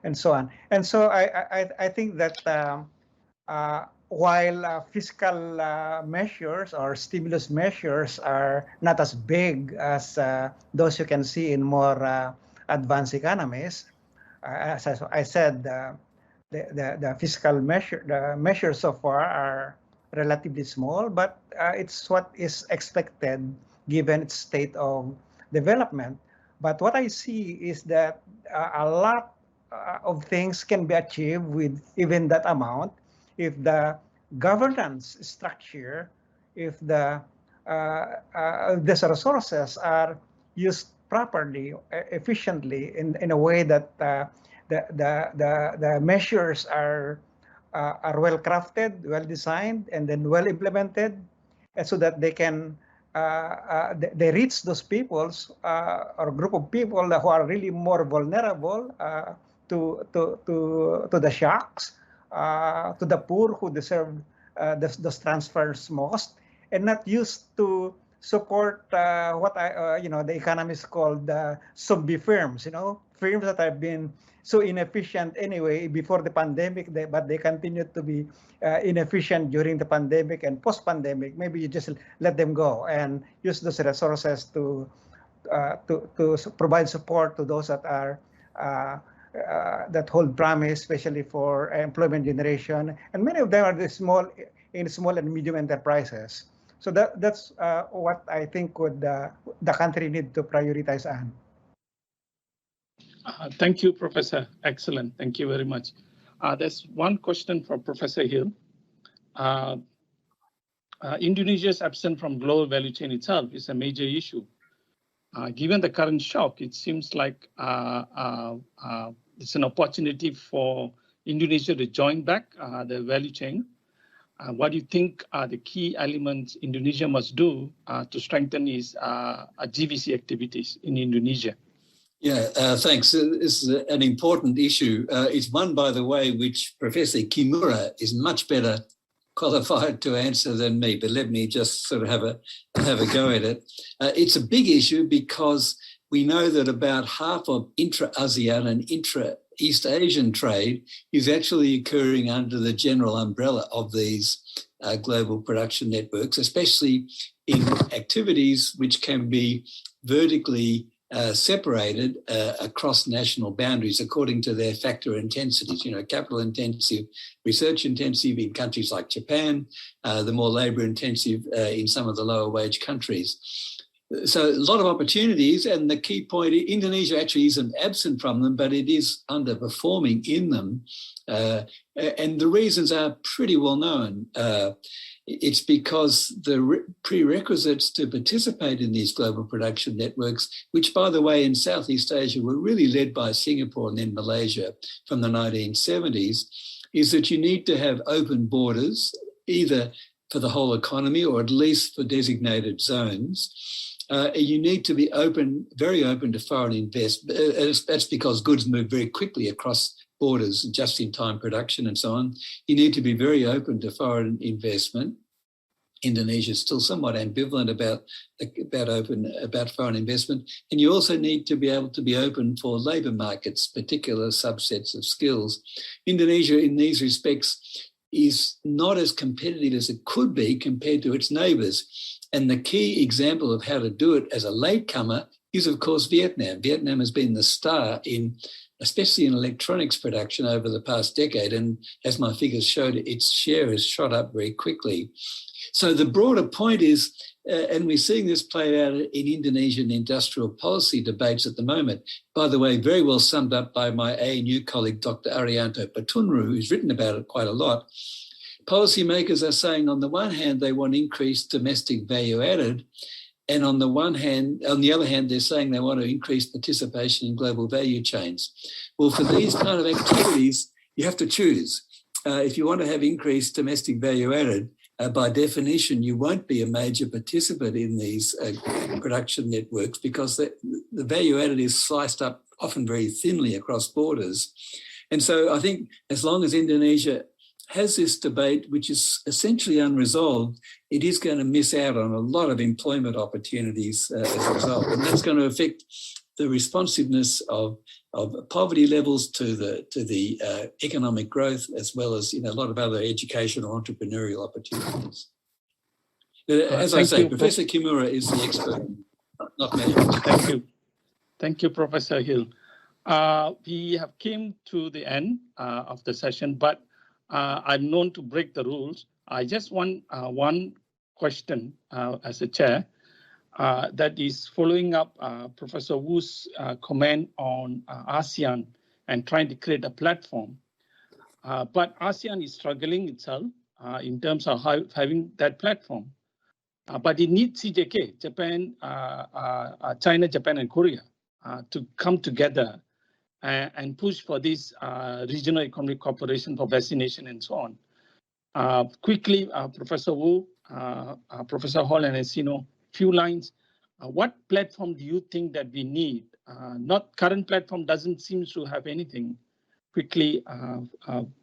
and so on. And so I think that while fiscal measures or stimulus measures are not as big as those you can see in more advanced economies, as I said, the fiscal measures so far are relatively small, but it's what is expected given its state of development. But what I see is that a lot of things can be achieved with even that amount if the governance structure, if the these resources are used properly, efficiently, in a way that the measures are well crafted, well designed, and then well implemented, and so that they can they reach those peoples or group of people who are really more vulnerable to the shocks, to the poor who deserve those transfers most, and not used to support what the economists called zombie firms, firms that have been so inefficient anyway before the pandemic, but they continue to be inefficient during the pandemic and post-pandemic. Maybe you just let them go and use those resources to provide support to those that are that hold promise, especially for employment generation, and many of them are small and medium enterprises. So that's what I think would the country need to prioritize on. Thank you, Professor. Excellent. Thank you very much. There's one question for Professor Hill. Indonesia's absence from global value chain itself is a major issue. Given the current shock, it seems like it's an opportunity for Indonesia to join back the value chain. What do you think are the key elements Indonesia must do to strengthen its GVC activities in Indonesia? Yeah, thanks. This is an important issue. It's one, by the way, which Professor Kimura is much better qualified to answer than me, but let me just sort of have a go at it. It's a big issue because we know that about half of intra-ASEAN and intra-East Asian trade is actually occurring under the general umbrella of these global production networks, especially in activities which can be vertically separated across national boundaries according to their factor intensities, capital intensive, research intensive in countries like Japan, the more labour intensive in some of the lower wage countries. So a lot of opportunities, and the key point, Indonesia actually isn't absent from them, but it is underperforming in them. And the reasons are pretty well known. It's because the prerequisites to participate in these global production networks, which, by the way, in Southeast Asia were really led by Singapore and then Malaysia from the 1970s, is that you need to have open borders, either for the whole economy or at least for designated zones. You need to be open, very open to foreign investment. That's because goods move very quickly across borders, just-in-time production and so on. You need to be very open to foreign investment. Indonesia is still somewhat ambivalent about foreign investment. And you also need to be able to be open for labour markets, particular subsets of skills. Indonesia, in these respects, is not as competitive as it could be compared to its neighbours. And the key example of how to do it as a latecomer is, of course, Vietnam. Vietnam has been the star especially in electronics production over the past decade. And as my figures showed, its share has shot up very quickly. So the broader point is, and we're seeing this played out in Indonesian industrial policy debates at the moment, by the way, very well summed up by my ANU colleague, Dr. Arianto Patunru, who's written about it quite a lot. Policymakers are saying, on the one hand, they want increased domestic value added, and on the other hand, they're saying they want to increase participation in global value chains. Well, for these kind of activities, you have to choose. If you want to have increased domestic value added, by definition, you won't be a major participant in these production networks because the value added is sliced up often very thinly across borders. And so I think as long as Indonesia has this debate, which is essentially unresolved, it is going to miss out on a lot of employment opportunities as a result. And that's going to affect the responsiveness of poverty levels to the economic growth, as well as a lot of other educational entrepreneurial opportunities. As I say, Professor Kimura is the expert, not me. Thank you, Professor Hill. We have come to the end of the session, but I'm known to break the rules. I just want one question as a chair. That is following up Professor Wu's comment on ASEAN and trying to create a platform. But ASEAN is struggling itself in terms of having that platform. But it needs CJK, Japan, China, Japan, and Korea to come together and push for this regional economic cooperation for vaccination and so on. Quickly, Professor Wu, Professor Hall, and Arsenio, few lines. What platform do you think that we need? Not current platform doesn't seem to have anything. Quickly,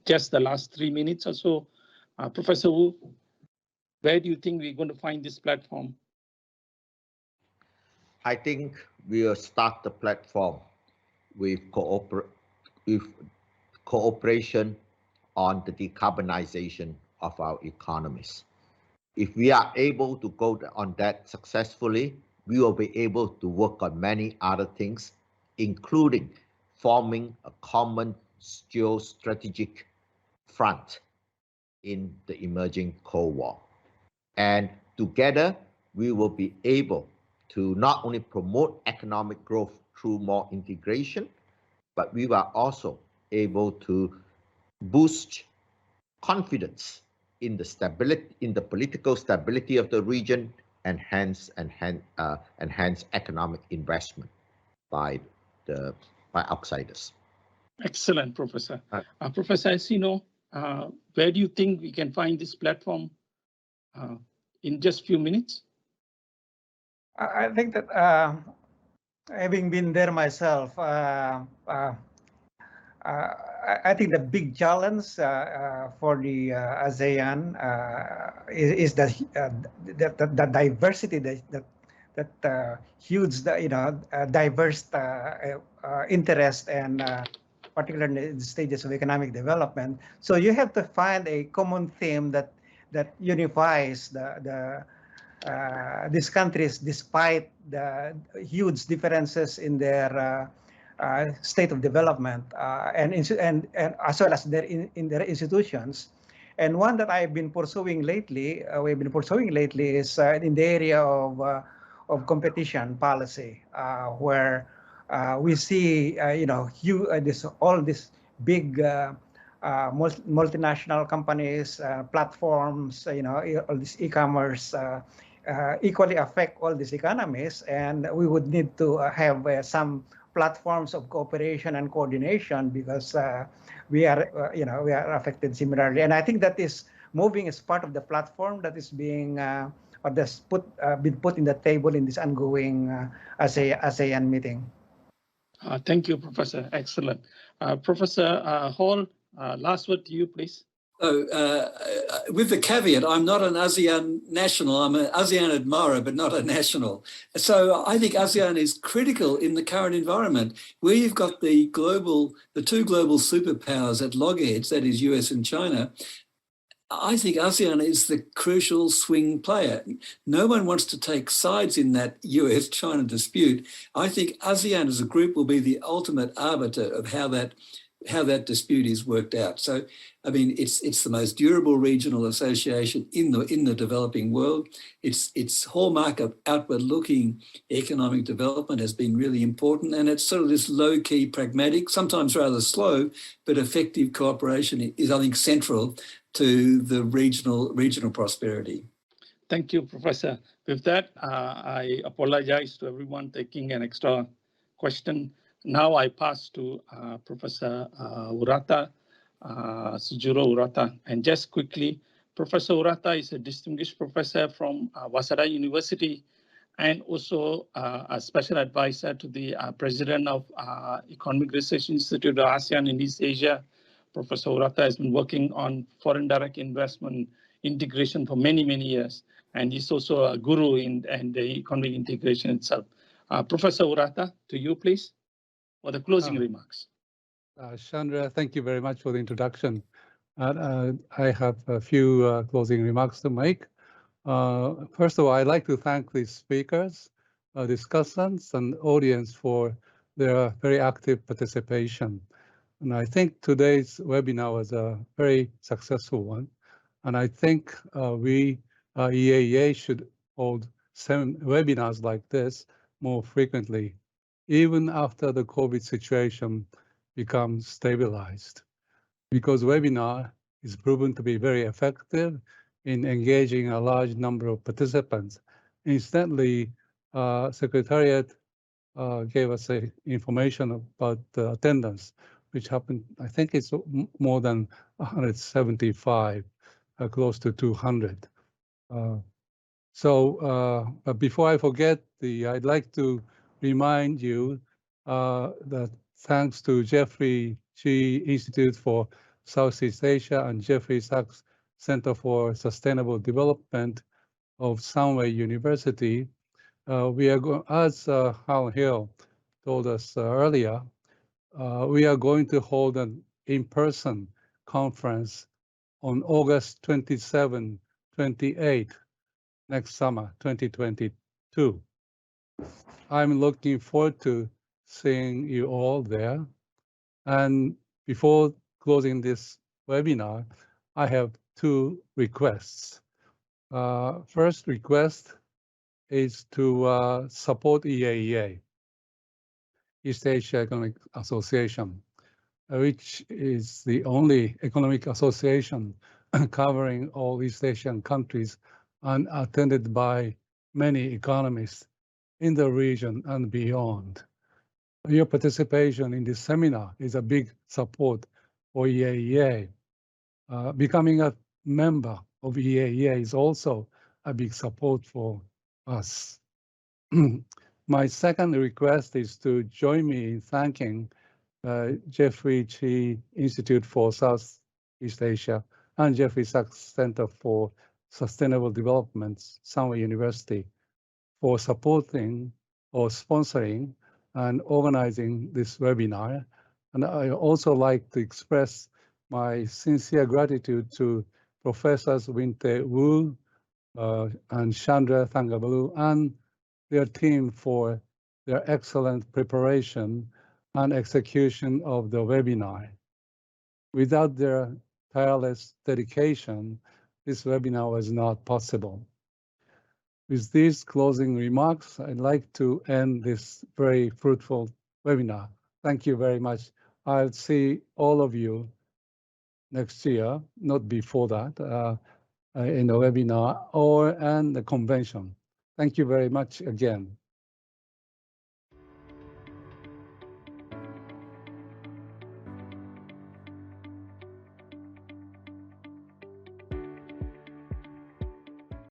just the last 3 minutes or so. Professor Wu, where do you think we're going to find this platform? I think we will start the platform with cooperation on the decarbonization of our economies. If we are able to go on that successfully, we will be able to work on many other things, including forming a common geostrategic front in the emerging Cold War. And together, we will be able to not only promote economic growth through more integration, but we are also able to boost confidence in the stability, in the political stability of the region, and hence enhance economic investment by outsiders. Excellent, Professor. Professor Arsenio, where do you think we can find this platform in just a few minutes? I think that Having been there myself, I think the big challenge for the ASEAN is the diversity, that huge, diverse interest, and particularly in the stages of economic development. So you have to find a common theme that unifies these countries, despite the huge differences in their state of development, and as well as in their institutions. And one that I've been pursuing lately, we've been pursuing lately, is in the area of competition policy, where we see, all these big multinational companies, platforms, all this e-commerce equally affect all these economies, and we would need to have some platforms of cooperation and coordination, because we are affected similarly. And I think that is moving as part of the platform that is being been put in the table in this ongoing ASEAN meeting. Thank you, Professor. Excellent. Professor Hall, last word to you, please. With the caveat, I'm not an ASEAN national. I'm an ASEAN admirer, but not a national. So I think ASEAN is critical in the current environment, where you've got the two global superpowers at loggerheads, that is US and China. I think ASEAN is the crucial swing player. No one wants to take sides in that US-China dispute. I think ASEAN as a group will be the ultimate arbiter of how that dispute is worked out. So, I mean, it's the most durable regional association in the developing world. Its hallmark of outward-looking economic development has been really important, and it's sort of this low-key, pragmatic, sometimes rather slow, but effective cooperation is, I think, central to the regional prosperity. Thank you, Professor. With that, I apologize to everyone taking an extra question. Now I pass to Professor Urata, Shujiro Urata. And just quickly, Professor Urata is a distinguished professor from Waseda University, and also a special advisor to the president of Economic Research Institute of ASEAN in East Asia. Professor Urata has been working on foreign direct investment integration for many, many years, and he's also a guru in the economic integration itself. Professor Urata, to you, please, for the closing remarks. Shandre, thank you very much for the introduction. I have a few closing remarks to make. First of all, I'd like to thank the speakers, discussants, and audience for their very active participation. And I think today's webinar was a very successful one. And I think we, EAEA, should hold webinars like this more frequently, even after the COVID situation becomes stabilized, because webinar is proven to be very effective in engaging a large number of participants. Incidentally, Secretariat gave us information about the attendance, which happened, I think it's more than 175, close to 200. But before I forget, I'd like to remind you that thanks to Jeffrey G. Institute for Southeast Asia and Jeffrey Sachs Center for Sustainable Development of Sunway University, we are going, as Hal Hill told us earlier, we are going to hold an in-person conference on August 27, 28, next summer, 2022. I'm looking forward to seeing you all there. And before closing this webinar, I have two requests. First request is to support EAEA, East Asia Economic Association, which is the only economic association covering all East Asian countries and attended by many economists in the region and beyond. Your participation in this seminar is a big support for EAEA. Becoming a member of EAEA is also a big support for us. My second request is to join me in thanking Jeffrey Chi Institute for Southeast Asia and Jeffrey Sachs Center for Sustainable Development, Sunway University, for supporting or sponsoring and organizing this webinar. And I also like to express my sincere gratitude to Professors Winte Wu and Shandre Thangavelu and their team for their excellent preparation and execution of the webinar. Without their tireless dedication, this webinar was not possible. With these closing remarks, I'd like to end this very fruitful webinar. Thank you very much. I'll see all of you next year, not before that, in the webinar or and the convention. Thank you very much again.